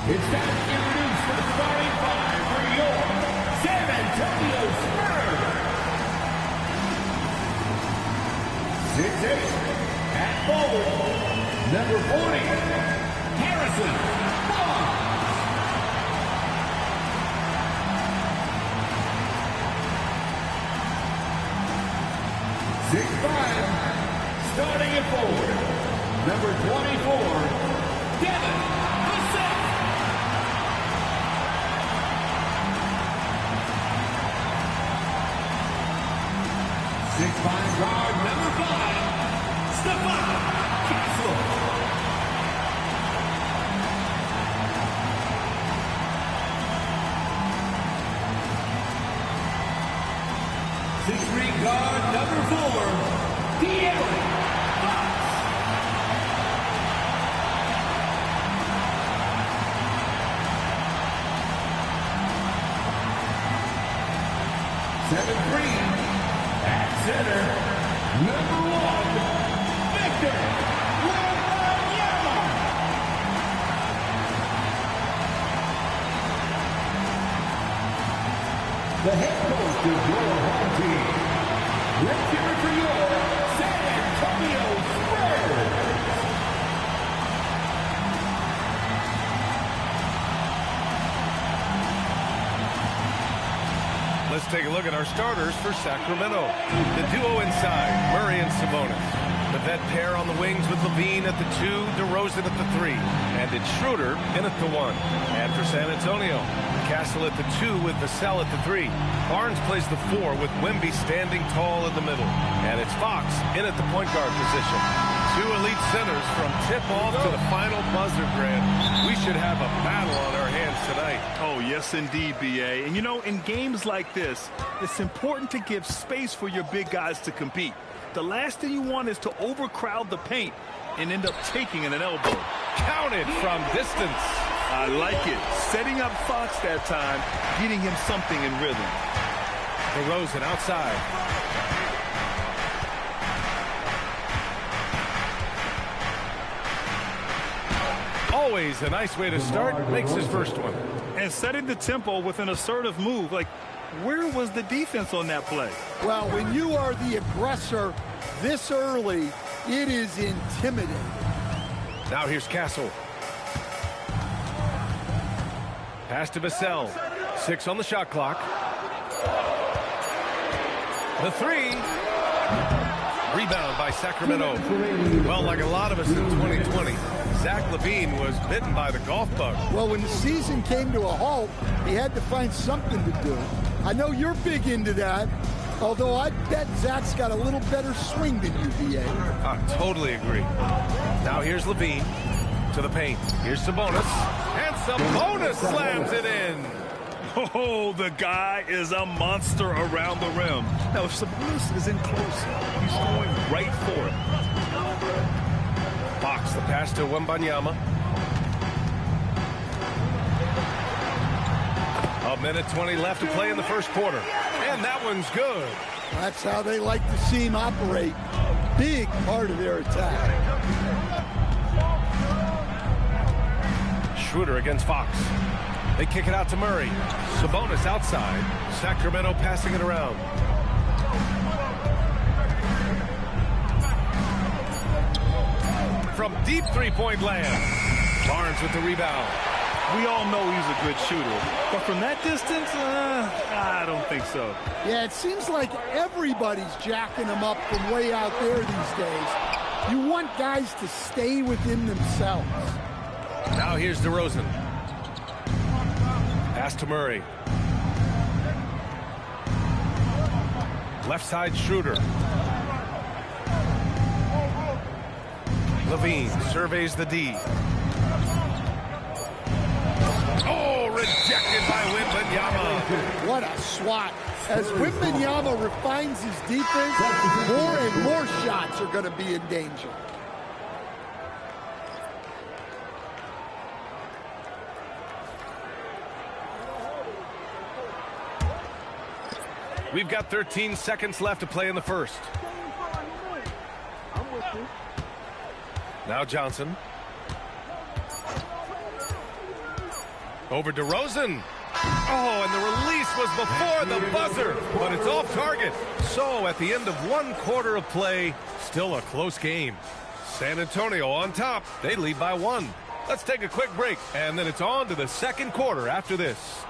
It's time to introduce the starting five for your San Antonio Spurs. 6'8" at forward, number 40, Harrison Barnes. 6'5", starting at forward, number 24, Devin. 6'5" guard, number 5, Stefan Castle. 6'3" guard, number 4, De'Aaron Fox. 7'3" at center, number 1, Victor Wembanyama. The head coach of your home team. Let's hear it for your San Antonio Spurs. Let's take a look at our starters for Sacramento. The duo inside, Murray and Sabonis. The vet pair on the wings with Levine at the 2, DeRozan at the 3, and it's Schroeder in at the 1. And for San Antonio, Castle at the 2 with Vassell at the 3. Barnes plays the 4 with Wemby standing tall in the middle. And it's Fox in at the point guard position. Two elite centers from tip-off to the final buzzer, Grant. We should have a battle on our hands tonight. Oh, yes, indeed, B.A. And, you know, in games like this, it's important to give space for your big guys to compete. The last thing you want is to overcrowd the paint and end up taking an elbow. Counted from distance. I like it. Setting up Fox that time, getting him something in rhythm. DeRozan outside. Always a nice way to start. Makes his first one. And setting the tempo with an assertive move. Like, where was the defense on that play? Well, when you are the aggressor this early, it is intimidating. Now here's Castle. Pass to Vassell. 6 on the shot clock. The three. Rebound by Sacramento. Well, like a lot of us in 2020, Zach LaVine was bitten by the golf bug. Well, when the season came to a halt, he had to find something to do. I know you're big into that, although I bet Zach's got a little better swing than you, B.A. I totally agree. Now here's LaVine to the paint. Here's Sabonis. And Sabonis slams it in. Oh, the guy is a monster around the rim. Now, if Sabonis is in close, he's going right for it. Fox, the pass to Wembanyama. A minute 20 left to play in the first quarter. And that one's good. That's how they like to see him operate. Big part of their attack. Schroeder against Fox. They kick it out to Murray. Sabonis outside. Sacramento passing it around. From deep three-point land. Barnes with the rebound. We all know he's a good shooter. But from that distance, I don't think so. Yeah, it seems like everybody's jacking him up from way out there these days. You want guys to stay within themselves. Now here's DeRozan. Pass to Murray. Left side Schroeder. LaVine surveys the D. Oh, rejected by Wembanyama. What a swat. As Wembanyama refines his defense, more and more shots are going to be in danger. We've got 13 seconds left to play in the first. Now Johnson. Over DeRozan. Oh, and the release was before the buzzer, but it's off target. So at the end of one quarter of play, still a close game. San Antonio on top. They lead by 1. Let's take a quick break, and then it's on to the second quarter after this.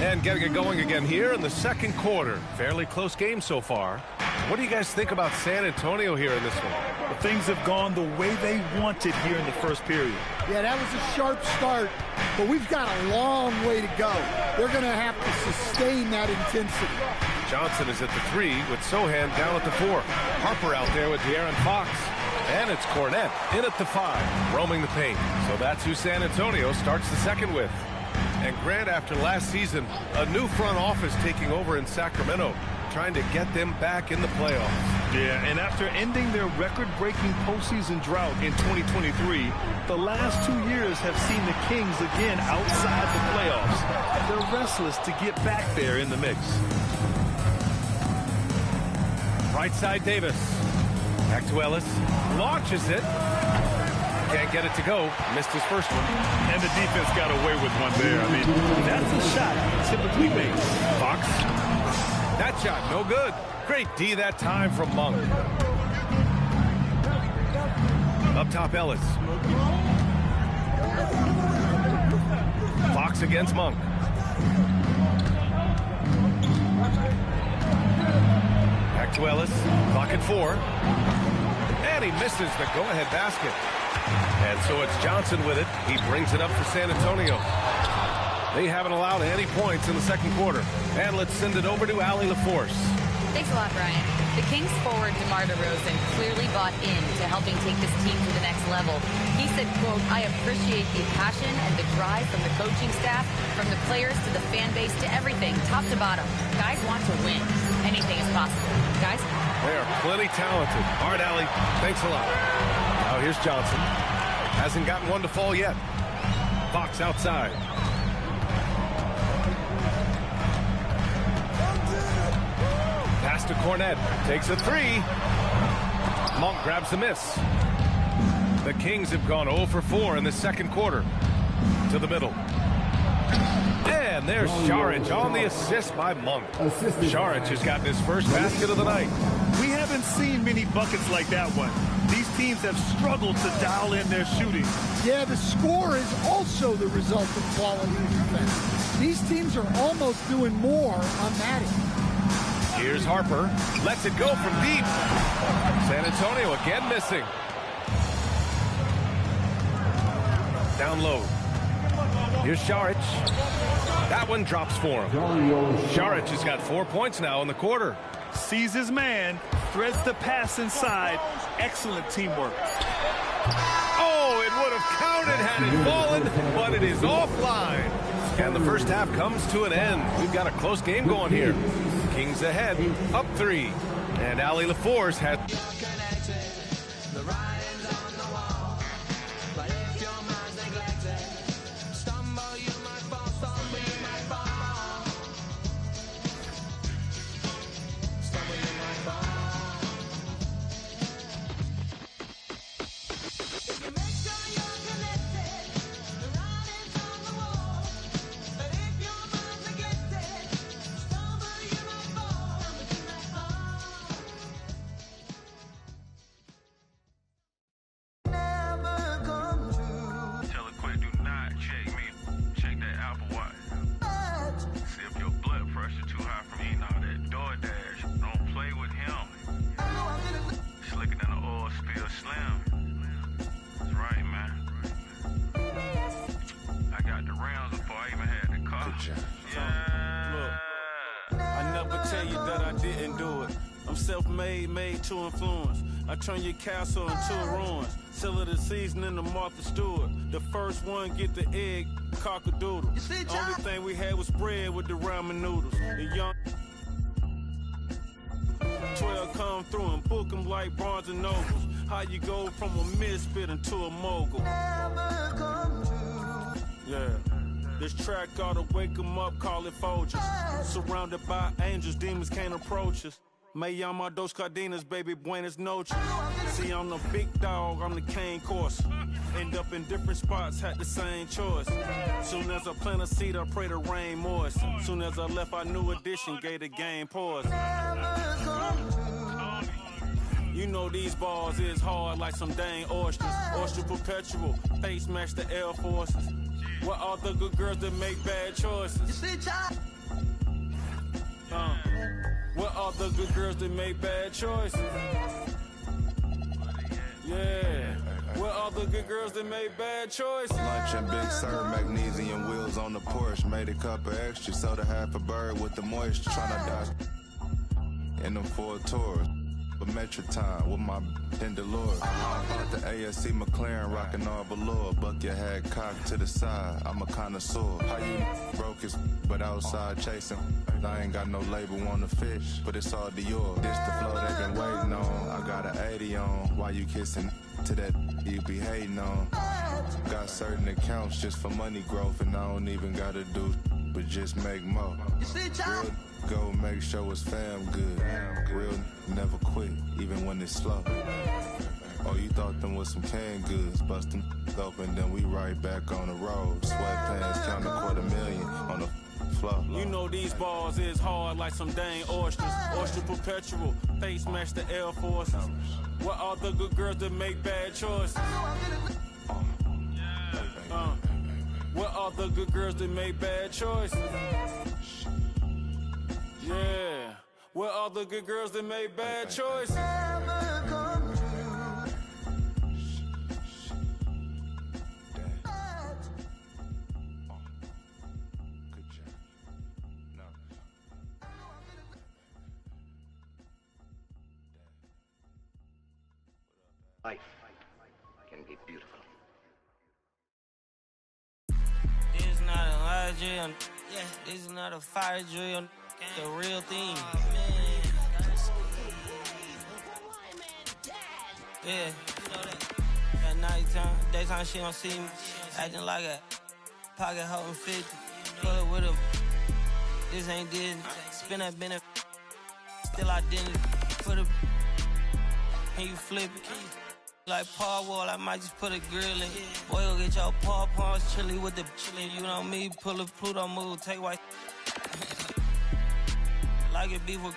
And getting it going again here in the second quarter. Fairly close game so far. What do you guys think about San Antonio here in this one? Well, things have gone the way they wanted here in the first period. Yeah, that was a sharp start, but we've got a long way to go. They're going to have to sustain that intensity. Johnson is at the 3 with Sohan down at the 4. Harper out there with De'Aaron Fox. And it's Cornette in at the 5, roaming the paint. So that's who San Antonio starts the second with. And Grant, after last season, a new front office taking over in Sacramento, trying to get them back in the playoffs. Yeah, and after ending their record-breaking postseason drought in 2023, the last 2 years have seen the Kings again outside the playoffs. They're restless to get back there in the mix. Right side, Davis. Back to Ellis. Launches it. Can't get it to go. Missed his first one. And the defense got away with one there. I mean, that's a shot he typically makes. Fox. That shot, no good. Great D that time from Monk. Up top, Ellis. Fox against Monk. Back to Ellis. Clock at 4. And he misses the go-ahead basket. And so it's Johnson with it. He brings it up for San Antonio. They haven't allowed any points in the second quarter. And let's send it over to Allie LaForce. Thanks a lot, Brian. The Kings forward DeMar DeRozan clearly bought into helping take this team to the next level. He said, quote, "I appreciate the passion and the drive from the coaching staff, from the players to the fan base to everything, top to bottom. Guys want to win. Anything is possible. Guys?" They are plenty talented. All right, Allie, thanks a lot. Now here's Johnson. Hasn't gotten one to fall yet. Fox outside. Pass to Cornette. Takes a 3. Monk grabs the miss. The Kings have gone 0 for 4 in the second quarter. To the middle. And there's Šarić on the assist by Monk. Šarić has gotten his first basket of the night. We haven't seen many buckets like that one. These teams have struggled to dial in their shooting. Yeah, the score is also the result of quality defense. These teams are almost doing more on that end. Here's Harper. Lets it go from deep. San Antonio again missing. Down low. Here's Šarić. That one drops for him. Šarić has got 4 points now in the quarter. Sees his man, threads the pass inside. Excellent teamwork. Oh, it would have counted had it fallen, but it is offline. And the first half comes to an end. We've got a close game going here. Kings ahead, up 3. And Allie LaForce has... Made to influence. I turn your castle into a ruins. Seal of the season in the Martha Stewart. The first one get the egg, cock-a-doodle. Only thing we had was bread with the ramen noodles. The young 12 come through and book them like Barnes and Nobles. How you go from a misfit into a mogul. Yeah. This track ought to wake them up, call it Folgers. Surrounded by angels, demons can't approach us. Me llama dos cadenas, baby, buenas noches. See, I'm the big dog, I'm the cane course. End up in different spots, had the same choice. Soon as I plant a seed, I pray the rain moist. Soon as I left, our new edition gave the game pause. You know these bars is hard like some dang oysters. Oyster perpetual, face match the Air Forces. What are the good girls that make bad choices? What are the good girls that make bad choices? Yeah. What are the good girls that make bad choices? Lunch and Big Sur, magnesium wheels on the Porsche. Made a cup of extra, soda half a bird with the moisture. Tryna dodge in them Ford Tours. But Metro time with my Indolore. I bought the ASC McLaren, rockin' all velour. Buck your head cocked to the side, I'm a connoisseur. How you broke his, but outside chasing? I ain't got no label on the fish, but it's all Dior. This the flow they been waiting on. I got an 80 on. Why you kissing to that you be hating on? Got certain accounts just for money growth, and I don't even gotta do but just make more. Real go make sure his fam good. Real never quit, even when it's slow. Oh, you thought them was some canned goods. Bust them open, then we right back on the road. Sweatpants, count $250,000 on the floor. You know these balls is hard like some dang oysters. Oyster perpetual, face match the Air Forces. What are the good girls that make bad choices? What are the good girls that make bad choices? Yeah. What are the good girls that make bad choices? Life can be beautiful. This is not a lie drill. Yeah, this is not a fire drill. The real thing. Yeah, you know that. At nighttime, daytime she don't see me. Acting like a pocket holding 50. Pull it with him. This ain't Disney. Spin that benefit. Still identity. For the. Can you flip it? Like Paul Wall, I might just put a grill in. Boy, go get your paw paws chili with the chili. You know me, pull a Pluto move, take white. Like it beef with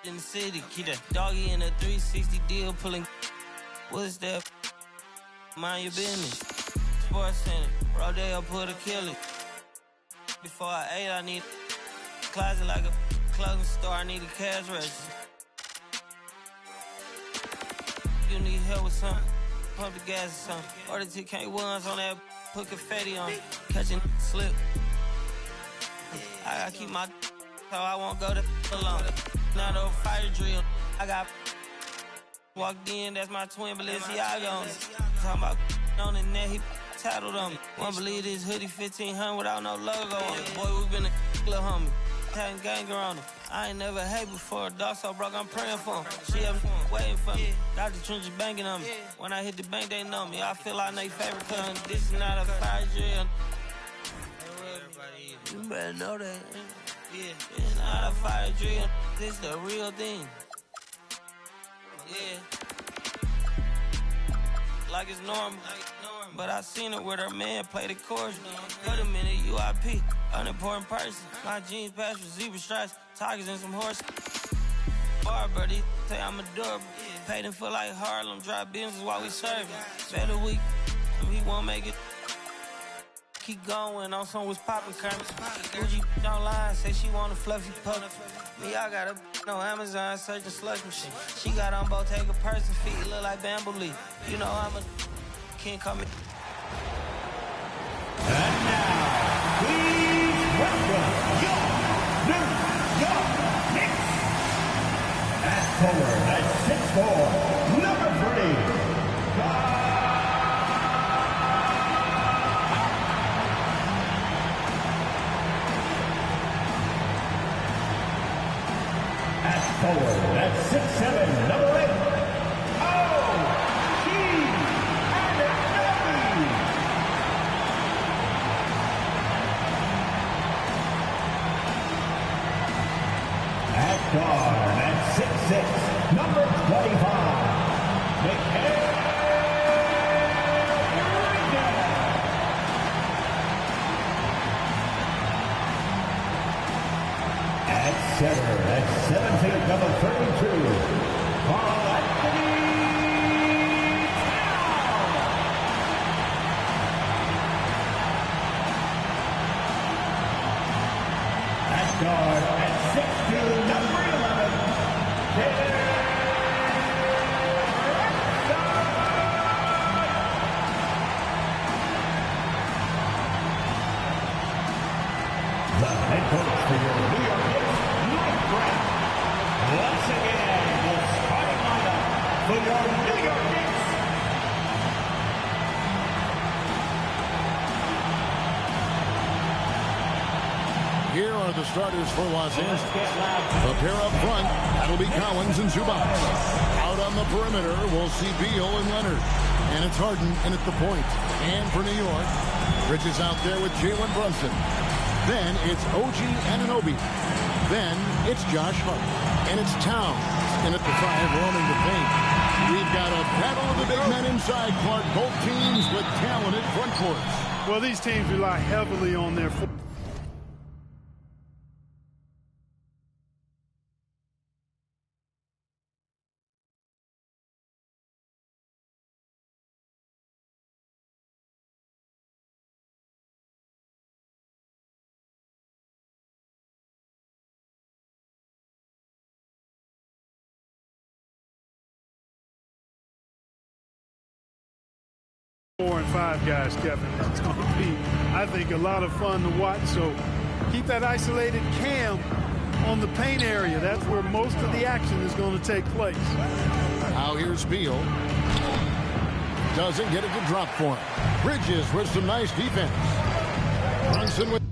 in the city. Keep that doggy in a 360 deal, pulling. What's that? Mind your business. Sports Center, Rodeo put a kill it. Before I ate, I need a closet like a clothing store. I need a cash register. You need help with something, pump the gas or something. Order TK1s on that, put confetti on, catching slip. I gotta keep my so I won't go to alone. Now the fire drill, I got walked in, that's my twin Balenciaga on it. Talking about on the net, he tattled on me. Won't believe this hoodie 1500 without no logo on it. Boy, we been a little homie. Having ganger on him. I ain't never hate before. A dog so broke, I'm praying for him. She up waiting for me. Dr. Trench banking on me. When I hit the bank, they know me. I feel like they favorite cousin. This is not a fire drill. You better know that. Yeah, it's not a fire drill. This is the real thing. Yeah. Like it's normal. But I seen her with her man play the chorus. Put him in a UIP, unimportant person. My jeans patch with zebra stripes, tigers and some horses. Bar, but he say I'm adorable. Paid him for like Harlem, drive business while we serving. Better week, he won't make it. Keep going on some was popping currents. Gucci don't lie, say she want a fluffy pup. Me, I got a no Amazon searching slush machine. She got on Bottega person feet, look like bamboo leaf. You know I'm a can't come in. And now, please welcome your New York Knicks. At forward at 6'4", number 3. At forward at 6'7", number 8. At guard at 6'6", number 25, at center at 7 feet, number 32, Carl Anthony Towns. At guard at 6'2", number 11, the head coach for your New York Knicks, Mike Brown. Once again, the starting lineup for your New York Knicks. Here are the starters for Los Angeles. A pair up front, that'll be Collins and Zubac. Out on the perimeter, we'll see Beal and Leonard. And it's Harden in at the point. And for New York, Bridges out there with Jalen Brunson. Then it's OG Anunoby. Then it's Josh Hart. And it's Towns in at the 5, roaming the paint. We've got a battle of the big men inside, Clark. Both teams with talented front courts. Well, these teams rely heavily on their 4 and 5 guys, Kevin. It's going to be, I think, a lot of fun to watch. So keep that isolated cam on the paint area. That's where most of the action is going to take place. Now here's Beal. Doesn't get it to drop for him. Bridges with some nice defense. Brunson with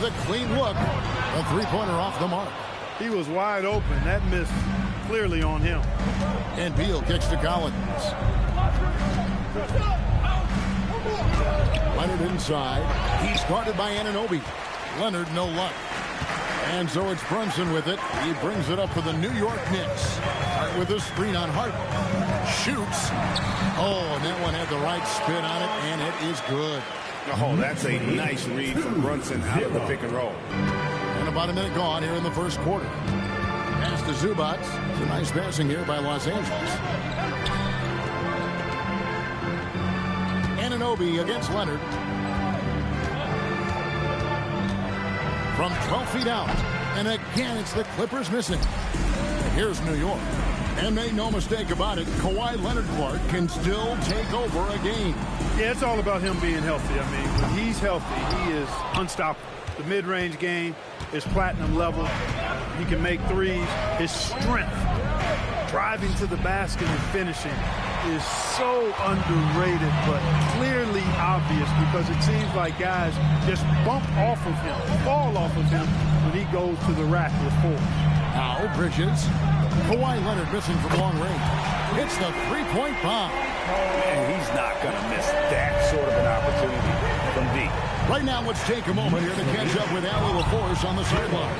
a clean look. A three-pointer off the mark. He was wide open. That missed clearly on him. And Beal kicks to Collins. Leonard inside. He's guarded by Anunoby. Leonard, no luck. And so it's Brunson with it. He brings it up for the New York Knicks. Hart with a screen on Hart. Shoots. Oh, and that one had the right spin on it, and it is good. Oh, that's a nice read from Brunson out of the pick and roll. And about a minute gone here in the first quarter. Pass to Zubac. It's a nice passing here by Los Angeles. Anunoby against Leonard. From 12 feet out. And again, it's the Clippers missing. Here's New York. And make no mistake about it, Kawhi Leonard, Clark, can still take over a game. Yeah, it's all about him being healthy. I mean, when he's healthy, he is unstoppable. The mid-range game is platinum level. He can make threes. His strength, driving to the basket and finishing, is so underrated, but clearly obvious because it seems like guys just bump off of him, fall off of him when he goes to the rack with force. Now Bridges. Kawhi Leonard missing from long range. Hits the three-point bomb. Man, he's not going to miss that sort of an opportunity from deep. Right now, let's take a moment here to catch up with Allie LaForce on the sideline.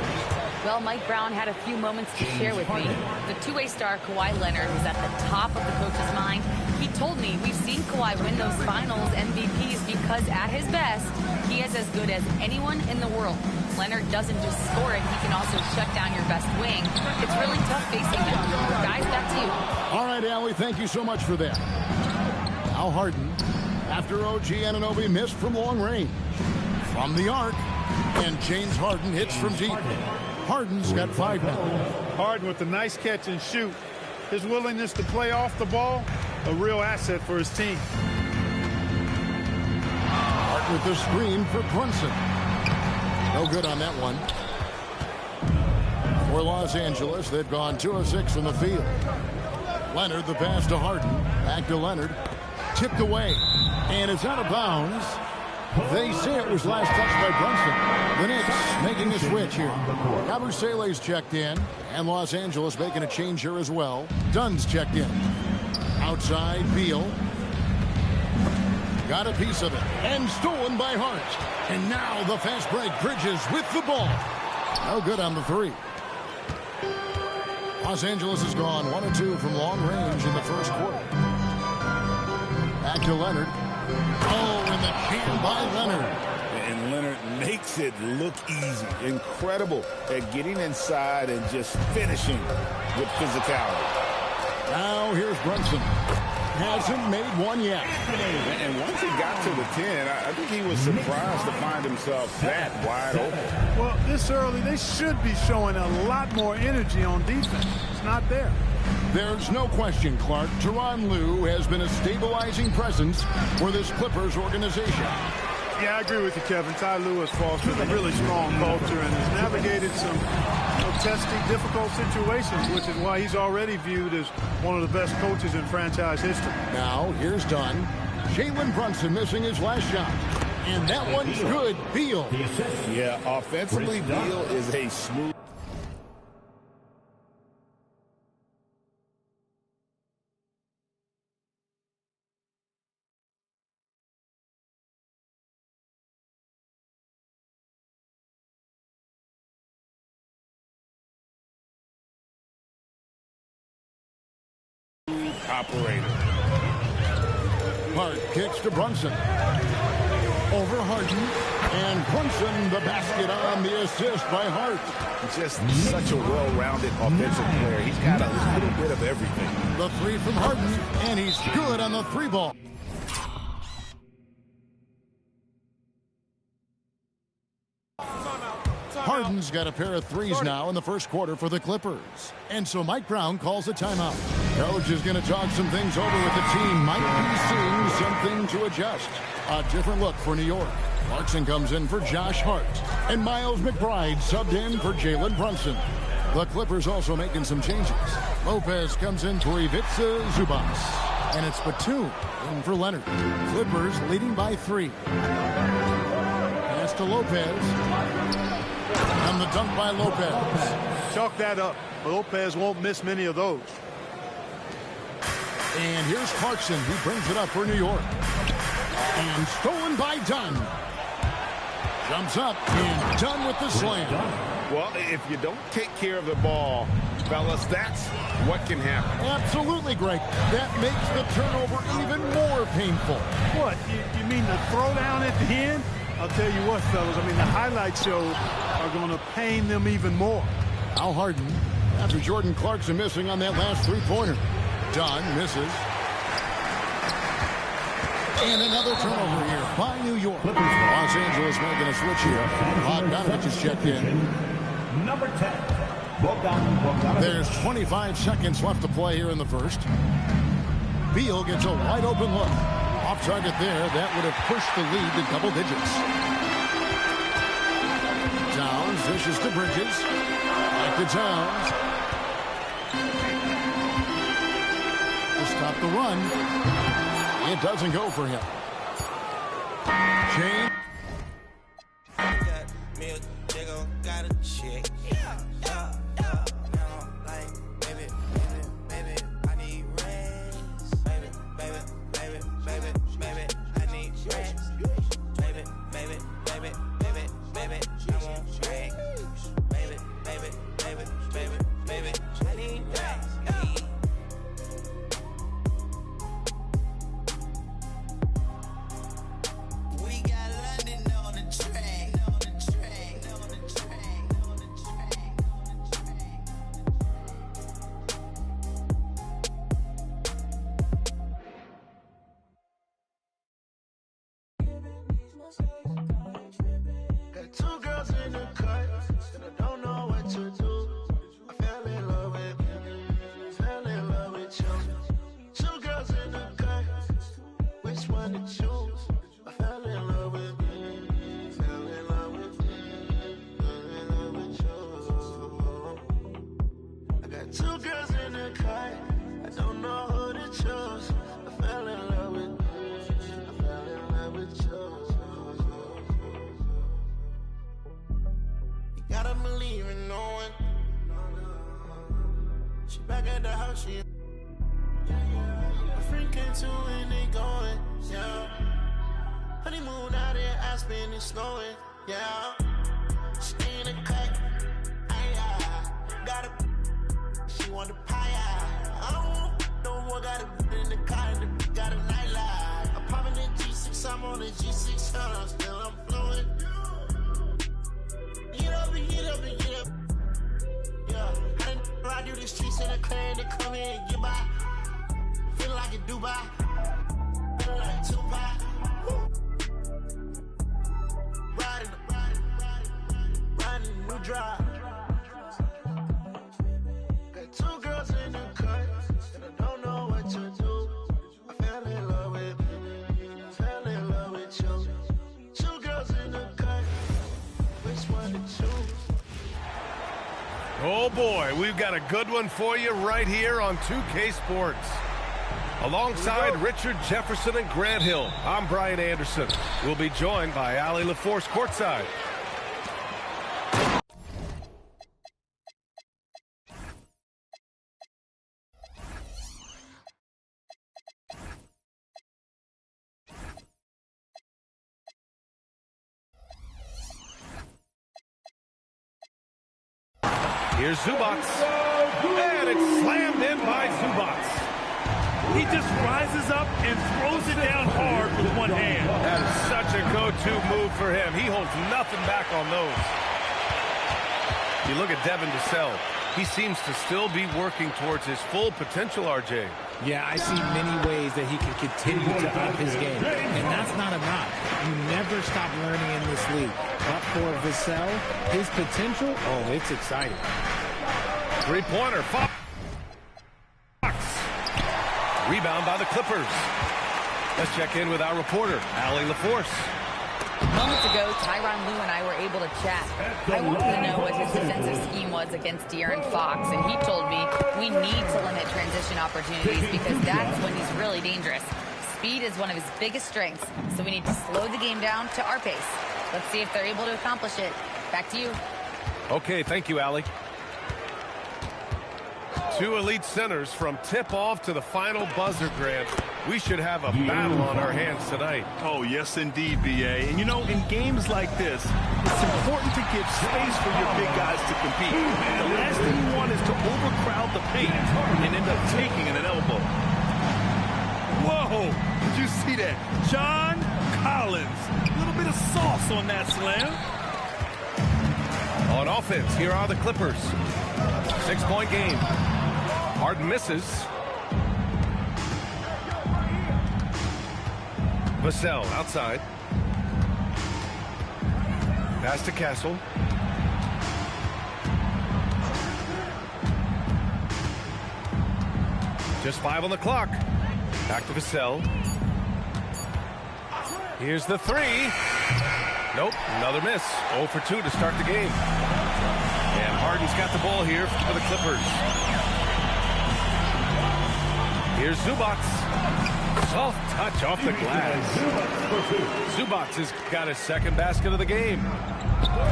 Well, Mike Brown had a few moments to share with me. The two-way star Kawhi Leonard is at the top of the coach's mind. He told me we've seen Kawhi win those finals MVPs because at his best, he is as good as anyone in the world. Leonard doesn't just score it, he can also shut down your best wing. It's really tough facing him. Guys, back to you. All right, Allie, thank you so much for that. Now Harden, after OG Anunoby missed from long range. From the arc, and James Harden hits from deep. Harden's got 5 now. Harden with a nice catch and shoot. His willingness to play off the ball, a real asset for his team. Harden with the screen for Brunson. No good on that one. For Los Angeles, they've gone 2 of 6 from the field. Leonard, the pass to Harden. Back to Leonard. Tipped away. And it's out of bounds. They say it was last touched by Brunson. The Knicks making a switch here. Kabusele's checked in. And Los Angeles making a change here as well. Dunn's checked in. Outside, Beal. Got a piece of it. And stolen by Hart. And now the fast break. Bridges with the ball. No good on the 3. Los Angeles has gone 1 of 2 from long range in the first quarter. Back to Leonard. Oh, and the jam by Leonard. And Leonard makes it look easy. Incredible at getting inside and just finishing with physicality. Now here's Brunson. Hasn't made one yet. And once he got to the 10, I think he was surprised to find himself that wide open. Well, this early, they should be showing a lot more energy on defense. It's not there. There's no question, Clark. Tyronn Lue has been a stabilizing presence for this Clippers organization. Yeah, I agree with you, Kevin. Ty Lue has fostered a really strong culture and has navigated some testing, difficult situations, which is why he's already viewed as one of the best coaches in franchise history. Now, here's Dunn. Jalen Brunson missing his last shot. And that one's good. Beal. Yeah, offensively, Beal is a smooth. Operator. Hart kicks to Brunson. Over Harden. And Brunson, the basket on the assist by Hart. Just such a well-rounded offensive player. He's got a little bit of everything. The three from Harden, and he's good on the three ball. Harden's got a pair of threes now in the first quarter for the Clippers. And so Mike Brown calls a timeout. Coach is going to talk some things over with the team. Might be seeing something to adjust. A different look for New York. Clarkson comes in for Josh Hart. And Miles McBride subbed in for Jalen Brunson. The Clippers also making some changes. Lopez comes in for Ivica Zubac. And it's Batum in for Leonard. Clippers leading by 3. Pass to Lopez. And the dunk by Lopez. Chalk that up. Lopez won't miss many of those. And here's Clarkson, who brings it up for New York. And stolen by Dunn. Jumps up and Dunn with the slam. Well, if you don't take care of the ball, fellas, that's what can happen. Absolutely, Greg. That makes the turnover even more painful. What? You mean the throwdown at the end? I'll tell you what, fellas. I mean, the highlight shows are going to pain them even more. Al Harden, after Jordan Clarkson missing on that last three-pointer. Dunn misses. And another turnover here by New York. Los Angeles making a switch here. Bogdanovich is checked in. Number 10. There's 25 seconds left to play here in the first. Beal gets a wide open look. Off target there. That would have pushed the lead to double digits. Towns dishes to Bridges. Back to Towns. To stop the run. It doesn't go for him. James. Got 2 girls in the cut, and I don't know what to do. I fell in love with you. 2 girls in the cut, which one to choose? I fell in love with you. Fell in love with you. Fell in love with you. I got 2 girls in the cut, I don't know who to choose. I fell in love with you. I fell in love with you. Gotta believe in no one. She back at the house, she a friend came to and they going, yeah. Honeymoon out in Aspen, it's snowing, yeah. Stay in the cut, got a she want the pie, I don't want no more, got a in the car, got a nightlife. I'm popping the G6, I'm on the G6, still I'm flowing. do the streets in the clan to come in and get by. Feel like in Dubai. Feel like Tupac. Riding a new drive. Got two girls in the cut, and I don't know what to do. I fell in love with you. Two girls in the cut, which one to choose? Oh boy, we've got a good one for you right here on 2K Sports. Alongside Richard Jefferson and Grant Hill, I'm Brian Anderson. We'll be joined by Allie LaForce courtside. Here's Zubac, and it's slammed in by Zubac. He just rises up and throws it down hard with one hand. That is such a go-to move for him. He holds nothing back on those. You look at Devin Vassell. He seems to still be working towards his full potential, RJ. Yeah, I see many ways that he can continue to up his game. And that's not a knock. You never stop learning in this league. But for Vassell, his potential, oh, it's exciting. Three-pointer, Fox. Rebound by the Clippers. Let's check in with our reporter, Allie LaForce. Moments ago, Tyronn Lue and I were able to chat. I wanted to know what his defensive scheme was against De'Aaron Fox, and he told me we need to limit transition opportunities because that's when he's really dangerous. Speed is one of his biggest strengths, so we need to slow the game down to our pace. Let's see if they're able to accomplish it. Back to you. Okay, thank you, Allie. Two elite centers from tip-off to the final buzzer, Grant. We should have a battle on our hands tonight. Oh, yes, indeed, B.A. And, you know, in games like this, it's important to give space for your big guys to compete. The last thing you want is to overcrowd the paint and end up taking an elbow. Whoa! Did you see that? John Collins. A little bit of sauce on that slam. On offense, here are the Clippers. 6-point game. Harden misses. Vassell outside. Pass to Castle. Just 5 on the clock. Back to Vassell. Here's the three. Nope, another miss. 0 for 2 to start the game. And Harden's got the ball here for the Clippers. Here's Zubac. Soft touch off the glass. Zubac has got his second basket of the game.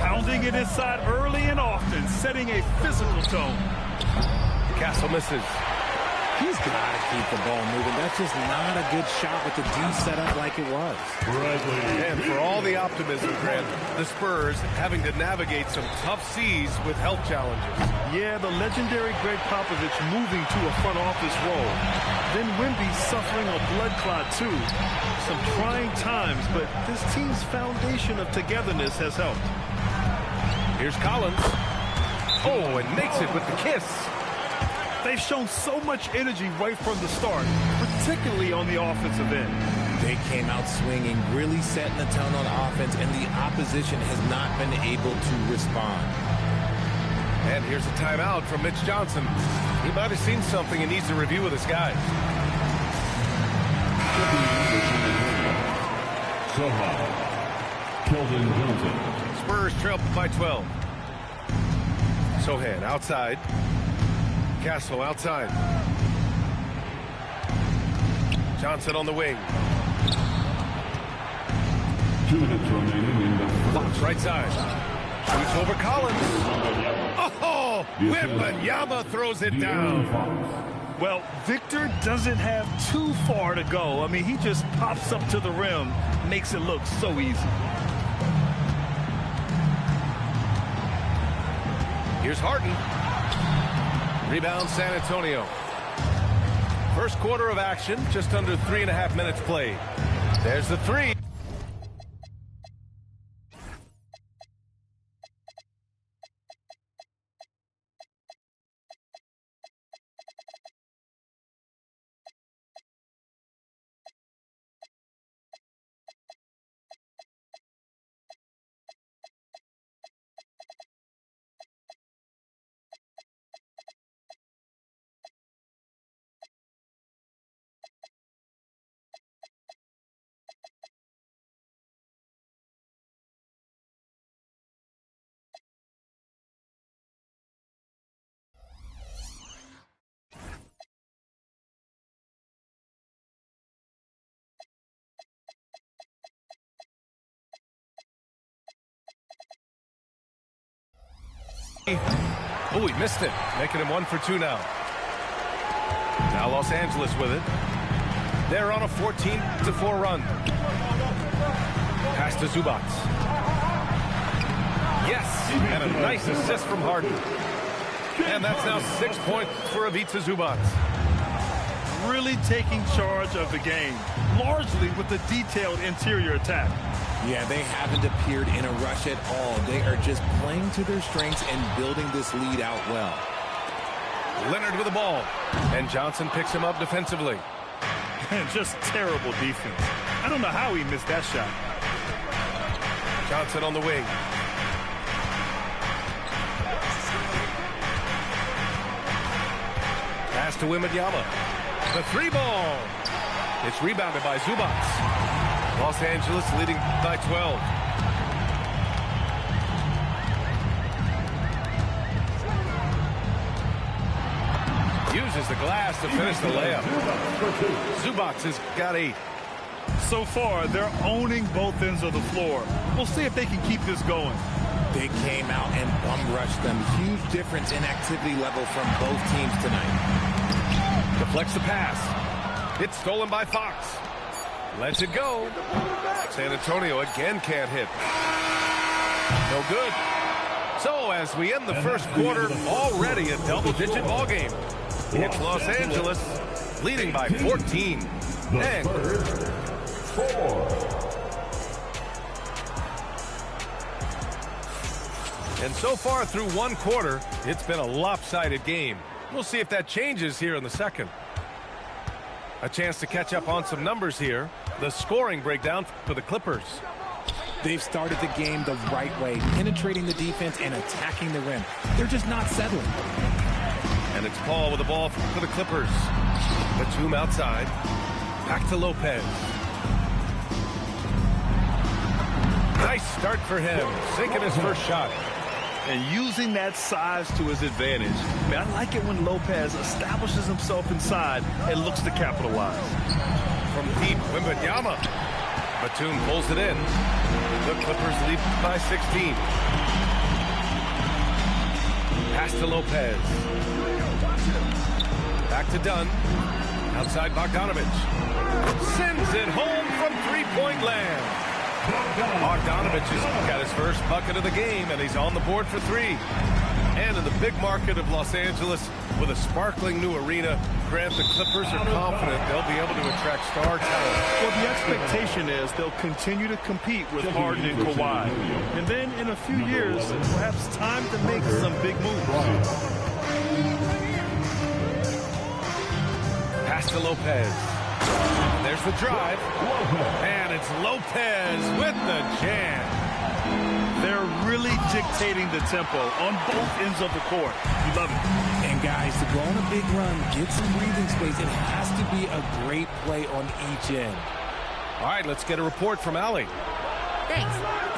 Pounding it inside early and often, setting a physical tone. Castle misses. He's got to keep the ball moving. That's just not a good shot with the D set up like it was. And for all the optimism, Grant, the Spurs having to navigate some tough seas with health challenges. Yeah, the legendary Greg Popovich moving to a front office role. Then Wemby suffering a blood clot too. Some trying times, but this team's foundation of togetherness has helped. Here's Collins. Oh, and makes it with the kiss. They've shown so much energy right from the start, particularly on the offensive end. They came out swinging, really setting the tone on offense, and the opposition has not been able to respond. And here's a timeout from Mitch Johnson. He might have seen something and needs a review with his guys. Spurs trail by 12. Sohan outside. Castle outside. Johnson on the wing. 2 minutes remaining in the Fox right side. Shoots over Collins. Oh, Wembanyama throws it down. Well, Victor doesn't have too far to go. I mean, he just pops up to the rim, makes it look so easy. Here's Harden. Rebound San Antonio. First quarter of action, just under 3.5 minutes played. There's the three. Oh, he missed it, making him 1 for 2 now. Now Los Angeles with it. They're on a 14-4 run. Pass to Zubac. Yes, and a nice assist from Harden. And that's now 6 points for Ivica Zubac. Really taking charge of the game, largely with the detailed interior attack. Yeah, they haven't appeared in a rush at all. They are just playing to their strengths and building this lead out well. Leonard with the ball, and Johnson picks him up defensively. Just terrible defense. I don't know how he missed that shot. Johnson on the wing. Pass to Wembanyama. The 3-ball. It's rebounded by Zubac. Los Angeles leading by 12. Uses the glass to finish the layup. Zubac has got 8. So far, they're owning both ends of the floor. We'll see if they can keep this going. They came out and bum rushed them. Huge difference in activity level from both teams tonight. Deflects the pass. It's stolen by Fox. Lets it go. San Antonio again can't hit. No good. So as we end the first quarter, already a double-digit ball game. It's Los Angeles leading by 14. And so far through one quarter, it's been a lopsided game. We'll see if that changes here in the second. A chance to catch up on some numbers here. The scoring breakdown for the Clippers. They've started the game the right way, penetrating the defense and attacking the rim. They're just not settling. And it's Paul with the ball for the Clippers. Batum outside. Back to Lopez. Nice start for him. Sinking his first shot. And using that size to his advantage. Man, I like it when Lopez establishes himself inside and looks to capitalize. From deep, Wembanyama. Batum pulls it in. The Clippers lead by 16. Pass to Lopez. Back to Dunn. Outside Bogdanovich. Sends it home from three-point land. Bogdanovich has got his first bucket of the game, and he's on the board for 3. And in the big market of Los Angeles, with a sparkling new arena, Grant, the Clippers are confident they'll be able to attract star talent. Well, the expectation is they'll continue to compete with Harden and Kawhi. And then in a few years, perhaps time to make some big moves. Pass to Lopez. There's the drive. And it's Lopez with the jam. They're really dictating the tempo on both ends of the court. You love it. And guys, to go on a big run, get some breathing space, it has to be a great play on each end. All right, let's get a report from Allie. Thanks.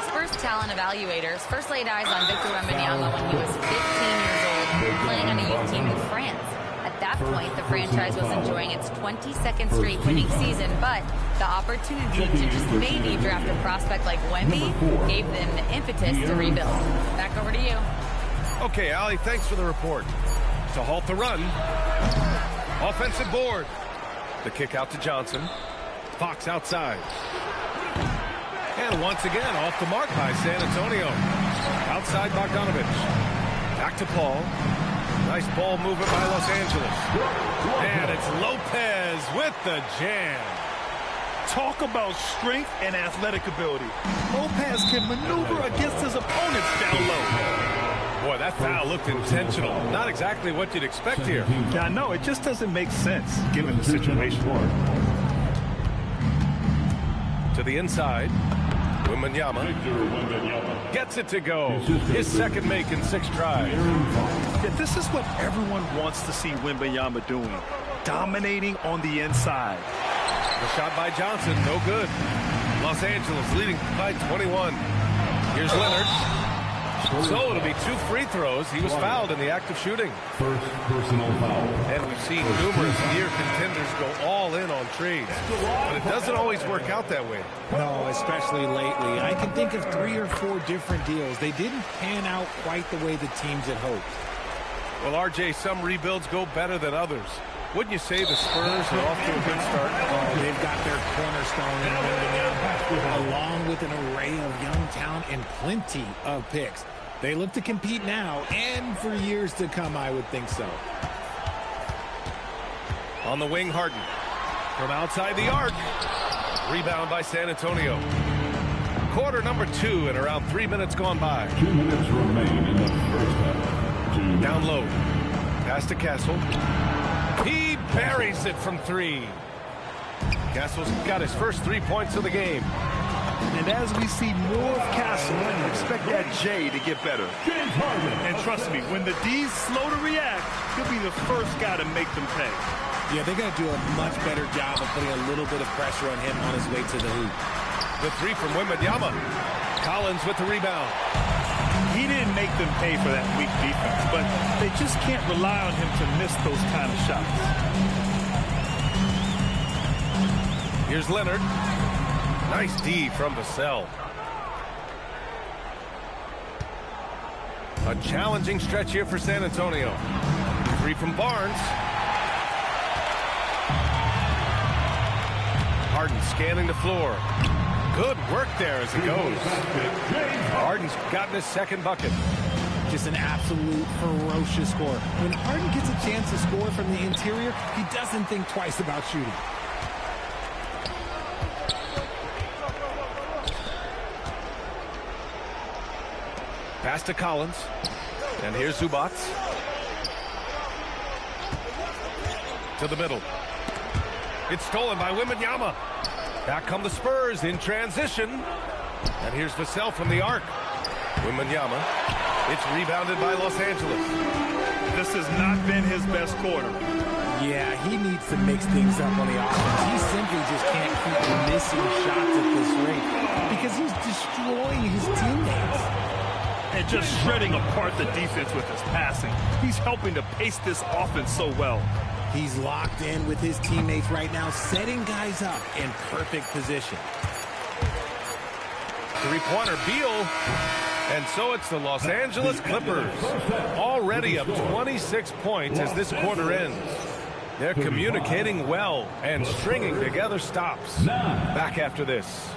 Spurs talent evaluators first laid eyes on Victor Wembanyama when he was 15 years old, playing on a youth team in France. At that point, the franchise was enjoying its 22nd straight winning season, but the opportunity to just maybe draft a prospect like Wemby gave them the impetus to rebuild. Back over to you. Okay, Allie, thanks for the report. To halt the run. Offensive board. The kick out to Johnson. Fox outside. And once again, off the mark by San Antonio. Outside Bogdanovich. Back to Paul. Nice ball movement by Los Angeles. And it's Lopez with the jam. Talk about strength and athletic ability. Lopez can maneuver against his opponents down low. Boy, that foul looked intentional. Not exactly what you'd expect here. Yeah, I know. It just doesn't make sense given the situation. To the inside. Wembanyama gets it to go. His second make in 6 tries. Yeah, this is what everyone wants to see Wembanyama doing. Dominating on the inside. The shot by Johnson, no good. Los Angeles leading by 21. Here's Leonard. So it'll be 2 free throws. He was fouled in the act of shooting. First personal foul. And we've seen numerous near contenders go all in on trades. But it doesn't always work out that way. No, especially lately. I can think of 3 or 4 different deals. They didn't pan out quite the way the teams had hoped. Well, RJ, some rebuilds go better than others. Wouldn't you say the Spurs are off to a good start? Oh, they've got their cornerstone in Wembanyama, along with an array of young talent and plenty of picks. They look to compete now and for years to come, I would think so. On the wing, Harden. From outside the arc. Rebound by San Antonio. Quarter number 2 and around 3 minutes gone by. 2 minutes remain in the first half. Down low. Pass to Castle. He buries it from 3. Castle's got his first 3 points of the game. And as we see more of Castle, expect that J to get better. And trust me, when the D's slow to react, he'll be the first guy to make them pay. Yeah, they're going to do a much better job of putting a little bit of pressure on him on his way to the hoop. The 3 from Wembanyama. Collins with the rebound. He didn't make them pay for that weak defense, but they just can't rely on him to miss those kind of shots. Here's Leonard. Nice D from Vassell. A challenging stretch here for San Antonio. 3 from Barnes. Harden scanning the floor. Good work there as it goes. Harden's gotten his second bucket. Just an absolute ferocious score. When Harden gets a chance to score from the interior, he doesn't think twice about shooting. Pass to Collins. And here's Zubac. To the middle. It's stolen by Wembanyama. Back come the Spurs in transition. And here's Vassell from the arc. Wembanyama. It's rebounded by Los Angeles. This has not been his best quarter. Yeah, he needs to mix things up on the offense. He simply just can't keep missing shots at this rate because he's destroying his teammates. And just shredding apart the defense with his passing. He's helping to pace this offense so well. He's locked in with his teammates right now, setting guys up in perfect position. 3-pointer, Beal. And so it's the Los Angeles Clippers. Already up 26 points as this quarter ends. They're communicating well and stringing together stops. Back after this.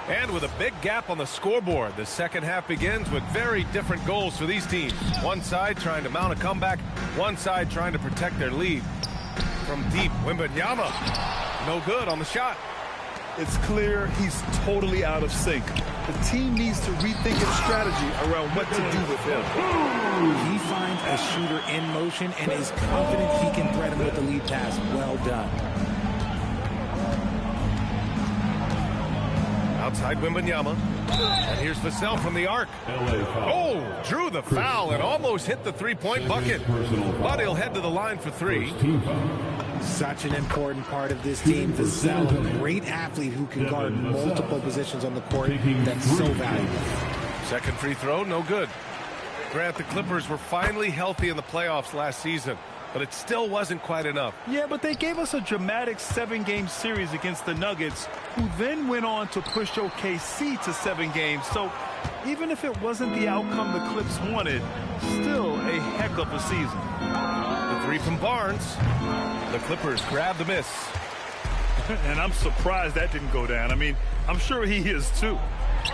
And with a big gap on the scoreboard, the second half begins with very different goals for these teams. One side trying to mount a comeback, one side trying to protect their lead. From deep, Wembanyama. No good on the shot. It's clear he's totally out of sync. The team needs to rethink its strategy around what to do with him. He finds a shooter in motion and is confident he can thread him with the lead pass. Well done. Outside Wembanyama. And here's Vassell from the arc. Oh, drew the foul and almost hit the 3-point bucket. But he'll head to the line for 3. Such an important part of this team. Vassell, a great athlete who can guard multiple positions on the court. That's so valuable. Second free throw, no good. Grant, the Clippers were finally healthy in the playoffs last season, but it still wasn't quite enough. Yeah, but they gave us a dramatic 7-game series against the Nuggets, who then went on to push OKC to 7 games. So even if it wasn't the outcome the Clips wanted, still a heck of a season. The 3 from Barnes. The Clippers grab the miss. And I'm surprised that didn't go down. I mean, I'm sure he is too.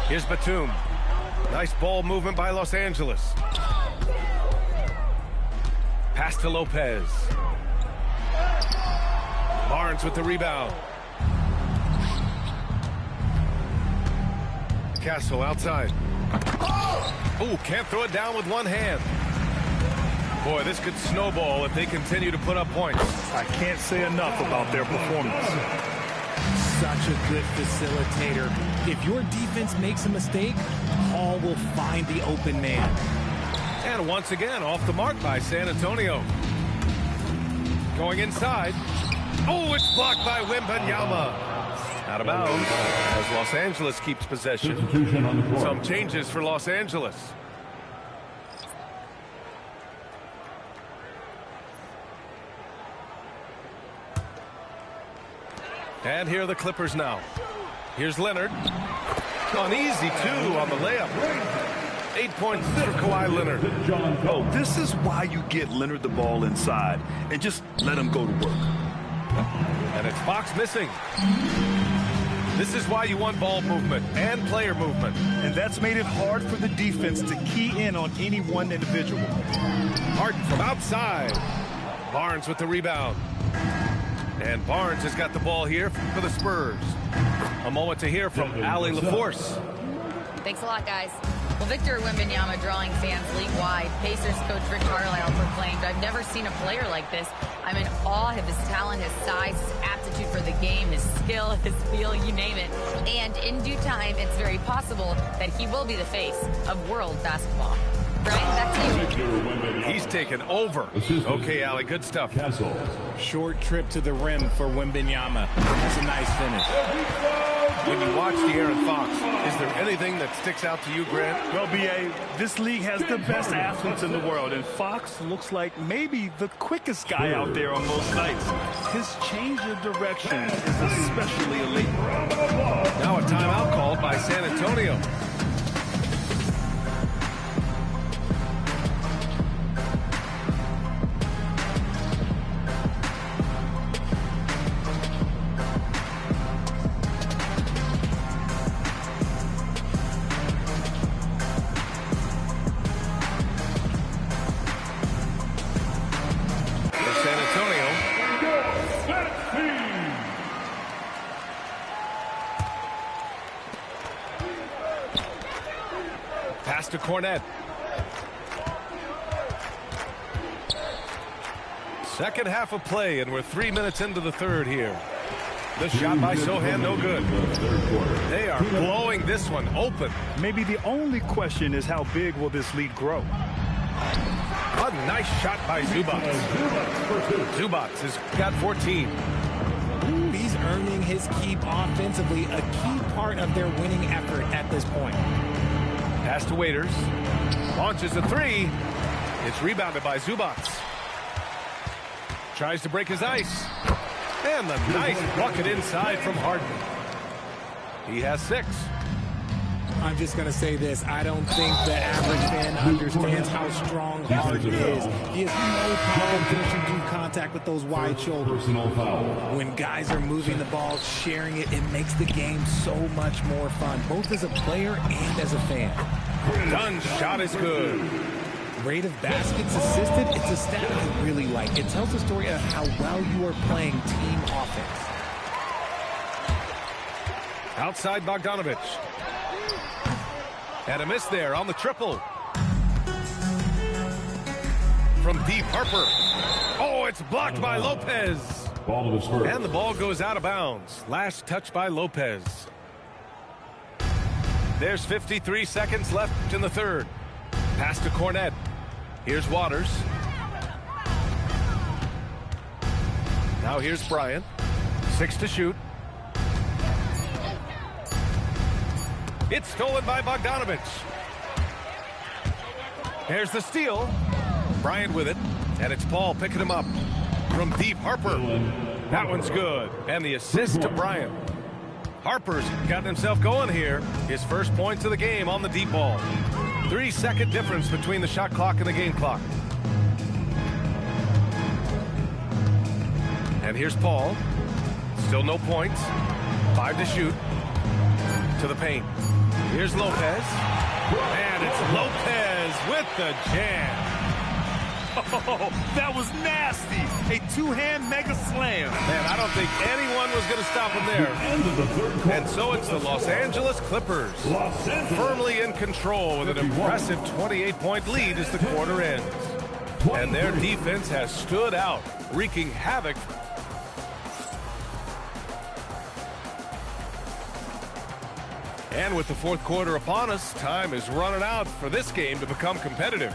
Here's Batum. Nice ball movement by Los Angeles. Pass to Lopez. Barnes with the rebound. Castle outside. Oh, can't throw it down with one hand. Boy, this could snowball if they continue to put up points. I can't say enough about their performance. Such a good facilitator. If your defense makes a mistake, Hall will find the open man. And once again, off the mark by San Antonio. Going inside. Oh, it's blocked by Wembanyama. Out of bounds as Los Angeles keeps possession. Some changes for Los Angeles. And here are the Clippers now. Here's Leonard. An easy 2 on the layup. 8 points for Kawhi Leonard. Oh, this is why you get Leonard the ball inside and just let him go to work. And it's Fox missing. This is why you want ball movement and player movement. And that's made it hard for the defense to key in on any one individual. Harden from outside. Barnes with the rebound. And Barnes has got the ball here for the Spurs. A moment to hear from Allie LaForce. Thanks a lot, guys. Well, Victor Wembanyama drawing fans league-wide. Pacers coach Rick Carlisle proclaimed, "I've never seen a player like this. I'm in awe of his talent, his size, his aptitude for the game, his skill, his feel, you name it." And in due time, it's very possible that he will be the face of world basketball. Brian, back to you. He's taken over. Okay, Allie, good stuff. Short trip to the rim for Wembanyama. That's a nice finish. When you watch De'Aaron Fox, is there anything that sticks out to you, Grant? Well, B.A., this league has the best athletes in the world, and Fox looks like maybe the quickest guy out there on most nights. His change of direction is especially elite. Now a timeout called by San Antonio. Pass to Cornet. Second half of play, and we're 3 minutes into the third here. The shot by Sohan, no good. They are blowing this one open. Maybe the only question is how big will this lead grow? A nice shot by Zubac. Zubac has got 14. He's earning his keep offensively, a key part of their winning effort at this point. Pass to Waiters. Launches a 3. It's rebounded by Zubac. Tries to break his ice. And the nice bucket inside from Harden. He has 6. I'm just going to say this. I don't think the average fan understands how strong Harden is. He has no problem pushing through contact with those wide shoulders. When guys are moving the ball, sharing it, it makes the game so much more fun, both as a player and as a fan. Dunn's shot is good. Rate of baskets assisted, it's a stat I really like. It tells the story of how well you are playing team offense. Outside Bogdanovich. And a miss there on the triple. From deep, Harper. Oh, it's blocked by Lopez. And the ball goes out of bounds. Last touch by Lopez. There's 53 seconds left in the third. Pass to Cornet. Here's Waters. Now here's Bryant. 6 to shoot. It's stolen by Bogdanovich. Here's the steal. Bryant with it. And it's Paul picking him up. From deep, Harper. That one's good. And the assist to Bryant. Harper's gotten himself going here. His first points of the game on the deep ball. 3-second difference between the shot clock and the game clock. And here's Paul. Still no points. 5 to shoot. To the paint. Here's Lopez. And it's Lopez with the jam. Oh, that was nasty. A two-hand mega slam. Man, I don't think anyone was going to stop him there. And so it's the Los Angeles Clippers. Firmly in control with an impressive 28-point lead as the quarter ends. And their defense has stood out, wreaking havoc. And with the fourth quarter upon us, time is running out for this game to become competitive.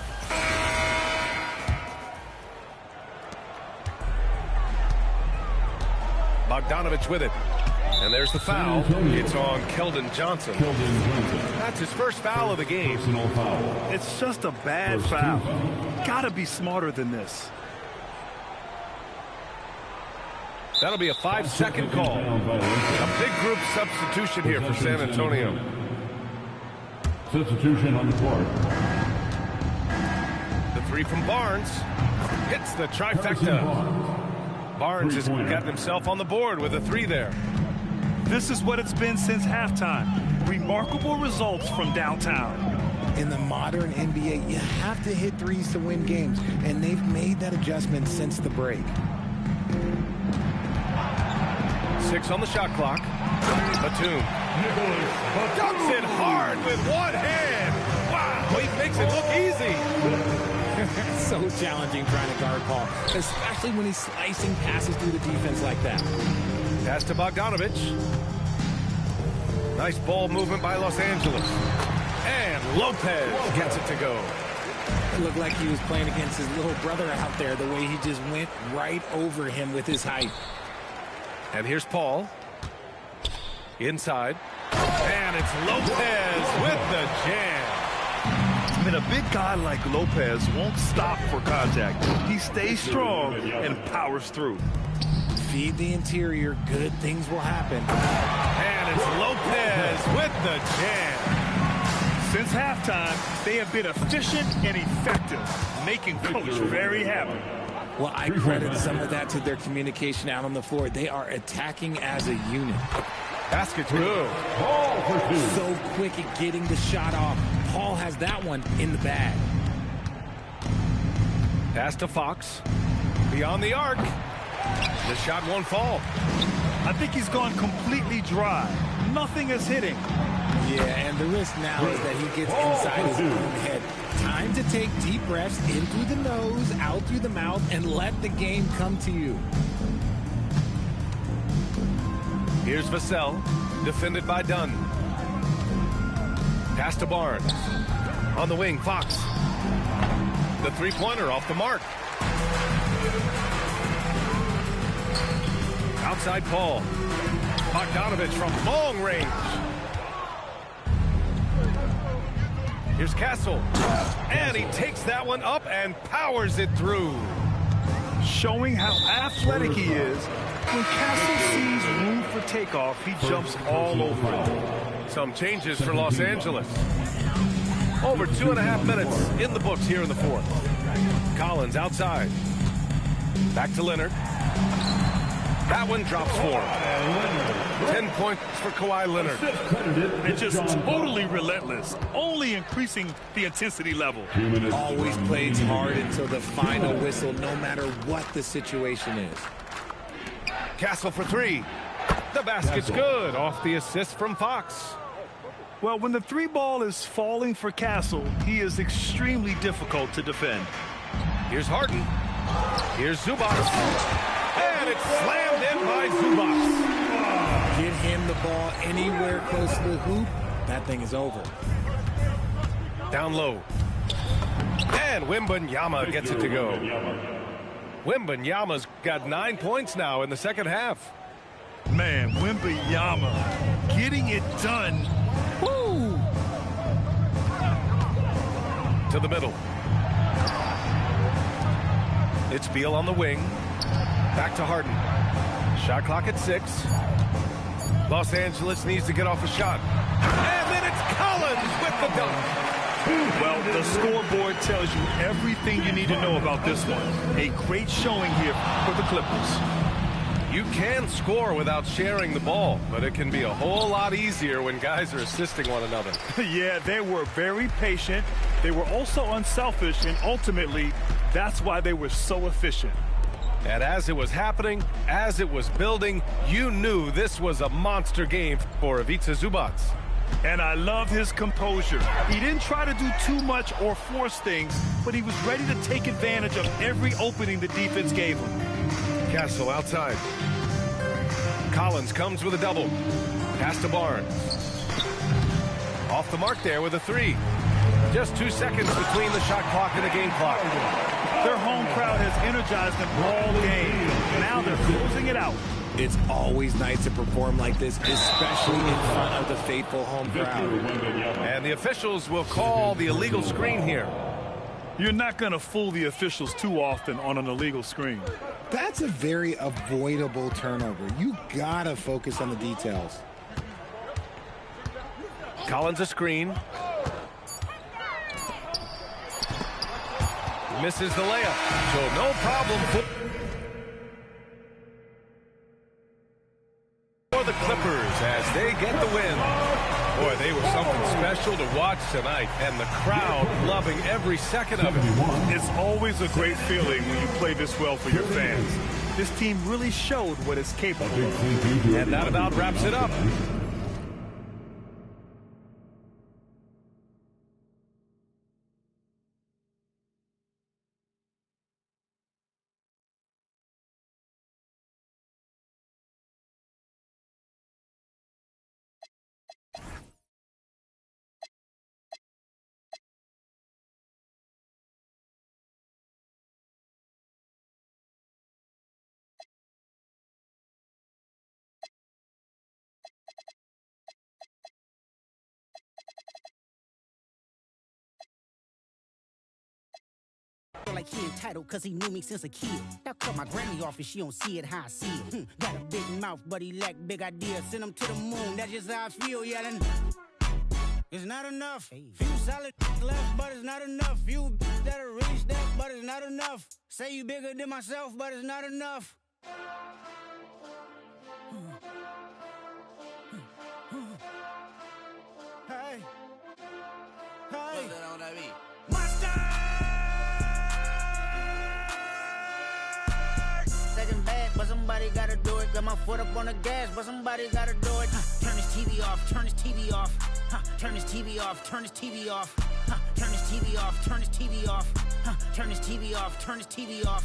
Bogdanovich with it. And there's the foul. It's on Keldon Johnson. That's his first foul of the game. It's just a bad foul. Gotta be smarter than this. That'll be a 5-second call. A big group substitution here for San Antonio. Substitution on the court. The three from Barnes hits the trifecta. Barnes has gotten himself on the board with a three there. This is what it's been since halftime. Remarkable results from downtown. In the modern NBA, you have to hit threes to win games, and they've made that adjustment since the break. 6 on the shot clock. Batum dunks it hard with one hand. Wow, he makes it look easy. So challenging trying to guard Paul, especially when he's slicing passes through the defense like that. Pass to Bogdanovich. Nice ball movement by Los Angeles. And Lopez gets it to go. It looked like he was playing against his little brother out there, the way he just went right over him with his height. And here's Paul. Inside. And it's Lopez with the jam. I mean, a big guy like Lopez won't stop for contact. He stays strong and powers through. Feed the interior, good things will happen. And it's Lopez with the jam. Since halftime, they have been efficient and effective, making Coach very happy. Well, I credit some of that to their communication out on the floor. They are attacking as a unit. Basket's good. So quick at getting the shot off. Paul has that one in the bag. Pass to Fox. Beyond the arc. The shot won't fall. I think he's gone completely dry. Nothing is hitting. Yeah, and the risk now is that he gets inside his own head. Time to take deep breaths in through the nose, out through the mouth, and let the game come to you. Here's Vassell, defended by Dunn. Pass to Barnes. On the wing, Fox. The three-pointer off the mark. Outside Paul. Bogdanovich from long range. Here's Castle. And he takes that one up and powers it through. Showing how athletic he is. When Castle sees room for takeoff, he jumps all over it. Some changes for Los Angeles. Over 2.5 minutes in the books here in the fourth. Collins outside. Back to Leonard. That one drops for him. 10 points for Kawhi Leonard. And just totally relentless, only increasing the intensity level. Always plays hard until the final whistle, no matter what the situation is. Castle for three. The basket's good off the assist from Fox. Well, when the three ball is falling for Castle, he is extremely difficult to defend. Here's Harden. Here's Zubac. And it's slammed in by Zubac. Get him the ball anywhere close to the hoop, that thing is over. Down low. And Wembanyama gets it to go. Wembanyama's got 9 points now in the second half. Man, Wembanyama getting it done. Woo! To the middle. It's Beal on the wing. Back to Harden. Shot clock at 6. Los Angeles needs to get off a shot. And then it's Collins with the dunk. Well, the scoreboard tells you everything you need to know about this one. A great showing here for the Clippers. You can score without sharing the ball, but it can be a whole lot easier when guys are assisting one another. Yeah, they were very patient. They were also unselfish, and ultimately, that's why they were so efficient. And as it was happening, as it was building, you knew this was a monster game for Ivica Zubac. And I love his composure. He didn't try to do too much or force things, but he was ready to take advantage of every opening the defense gave him. Castle outside. Collins comes with a double. Pass to Barnes. Off the mark there with a three. Just 2 seconds between the shot clock and the game clock. Their home crowd has energized them all game. Now they're closing it out. It's always nice to perform like this, especially in front of the faithful home crowd. And the officials will call the illegal screen here. You're not going to fool the officials too often on an illegal screen. That's a very avoidable turnover. You gotta focus on the details. Collins a screen. Misses the layup, so no problem for the Clippers as they get the win. Boy, they were something special to watch tonight, and the crowd loving every second of it. It's always a great feeling when you play this well for your fans. This team really showed what it's capable of. And that about wraps it up. Like he entitled cause he knew me since a kid. I cut my granny off and she don't see it how I see it. Got a big mouth but he lack big ideas. Send him to the moon, that's just how I feel yelling. It's not enough. Few solid left but it's not enough. Few that'll really step but it's not enough. Say you bigger than myself but it's not enough. Hey. Hey. Second bad, but somebody gotta do it. Got my foot up on the gas, but somebody gotta do it. Turn his TV off, turn his TV off. Turn his TV off, turn his TV off. Turn his TV off, turn his TV off. Turn his TV off, turn his TV off.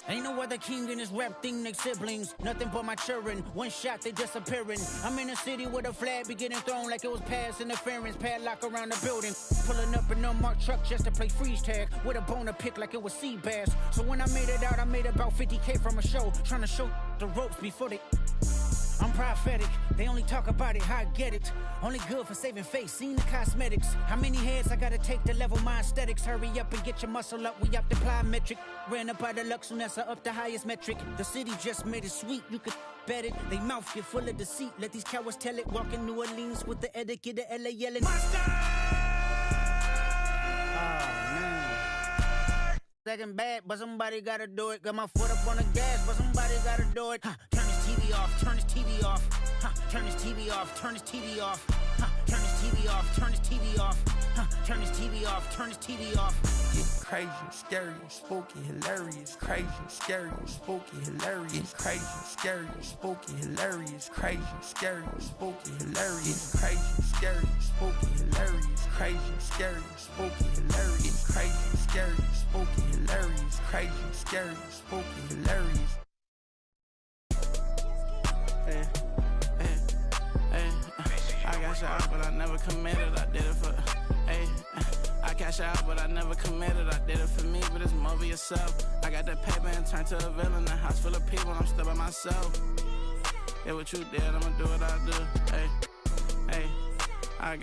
Ain't no other king in this rap thing, they siblings. Nothing but my children. One shot, they disappearing. I'm in a city with a flag be getting thrown like it was pass interference. Padlock around the building. Pulling up an unmarked truck just to play freeze tag. With a boner pick like it was sea bass. So when I made it out, I made about 50K from a show. Trying to show the ropes before they... I'm prophetic, they only talk about it, how I get it. Only good for saving face, seen the cosmetics. How many heads I gotta take to level my aesthetics? Hurry up and get your muscle up, we up the plyometric. Ran up out of Lux, and that's up the highest metric. The city just made it sweet, you could bet it. They mouth get full of deceit, let these cowards tell it. Walk in New Orleans with the etiquette of LA yelling. Second bad, but somebody gotta do it. Got my foot up on the gas, but somebody gotta do it. Turn his TV off, turn his TV off. Turn his TV off, turn his TV off. Turn his TV off, turn his TV off. Turn his TV off, turn his TV off. It's crazy, scary, spooky, hilarious. Crazy, scary, spooky, hilarious. Crazy, scary, spooky, hilarious. Crazy, scary, spooky, hilarious. Crazy, scary, spooky, hilarious. Crazy, scary, spooky, hilarious. Crazy, scary, spooky, hilarious. Crazy, scary, spooky, hilarious. I got shot, but I never committed. I did it for. I cash out, but I never committed. I did it for me, but it's more for yourself. I got that paper and turned to a villain. A house full of people, I'm still by myself. Yeah, what you did, I'ma do what I do. Hey, I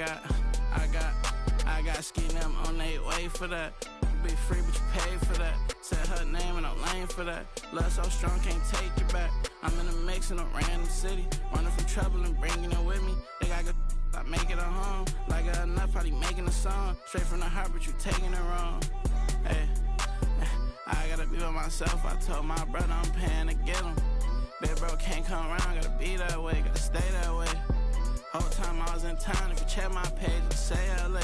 got ski them on their way for that. Be free, but you pay for that. Said her name and I'm lame for that. Love so strong, can't take it back. I'm in a mix in a random city. Running from trouble and bringing it with me. They got good, I make it a home. Like it enough, probably making a song. Straight from the heart, but you taking it wrong. Hey, I gotta be by myself. I told my brother I'm paying to get him. Big bro can't come around, gotta be that way, gotta stay that way. Whole time I was in town, if you check my page, just say LA.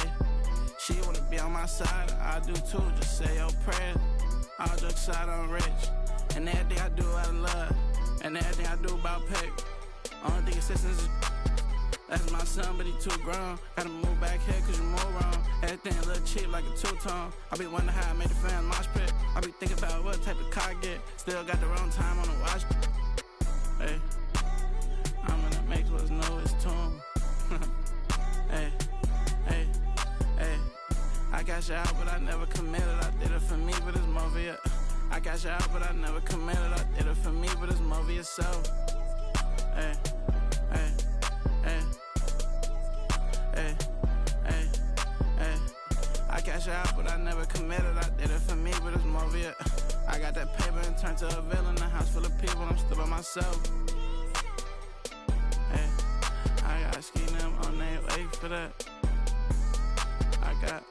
She wanna be on my side, I do too, just say your prayers. All jokes aside, I'm rich. And everything I do out of love. And everything I do about pay. Only thing assistance is that's my son, but he too grown. Gotta move back here cause you move wrong. Everything a little cheap like a two-tone. I be wondering how I made the fans mosh pit. I be thinking about what type of car I get. Still got the wrong time on the watch. Hey, I'm in the mix what's new, it's tune. Hey. movie. I cash out, but I never committed. I did it for me, but it's more for yourself. Hey, hey, hey, hey, hey, hey. I cash out, but I never committed. I did it for me, but it's more for you. I got that paper and turned to a villain. A house full of people, I'm still by myself. Hey, I got ski them on their way for that. I got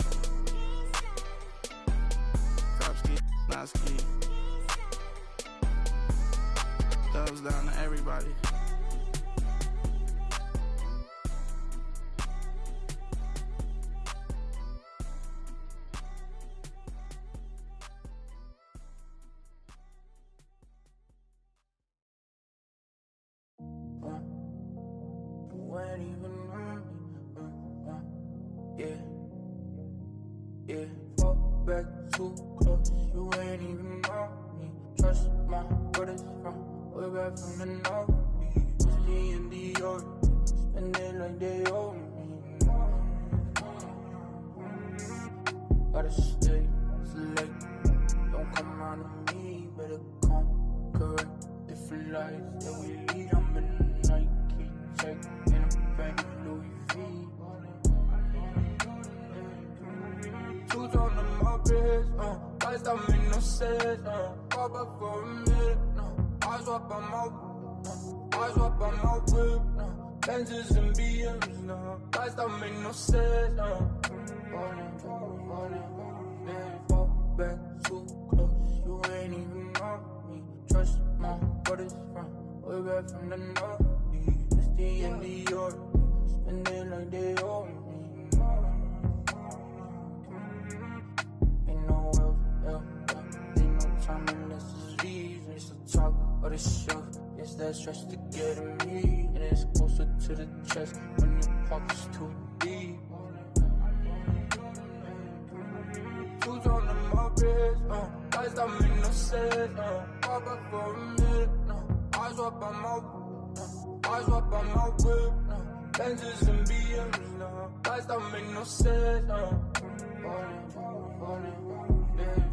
drop ski, not ski. Thumbs down to everybody. You ain't even on me. Yeah. Fall back too close. You ain't even on me. Trust my brothers from way back from the north. Whiskey and Dior, spend it like they owe me. Gotta stay select. Don't come around to me, better come correct. Different lives that we lead. I'm in the Nike check in a bank Louis V. Shoes on the Mopeds, lights don't make no sense, pop up for a minute, eyes up on my whip, Benzes and BMs, lights don't make no sense, fall back too close, you ain't even on me, trust my brothers from way back from the north, Misty and Dior, spend it like they owe me. Ain't no ain't no time unless it's leave. It's the talk or the show. It's that stress to get in me, and it's closer to the chest when your pocket's too deep. Shoes on the Mopeds, lights don't make no sense. Pop up for a minute, eyes up on my whip, Benzes and BMs, lights don't make no sense.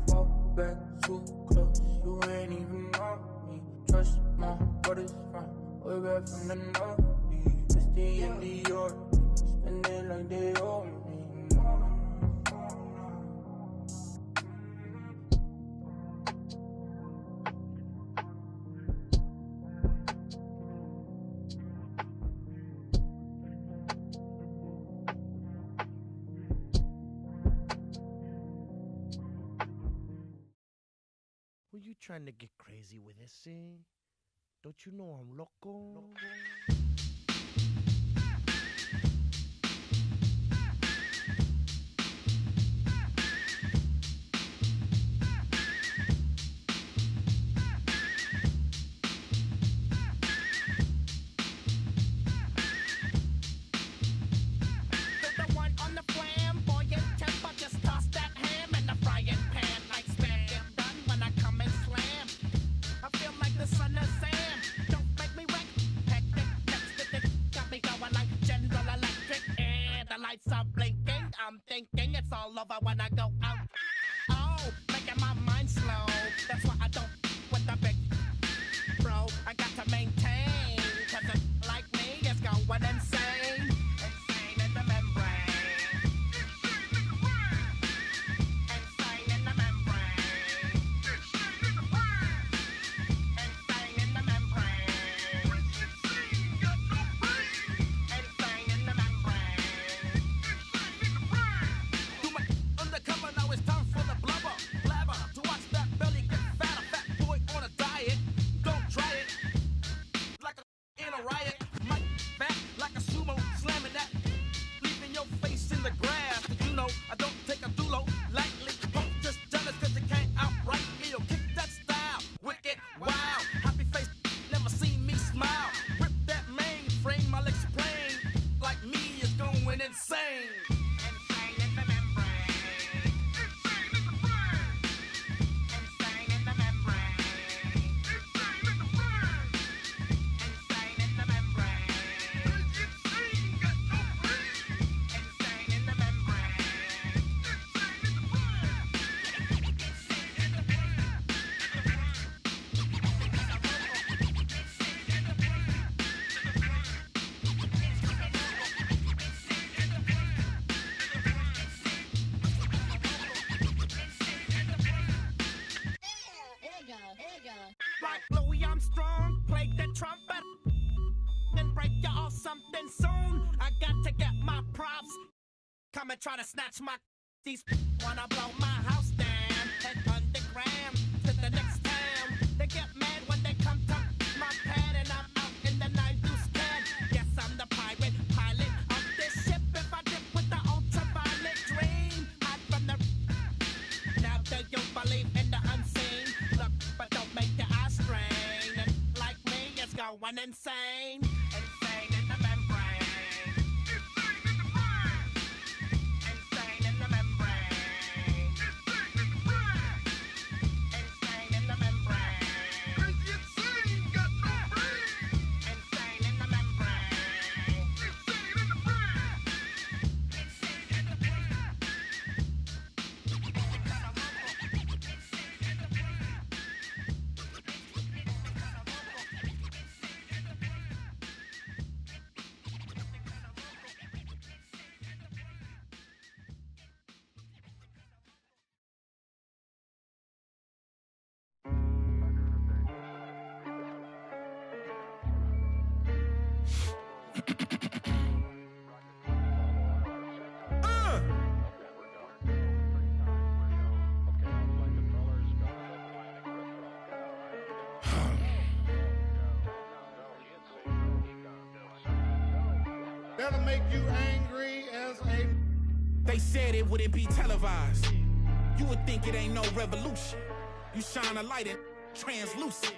Fall back too close, you ain't even on me. Trust my brothers from way back from the north. Misty and Dior, spend it like they owe me. Were you trying to get crazy with this, eh? Don't you know I'm loco? I'm thinking it's all over when I go out. Oh, making my mind slow. That's why I don't with the big bro. I got to maintain, cause a like me is going insane. Insane in the membrane. Insane in the membrane. Insane in the membrane. Insane in the membrane. Undercover now like Louis Armstrong. Play the trumpet, then break you off something soon. I got to get my props. Come and try to snatch my. These wanna blow my house down. Head underground to the next town. They get mad when they come to my pad and I'm out in the night. You scared? Yes, I'm the pirate pilot of this ship. If I dip with the ultraviolet dream, hide from the. Now do you believe in the unseen? Look, but don't make your eyes strain. And like me, it's going insane. Insane in the membrane. Insane in the membrane. Insane in the membrane. Crazy insane, got no brain. Insane in the membrane. Insane in the brain. Insane in the brain. That'll make you angry as a... They said it wouldn't be televised. You would think it ain't no revolution. You shine a light and translucent.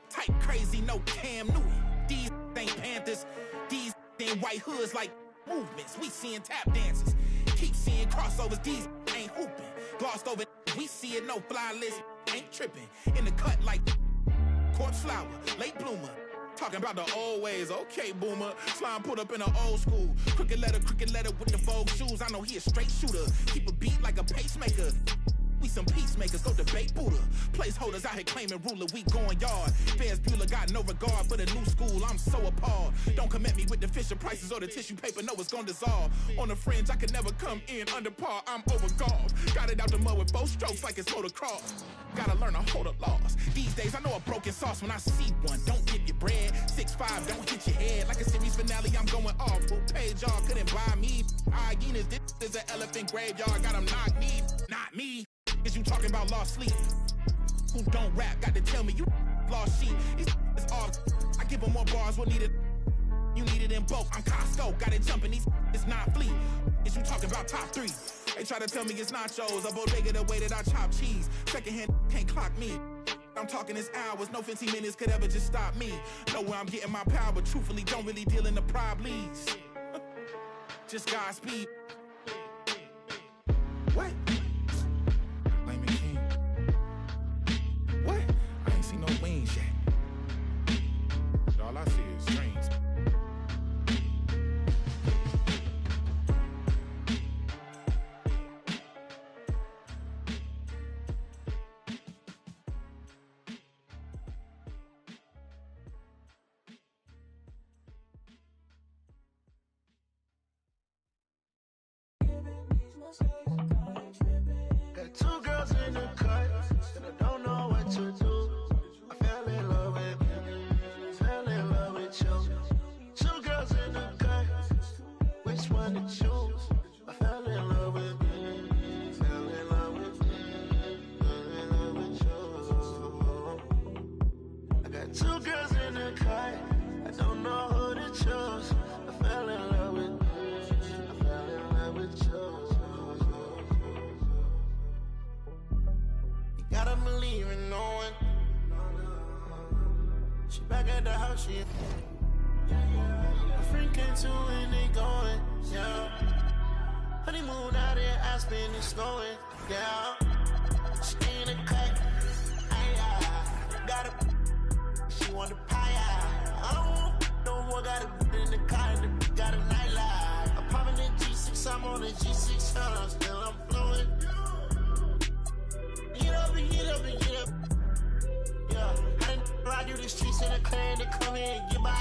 Type crazy, no Cam Newton. These ain't Panthers. These ain't white hoods like movements. We seeing tap dances. Keep seeing crossovers. These ain't hooping. Glossed over. We see it, no fly list. Ain't tripping. In the cut like corpse flower, late bloomer. Talking about the old ways, okay, boomer. Slime put up in an old school. Crooked letter with the Vogue shoes. I know he a straight shooter. Keep a beat like a pacemaker. We some peacemakers, go debate Buddha. Placeholders out here claiming ruler, we going yard. Fairs Bueller got no regard for the new school, I'm so appalled. Don't come at me with the Fisher prices or the tissue paper, no, it's gonna dissolve. On the fringe, I can never come in under par, I'm overgolfed. Got it out the mud with both strokes like it's motocross. Gotta learn to hold a loss. These days, I know a broken sauce when I see one. Don't give your bread, 6'5", don't hit your head. Like a series finale, I'm going off. Who paid y'all, couldn't buy me. Hyenas, this is an elephant graveyard, got them knocked me, not me. Is you talking about lost sleep? Who don't rap, got to tell me you lost sheep. It's all, I give them more bars, what needed? You need it in bulk, I'm Costco, got it jumping, it's not fleet. Is you talking about top 3? They try to tell me it's nachos, a bodega the way that I chop cheese. Secondhand can't clock me. I'm talking this hours, no 15 minutes could ever just stop me. Know where I'm getting my power, but truthfully don't really deal in the problems. Just Godspeed. What? What? I ain't seen no wings yet. All I see is strings. Got 2 girls in the cut, and I don't know what to do. I fell in love with you, fell in love with you. 2 girls in the cut, which one to choose? I fell in love with you, fell in love with you, fell in love with you. I got 2 girls in the cut, I don't know who to choose. I fell in love with you, I fell in love with you. Gotta believe in no one. She back at the house, she. My friend came to and they going, yeah. Honeymoon out in Aspen, it's snowing, yeah. She in the cut, got a. She want the pie, I don't want no more, got a in the car, and the got a nightlife. I'm popping the G6, I'm on the G600, still I'm flowing. Get up and get up. Yeah, I done ride through the streets in a clan to come here and get by.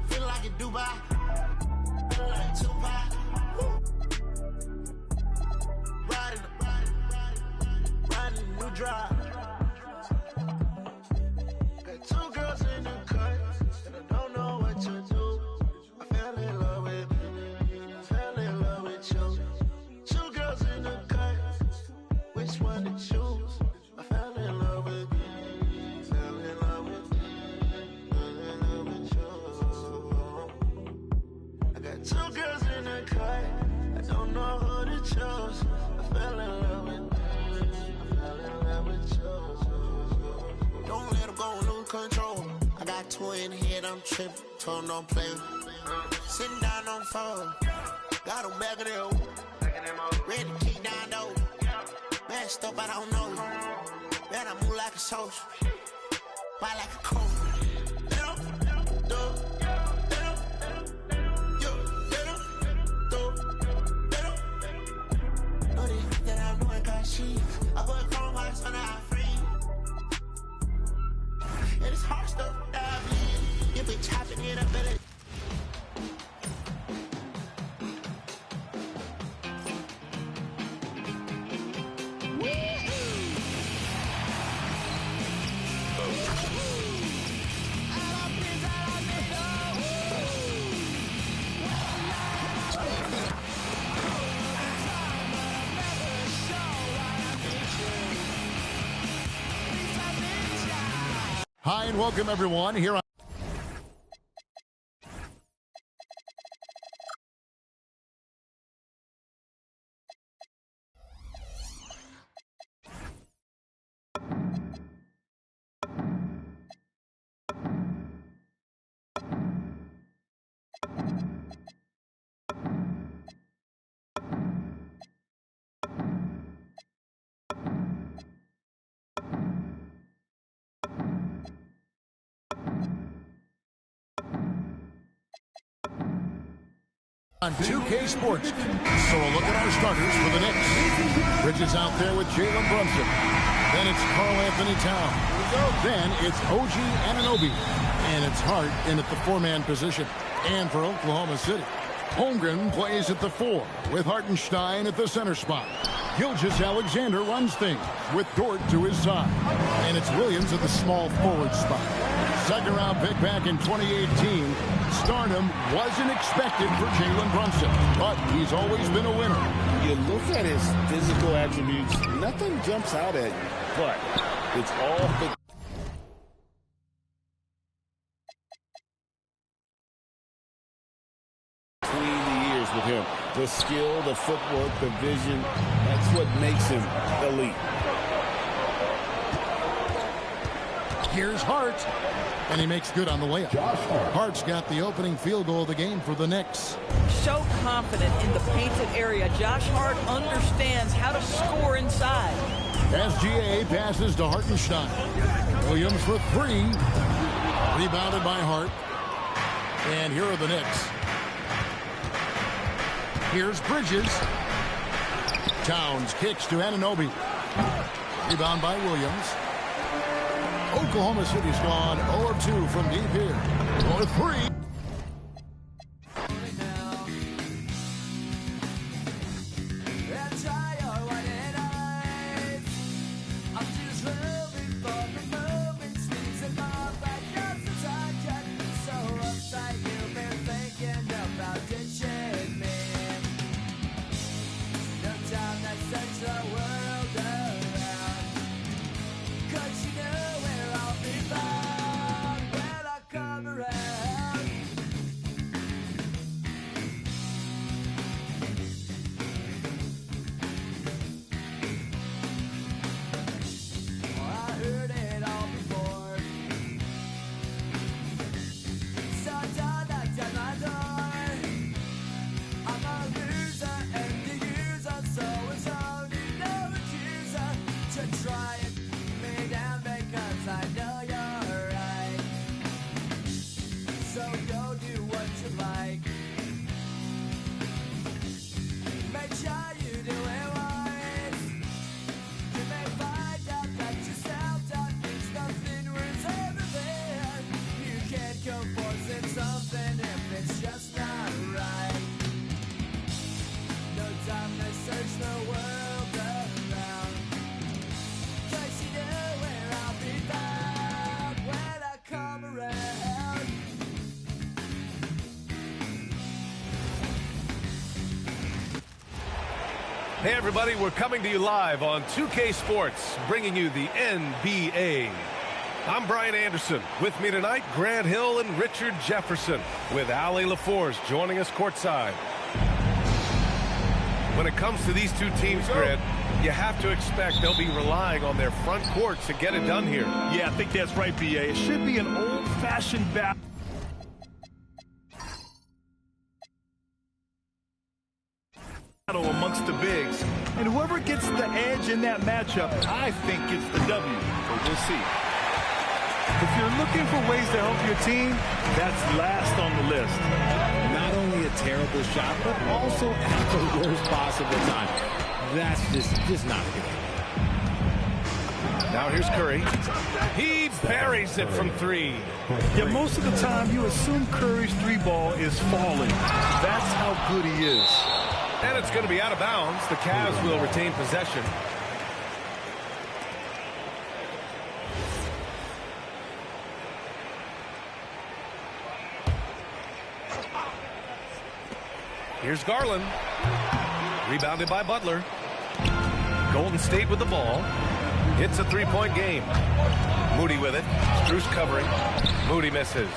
Feel like in Dubai. Feel like Tupac. Riding the new drive. control. I got two in the head, I'm tripping. Told them don't play with me. Sitting down on phone. Got them back of there. Ready to kick down though. Messed up, I don't know. Man, I move like a soldier. Fight like a coach. I put chrome hearts on our free. And it's hard stuff that I bleed. You be chopping in a belly. Hi and welcome everyone here on on 2K Sports. So a look at our starters for the Knicks. Bridges out there with Jalen Brunson. Then it's Karl Anthony Towns. Then it's OG Anunoby. And it's Hart in at the four-man position. And for Oklahoma City, Holmgren plays at the 4 with Hartenstein at the center spot. Gilgeous-Alexander runs things with Dort to his side. And it's Williams at the small forward spot. Second round pick back in 2018. Stardom wasn't expected for Jalen Brunson, but he's always been a winner. You look at his physical attributes, nothing jumps out at you, but it's all the between the years with him. The skill, the footwork, the vision, that's what makes him elite. Here's Hart, and he makes good on the layup. Hart's got the opening field goal of the game for the Knicks. So confident in the painted area. Josh Hart understands how to score inside. SGA passes to Hartenstein. Williams for 3. Rebounded by Hart. And here are the Knicks. Here's Bridges. Towns kicks to Anunoby. Rebound by Williams. Oklahoma City's gone 0-2 from deep here. 0-3. Hey everybody, we're coming to you live on 2K Sports, bringing you the NBA. I'm Brian Anderson. With me tonight, Grant Hill and Richard Jefferson, with Allie LaForce joining us courtside. When it comes to these two teams, Grant, You have to expect they'll be relying on their front court to get it done here. Yeah, I think that's right, B.A. It should be an old-fashioned battle amongst the bigs. And whoever gets the edge in that matchup, I think gets the W. But we'll see. If you're looking for ways to help your team, that's last on the list. Not only a terrible shot, but also at the worst possible time. That's just not good. Now here's Curry. He buries it from three. Yeah, most of the time you assume Curry's three ball is falling. That's how good he is. And it's going to be out of bounds. The Cavs will retain possession. Here's Garland. Rebounded by Butler. Golden State with the ball. It's a three-point game. Moody with it. Strus covering. Moody misses.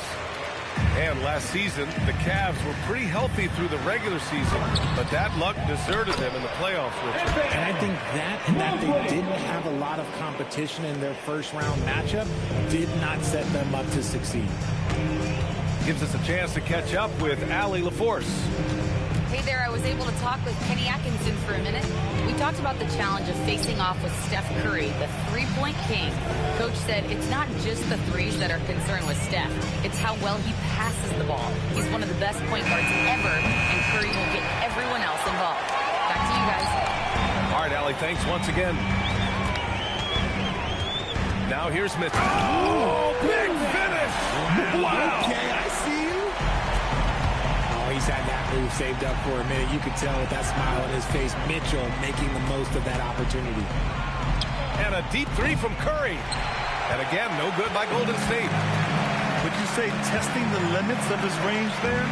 And last season, the Cavs were pretty healthy through the regular season, but that luck deserted them in the playoffs, Richard. And I think that they didn't have a lot of competition in their first-round matchup did not set them up to succeed. Gives us a chance to catch up with Allie LaForce. Hey there, I was able to talk with Kenny Atkinson for a minute. We talked about the challenge of facing off with Steph Curry, the three-point king. Coach said it's not just the threes that are concerned with Steph. It's how well he passes the ball. He's one of the best point guards ever, and Curry will get everyone else involved. Back to you guys. All right, Allie, thanks once again. Now here's Mitchell. Oh, big finish! Wow! Okay, I see you. Oh, he's had that move saved up for a minute. You could tell with that smile on his face, Mitchell making the most of that opportunity. And a deep three from Curry. And again, no good by Golden State. Would you say testing the limits of his range there?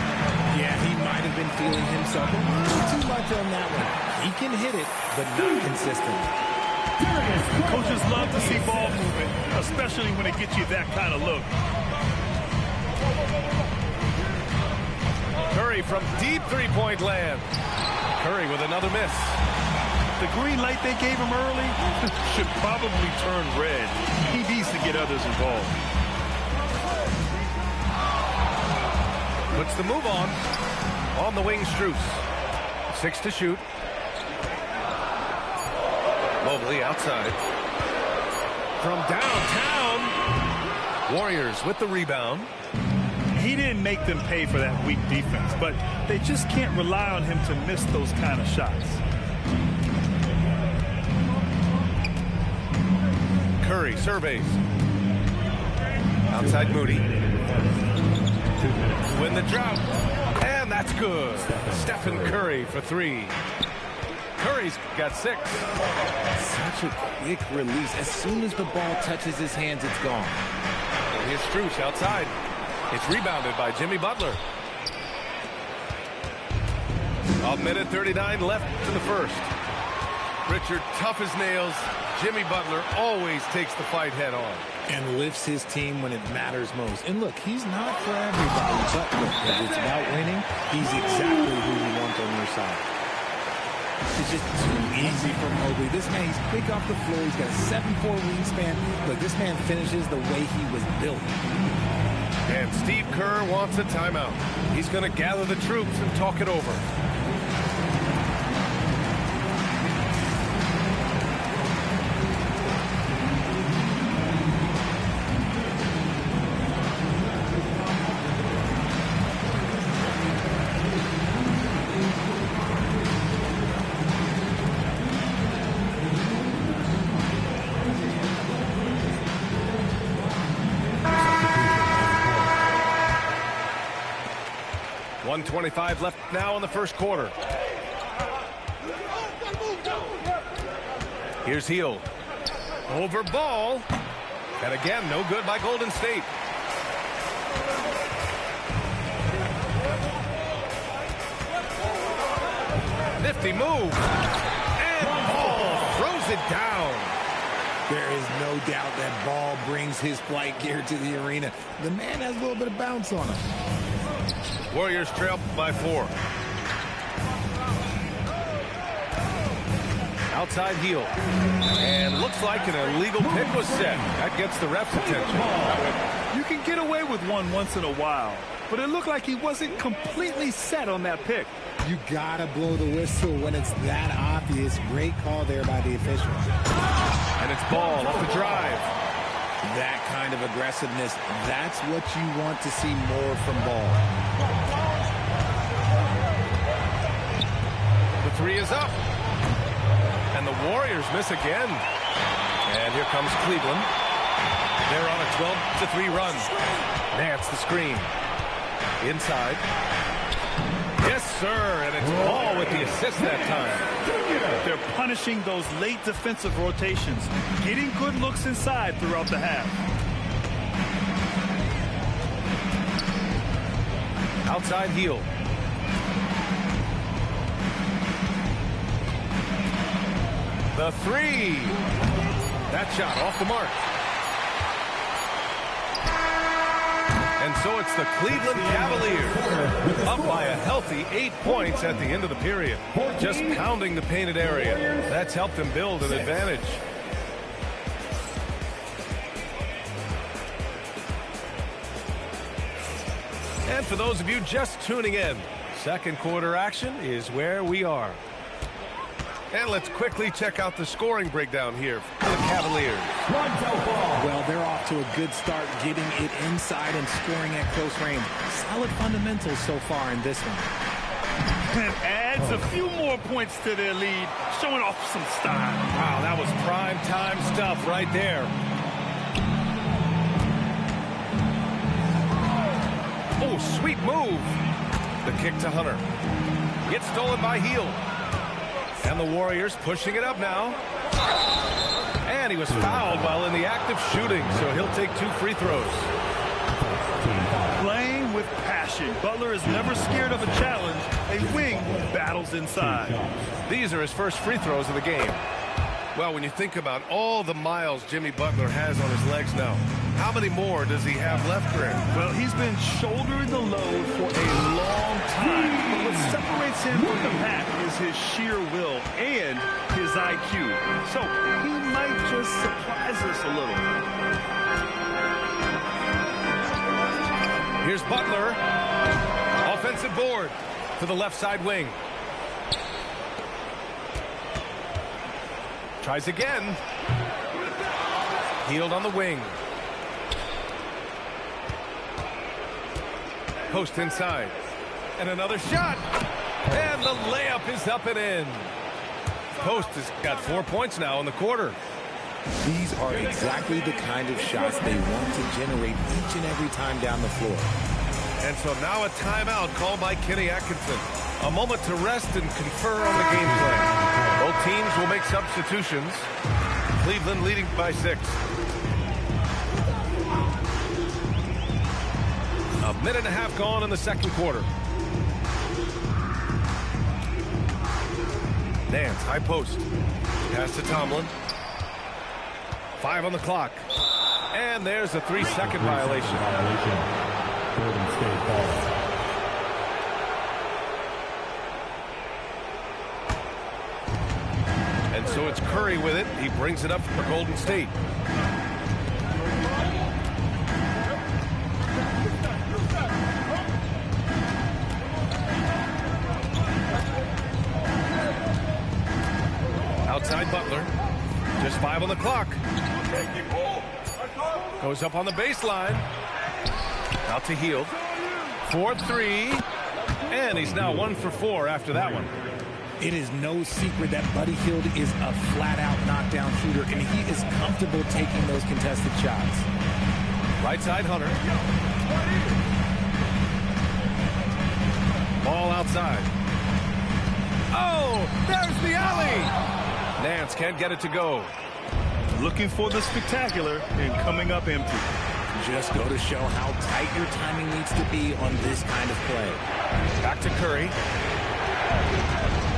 Yeah, he might have been feeling himself a little too much on that one. He can hit it, but not consistent. Coaches love to see ball movement, especially when it gets you that kind of look. Curry from deep three-point land. Curry with another miss. The green light they gave him early should probably turn red. He needs to get others involved. Puts the move on the wing, Strus. 6 to shoot. Mobley outside. From downtown. Warriors with the rebound. He didn't make them pay for that weak defense, but they just can't rely on him to miss those kind of shots. Curry surveys. Outside Moody. Win the drought. And that's good. Stephen Curry for three. Curry's got 6. Such a quick release. As soon as the ball touches his hands, it's gone. Here's Strus outside. It's rebounded by Jimmy Butler. A minute 39 left in the first. Richard, tough as nails. Jimmy Butler always takes the fight head on. And lifts his team when it matters most. And look, he's not for everybody, but look, if it's about winning, he's exactly who you want on your side. It's just too easy for Mobley. This man, he's quick off the floor. He's got a 7'4" wingspan. Look, this man finishes the way he was built. And Steve Kerr wants a timeout. He's going to gather the troops and talk it over. .25 left now in the first quarter. Here's Hield. Over ball. And again, no good by Golden State. Nifty move. And Ball throws it down. There is no doubt that Ball brings his flight gear to the arena. The man has a little bit of bounce on him. Warriors trail by 4. Outside heel. And looks like an illegal pick was set. That gets the ref's attention. You can get away with one once in a while, but it looked like he wasn't completely set on that pick. You gotta blow the whistle when it's that obvious. Great call there by the official. And it's ball off the drive. That kind of aggressiveness, that's what you want to see more from Ball. The three is up. And the Warriors miss again. And here comes Cleveland. They're on a 12-3 run. Nance the screen. Inside. Yes, sir. And it's Ball with the assist that time. They're punishing those late defensive rotations, getting good looks inside throughout the half. Outside heel. The three. That shot off the mark. And so it's the Cleveland Cavaliers up by a healthy 8 points at the end of the period. Just pounding the painted area. That's helped them build an advantage. And for those of you just tuning in, second quarter action is where we are. And let's quickly check out the scoring breakdown here for the Cavaliers. Well, they're off to a good start, getting it inside and scoring at close range. Solid fundamentals so far in this one. And adds a few more points to their lead, showing off some style. Wow, that was prime time stuff right there. Oh, sweet move. The kick to Hunter. Gets stolen by Heel. And the Warriors pushing it up now. And he was fouled while in the act of shooting, so he'll take 2 free throws. Playing with passion. Butler is never scared of a challenge. A wing battles inside. These are his first free throws of the game. Well, when you think about all the miles Jimmy Butler has on his legs now, how many more does he have left for him? Well, he's been shouldering the load for a long time. But what separates him from the pack is his sheer will and his IQ. So he might just surprise us a little. Here's Butler. Offensive board to the left side wing. Tries again. Healed on the wing. Post inside. And another shot. And the layup is up and in. Post has got 4 points now in the quarter. These are exactly the kind of shots they want to generate each and every time down the floor. And so now a timeout called by Kenny Atkinson. A moment to rest and confer on the game plan. Both teams will make substitutions. Cleveland leading by 6. A minute and a half gone in the second quarter. Nance, high post. Pass to Tomlin. 5 on the clock. And there's a 3-second violation. Golden State ball. And so it's Curry with it. He brings it up for Golden State. Outside Butler. Just 5 on the clock. Goes up on the baseline. Out to Hield. 4-3. And he's now 1 for 4 after that one. It is no secret that Buddy Hield is a flat-out knockdown shooter, and he is comfortable taking those contested shots. Right side Hunter. Ball outside. Oh, there's the alley. Nance can't get it to go. Looking for the spectacular and coming up empty. Just go to show how tight your timing needs to be on this kind of play. Back to Curry.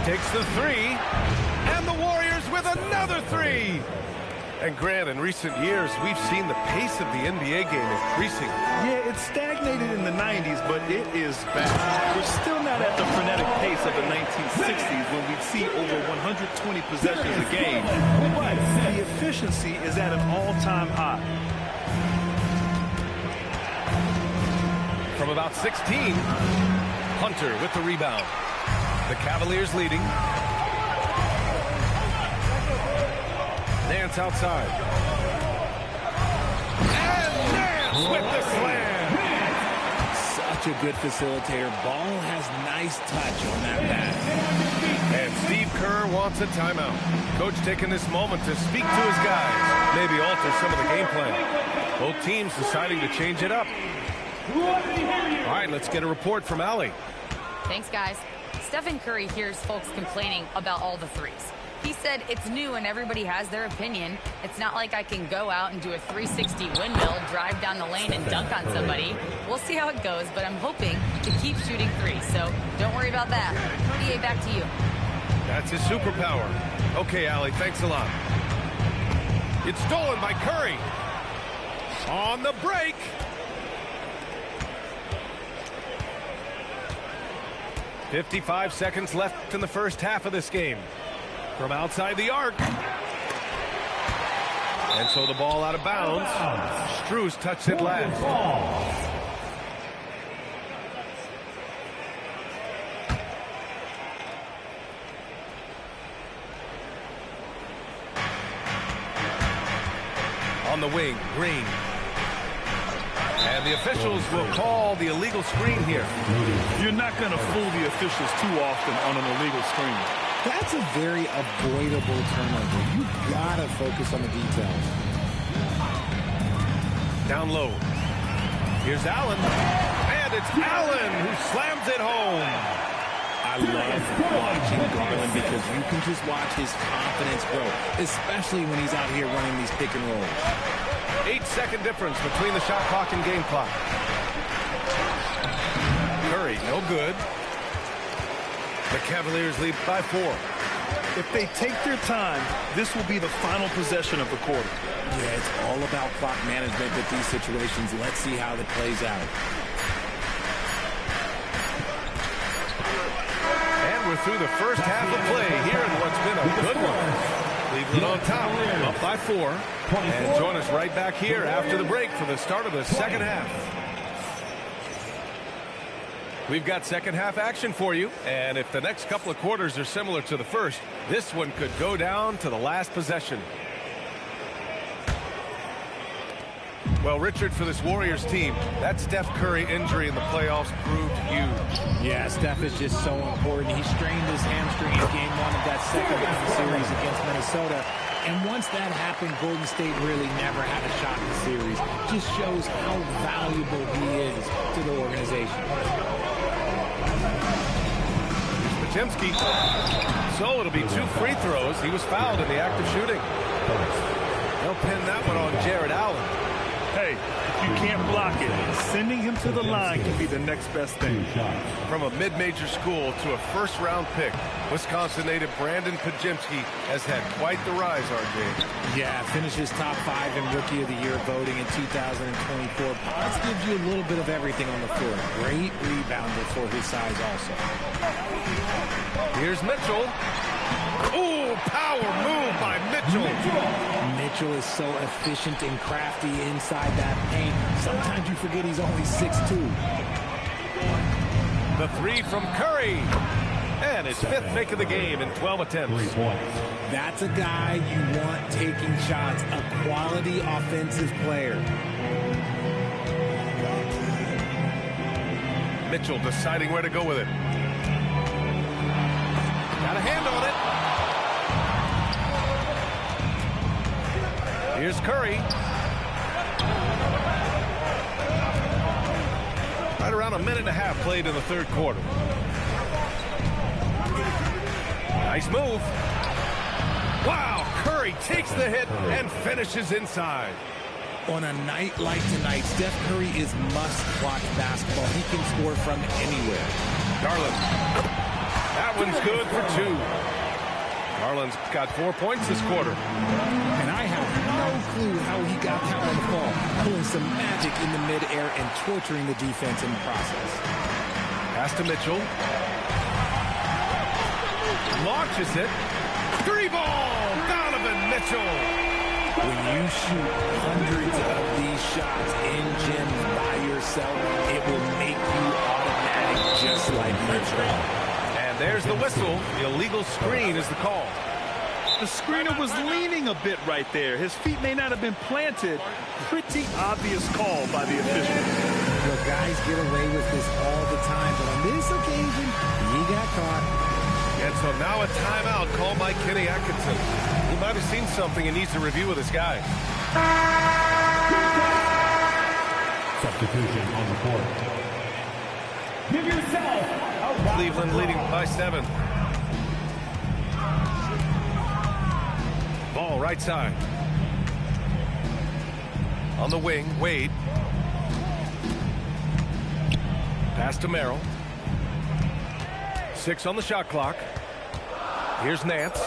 Takes the 3. And the Warriors with another 3. And Grant, in recent years, we've seen the pace of the NBA game increasing. Yeah, it's stagnated in the 90s, but it is back. We're still not at the frenetic pace of the 1960s when we'd see over 120 possessions a game. But the efficiency is at an all-time high. From about 16, Hunter with the rebound. The Cavaliers leading. Nance outside. And Nance with the slam. Such a good facilitator. Ball has nice touch on that pass. And Steve Kerr wants a timeout. Coach taking this moment to speak to his guys. Maybe alter some of the game plan. Both teams deciding to change it up. All right, let's get a report from Allie. Thanks, guys. Stephen Curry hears folks complaining about all the threes. He said it's new and everybody has their opinion. It's not like I can go out and do a 360 windmill, drive down the lane, and dunk on somebody. We'll see how it goes, but I'm hoping to keep shooting threes, so don't worry about that. BA, back to you. That's his superpower. Okay, Allie, thanks a lot. It's stolen by Curry. On the break. .55 seconds left in the first half of this game. From outside the arc. And so the ball out of bounds. Strus touched it last. On the wing, Green. And the officials will call the illegal screen here. You're not going to fool the officials too often on an illegal screen. That's a very avoidable turnover. You've got to focus on the details. Down low. Here's Allen. And it's Allen who slams it home. I love watching Garland because you can just watch his confidence grow, especially when he's out here running these pick and rolls. 8-second difference between the shot clock and game clock. Curry, no good. The Cavaliers lead by 4. If they take their time, this will be the final possession of the quarter. Yeah, it's all about clock management with these situations. Let's see how that plays out. And we're through the first half of play here in what's been a good one. Cleveland on top, up by 4. And join us right back here after the break for the start of the second half. We've got second half action for you, and if the next couple of quarters are similar to the first, this one could go down to the last possession. Well, Richard, for this Warriors team, that Steph Curry injury in the playoffs proved huge. Yeah, Steph is just so important. He strained his hamstring in game 1 of that second round series against Minnesota. And once that happened, Golden State really never had a shot in the series. Just shows how valuable he is to the organization. Podziemski. So it'll be 2 free throws. He was fouled in the act of shooting. They'll pin that one on Jared Allen. Hey, if you can't block it, sending him to the line can be the next best thing. From a mid-major school to a first-round pick, Wisconsin native Brandon Podziemski has had quite the rise, RJ. Yeah, finishes top 5 in Rookie of the Year voting in 2024. Pods gives you a little bit of everything on the floor. Great rebounder for his size also. Here's Mitchell. Ooh, power move by Mitchell. Mitchell is so efficient and crafty inside that paint. Sometimes you forget he's only 6'2". The 3 from Curry. And his 5th make of the game in 12 attempts. That's a guy you want taking shots, a quality offensive player. Mitchell deciding where to go with it. Got a hand on it. Here's Curry. Right around a minute and a half played in the third quarter. Nice move. Wow, Curry takes the hit and finishes inside. On a night like tonight, Steph Curry is must-watch basketball. He can score from anywhere. Garland. That one's good for 2. Garland's got 4 points this quarter. And I have no clue how he got that on the ball, pulling some magic in the midair and torturing the defense in the process. Pass to Mitchell. Launches it. 3-ball! Donovan Mitchell! When you shoot hundreds of these shots in gyms by yourself, it will make you automatic just like Mitchell. And there's the whistle. The illegal screen is the call. The screener was leaning a bit right there. His feet may not have been planted. Pretty obvious call by the official. Look, guys get away with this all the time, but on this occasion, he got caught. And so now a timeout called by Kenny Atkinson. He might have seen something and needs to review with his guy. Substitution on the court. Give yourself a Cleveland leading by 7. Ball right side. On the wing, Wade. Pass to Merrill. 6 on the shot clock. Here's Nance.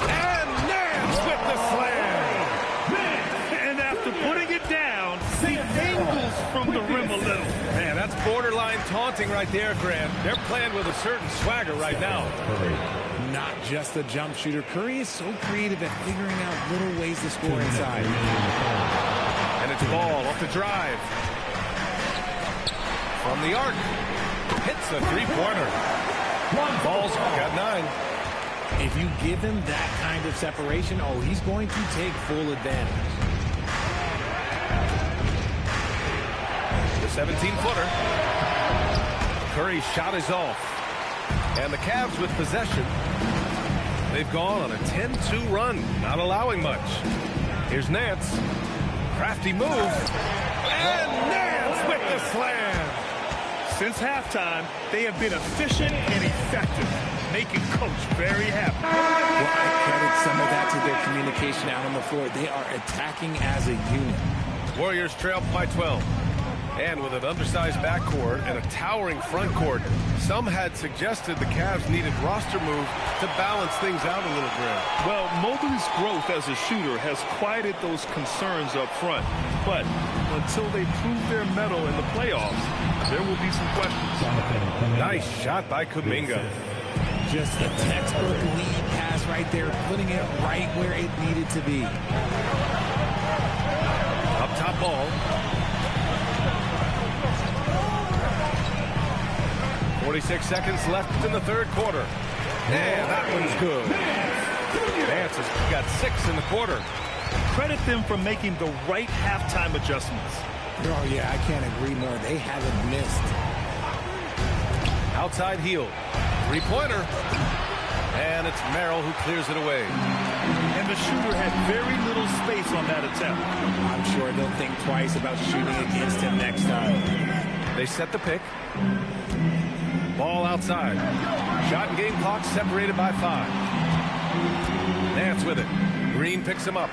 And Nance with the slam. And after putting it down, he angles from the rim a little. Man, that's borderline taunting right there, Grant. They're playing with a certain swagger right now. Not just a jump shooter. Curry is so creative at figuring out little ways to score inside. And it's Ball off the drive. From the arc. Hits a three-pointer. Ball's got 9. If you give him that kind of separation, oh, he's going to take full advantage. The 17-footer. Curry's shot is off. And the Cavs with possession. They've gone on a 10-2 run, not allowing much. Here's Nance. Crafty move. And Nance with the slam. Since halftime, they have been efficient and effective, making Coach very happy. Well, I credit some of that to their communication out on the floor. They are attacking as a unit. Warriors trail by 12. And with an undersized backcourt and a towering front court, some had suggested the Cavs needed roster moves to balance things out a little bit. Well, Mobley's growth as a shooter has quieted those concerns up front. But until they prove their mettle in the playoffs, there will be some questions. Nice shot by Kuminga. Just a textbook lead pass right there, putting it right where it needed to be. Up top Ball. 46 seconds left in the third quarter. And that one's good. Nance has got 6 in the quarter. Credit them for making the right halftime adjustments. Oh, yeah, I can't agree more. They haven't missed. Outside heel. 3-pointer. And it's Merrill who clears it away. And the shooter had very little space on that attempt. I'm sure they'll think twice about shooting against him next time. They set the pick. Ball outside. Shot and game clock separated by 5. Nance with it. Green picks him up.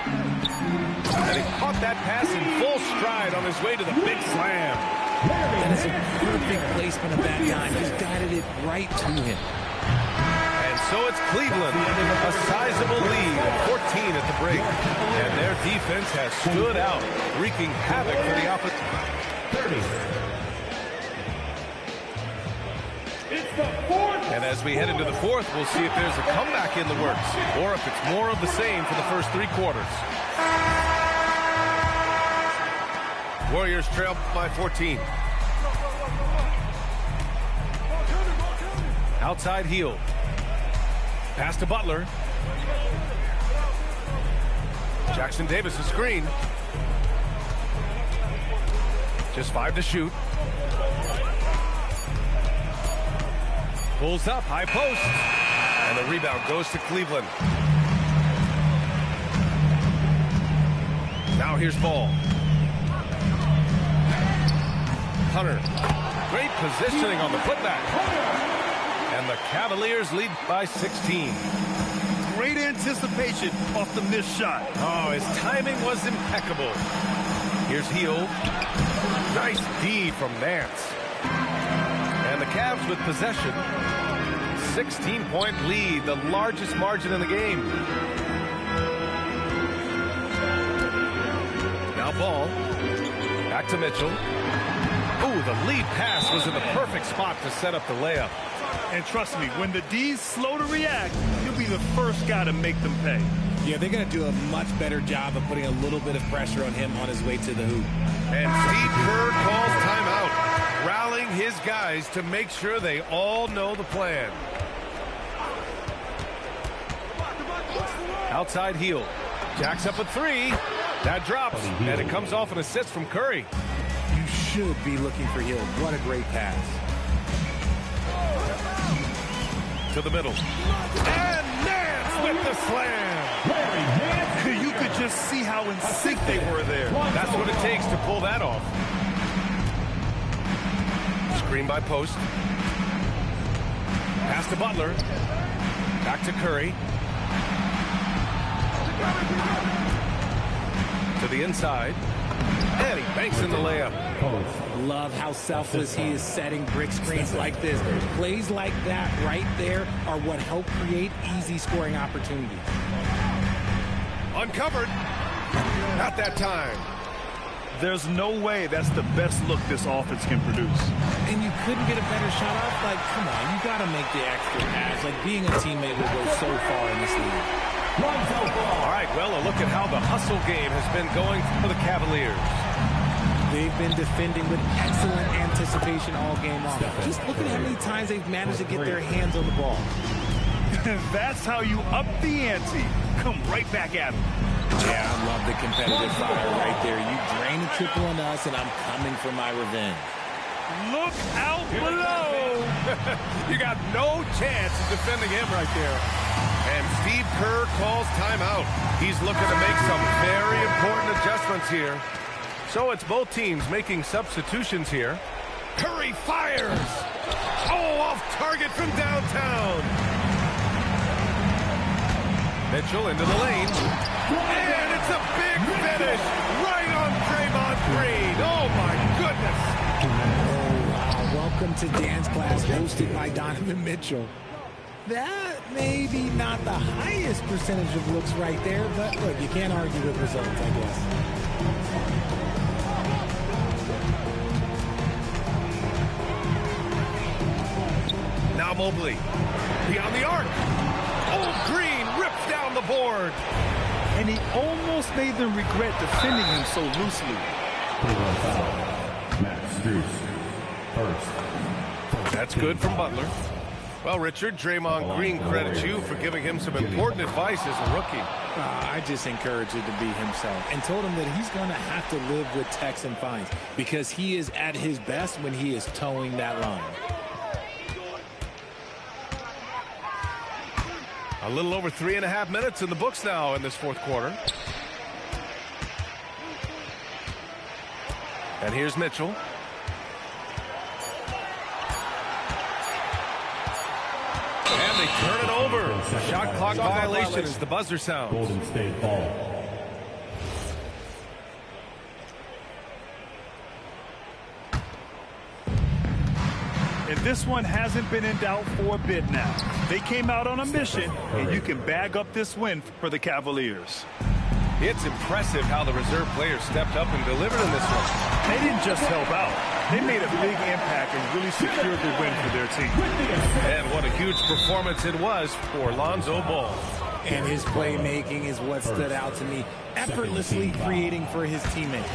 And he caught that pass in full stride on his way to the big slam. That is a perfect placement of that time. He's guided it right to him. And so it's Cleveland, a sizable lead of 14 at the break. And their defense has stood out, wreaking havoc for the opposition. And as we head into the fourth, we'll see if there's a comeback in the works or if it's more of the same for the first 3 quarters. Warriors trail by 14. Outside heel. Pass to Butler. Jackson Davis a screen. Just 5 to shoot. Pulls up, high post. And the rebound goes to Cleveland. Now here's Ball. Hunter. Great positioning on the putback. And the Cavaliers lead by 16. Great anticipation off the missed shot. Oh, his timing was impeccable. Here's Heel. Nice D from Nance. And the Cavs with possession. 16-point lead, the largest margin in the game. Now ball. Back to Mitchell. Ooh, the lead pass was in the perfect spot to set up the layup. And trust me, when the D's slow to react, you'll be the first guy to make them pay. Yeah, they're going to do a much better job of putting a little bit of pressure on him on his way to the hoop. And Steve Kerr calls timeout, rallying his guys to make sure they all know the plan. Outside heel. Jacks up a three. That drops, and it comes off an assist from Curry. You should be looking for Hill. What a great pass. To the middle. And Nance with the slam. You could just see how in sync they were there. That's what it takes to pull that off. Screen by Post. Pass to Butler. Back to Curry. To the inside. And he banks in the layup. Love how selfless he is setting brick screens like this. Plays like that right there are what help create easy scoring opportunities. Uncovered. Not that time. There's no way that's the best look this offense can produce. And you couldn't get a better shot off? Like, come on, you got to make the extra pass. Like, being a teammate will go so far in this league. All right, well, a look at how the hustle game has been going for the Cavaliers. They've been defending with excellent anticipation all game long. Just look at how many times they've managed to get their hands on the ball. That's how you up the ante. Come right back at them. Yeah, I love the competitive fire right there. You drain a triple on us, and I'm coming for my revenge. Look out below. You got no chance of defending him right there. And Steve Kerr calls timeout. He's looking to make some very important adjustments here. So it's both teams making substitutions here. Curry fires. Oh, off target from downtown. Mitchell into the lane. And it's a big finish right on Draymond Green. Oh, my goodness. Oh, wow. Welcome to dance class hosted by Donovan Mitchell. That may be not the highest percentage of looks right there, but look, you can't argue with results, I guess. Now Mobley. Beyond the arc. Oh, Green rips down the board. And he almost made them regret defending him so loosely. That's good from Butler. Well, Richard, Draymond Green credits you for giving him some important advice as a rookie. I just encouraged him to be himself and told him that he's going to have to live with techs and fines because he is at his best when he is towing that line. A little over 3.5 minutes in the books now in this fourth quarter. And here's Mitchell. And they turn it over. Shot clock violation as the buzzer sounds. Golden State ball. And this one hasn't been in doubt for a bit now. They came out on a mission, and you can bag up this win for the Cavaliers. It's impressive how the reserve players stepped up and delivered in this one. They didn't just help out. They made a big impact and really secured the win for their team. And what a huge performance it was for Lonzo Ball. And his playmaking is what stood out to me, effortlessly creating for his teammates.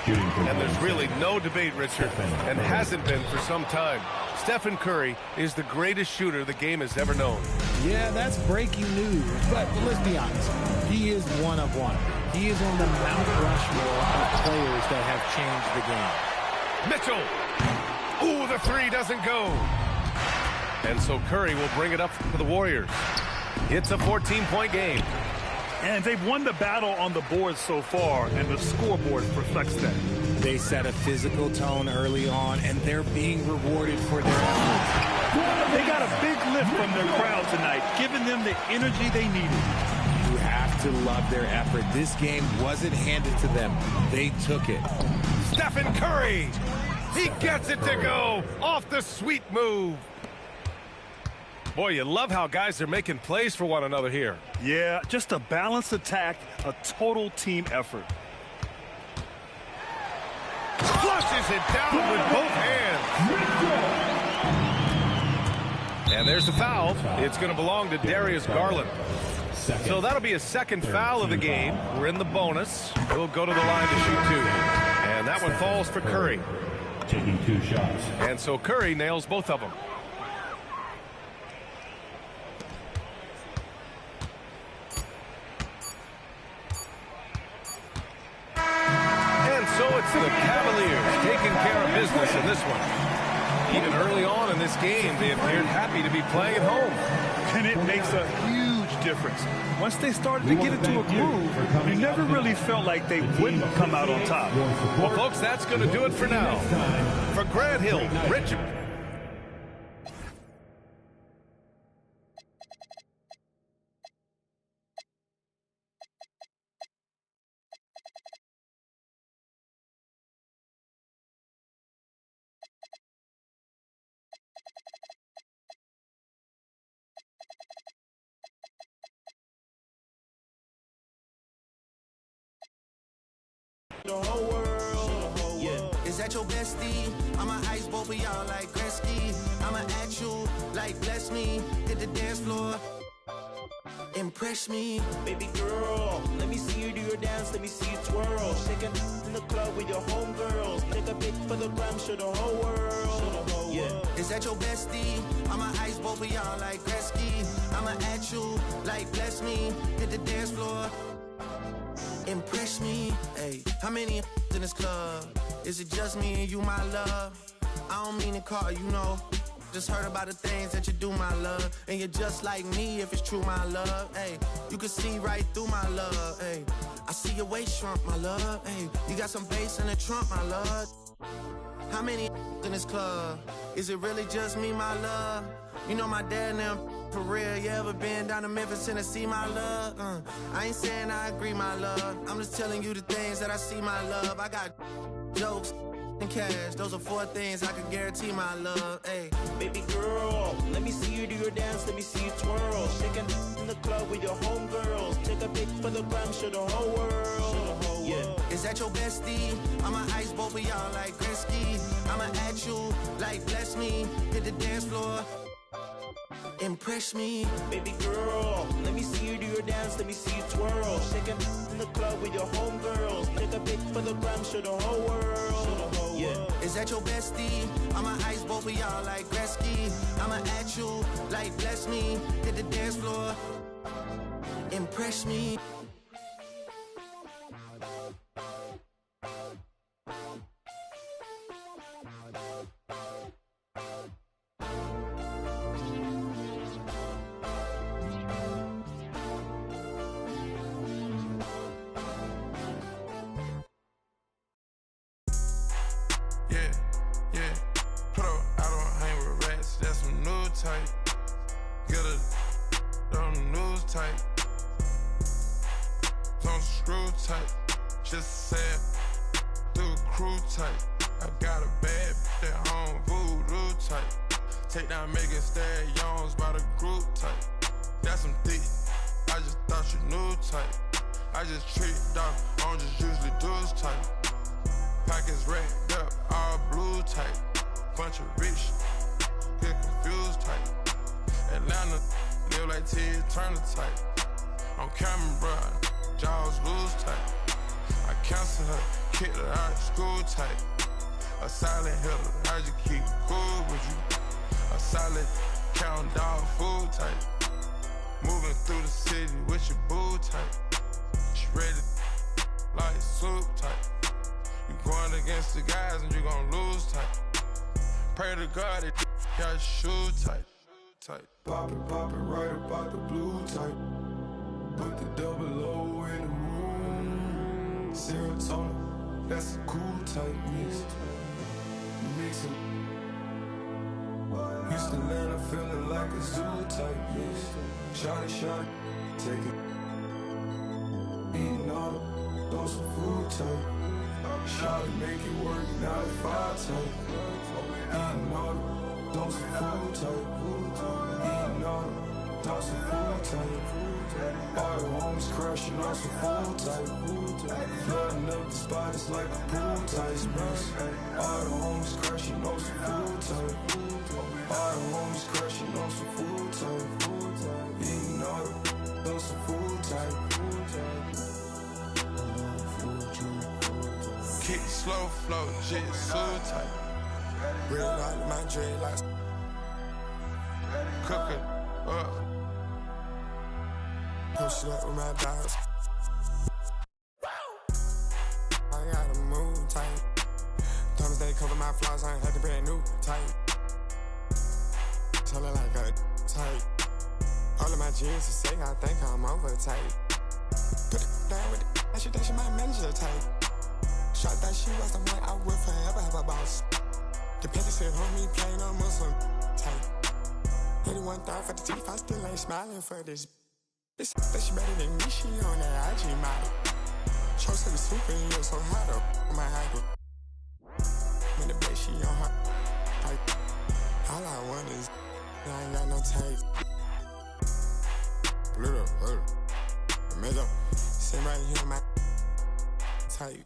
And there's really no debate, Richard, and hasn't been for some time. Stephen Curry is the greatest shooter the game has ever known. Yeah, that's breaking news, but let's be honest. He is one of one. He is on the Mount Rushmore of players that have changed the game. Mitchell! Ooh, the three doesn't go. And so Curry will bring it up for the Warriors. It's a 14-point game. And they've won the battle on the board so far, and the scoreboard reflects that. They set a physical tone early on, and they're being rewarded for their efforts. They got a big lift from their crowd tonight, giving them the energy they needed. You have to love their effort. This game wasn't handed to them. They took it. Stephen Curry! He gets it to go off the sweet move. Boy, you love how guys are making plays for one another here. Yeah, just a balanced attack, a total team effort. Flushes it down with both hands. And there's the foul. It's going to belong to Darius Garland. So that'll be a second foul of the game. We're in the bonus. We'll go to the line to shoot 2. And that one falls for Curry. Taking 2 shots. And so Curry nails both of them. And so it's the Cavaliers taking care of business in this one. Even early on in this game, they appeared happy to be playing at home. And it makes a huge difference. Once they started to get into a groove, you never really felt like they wouldn't come out on top. Well, folks, that's going to do it for now. For Grant Hill, Richard. The whole world, yeah. Is that your bestie? I'ma ice both of y'all like Gretzky. I'ma at you like bless me. Hit the dance floor, impress me. Baby girl, let me see you do your dance, let me see you twirl. Shake it in the club with your homegirls. Take a pic for the gram, show the whole world. Yeah. Is that your bestie? I'ma ice both of y'all like Gretzky. I'ma at you like bless me. Hit the dance floor, impress me. Hey, how many in this club? Is it just me and you, my love? I don't mean to call you, know. Just heard about the things that you do, my love. And you're just like me if it's true, my love. Hey, you can see right through my love. Hey, I see your waist shrunk, my love. Hey, you got some bass in the trunk, my love. How many in this club? Is it really just me, my love? You know my dad and them, for real. You ever been down to Memphis, Tennessee, my love? I ain't saying I agree, my love. I'm just telling you the things that I see, my love. I got jokes and cash. Those are 4 things I can guarantee, my love. Hey, baby girl, let me see you do your dance, let me see you twirl. Shaking in the club with your homegirls. Take a pic for the gram, show the whole world. Yeah. Is that your bestie? I'ma ice both of y'all like Gretzky. I'ma at you like bless me. Hit the dance floor, impress me. Baby girl, let me see you do your dance, let me see you twirl. Shaking in the club with your homegirls. Take a pic for the gram, show the whole world. Yeah. Is that your bestie? I'ma ice both of y'all like Gretzky. I'ma at you like bless me. Hit the dance floor, impress me. Just said, through a crew type. I got a bad bitch at home, voodoo type. Take down Megan Stallions by the group type. That's some thick, I just thought you knew type. I just treat dog, I don't just usually do this type. Pockets racked up, all blue type. Bunch of rich, get confused type. Atlanta, live like Ted Turner type. On camera, bruh, jaws loose type. I cancel her, kick her out of school type. A silent hitter, I just keep cool with you. A solid count dog food type. Moving through the city with your boo type. She ready like soup type. You going against the guys and you gon' lose type. Pray to God that got shoe type. Poppin', right about the blue type. Put the double O in the room. Serotonin, that's a cool type mix. Mixin'. Houston, Atlanta, feeling like a zoo type mix. Shot, take it. Eating all the, throw some food type. Shot it, make it work, 9 to 5 type. Eating all the, Don't some food type. Eating up, don't some food type. All the homies crashing on some food type. Flooding up the spot, it's like a pool type mess. All the homies crashing on some food type. All the homies crashing on some food type. Eating up, on some food type. Kick slow flow, shit so tight. Red light, my dreadlocks. Cooking up. Push up with my dogs. I gotta move tight. Thomas they cover my flaws, I ain't had to brand new tight. Tell her like a tight. All of my jeans to say I think I'm over tight. Put it down with it, I should think she my manager tight. Shot that she was the one I will forever have a boss. The petty said, homie, playing on Muslim tight. 81,000 for the teeth, I still ain't smiling for this. This that she better than me, she on that IG model. Show to the superhero, so hot up on my high group. In the bed, she on her tight. All I want is, I ain't got no tight. Little, middle, sit right here on my tight.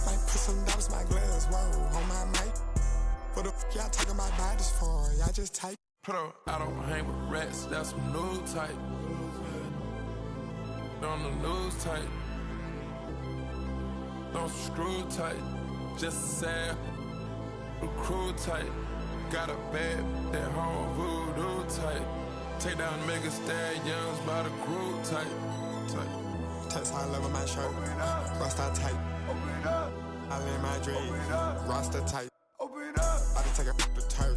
Might put some dollars in my gloves, whoa, on my mic. What the f*** y'all talking about bodies for? Y'all just tight. Put up, I don't hang with rats, that's some new type. On the news type. Don't screw tight. Just sad. The crew tight. Got a bad that home voodoo tight. Take down mega stallions by the crew tight. Text high level my shirt. Rasta tight. I lay my dreams. Rasta tight. About to take a the turf.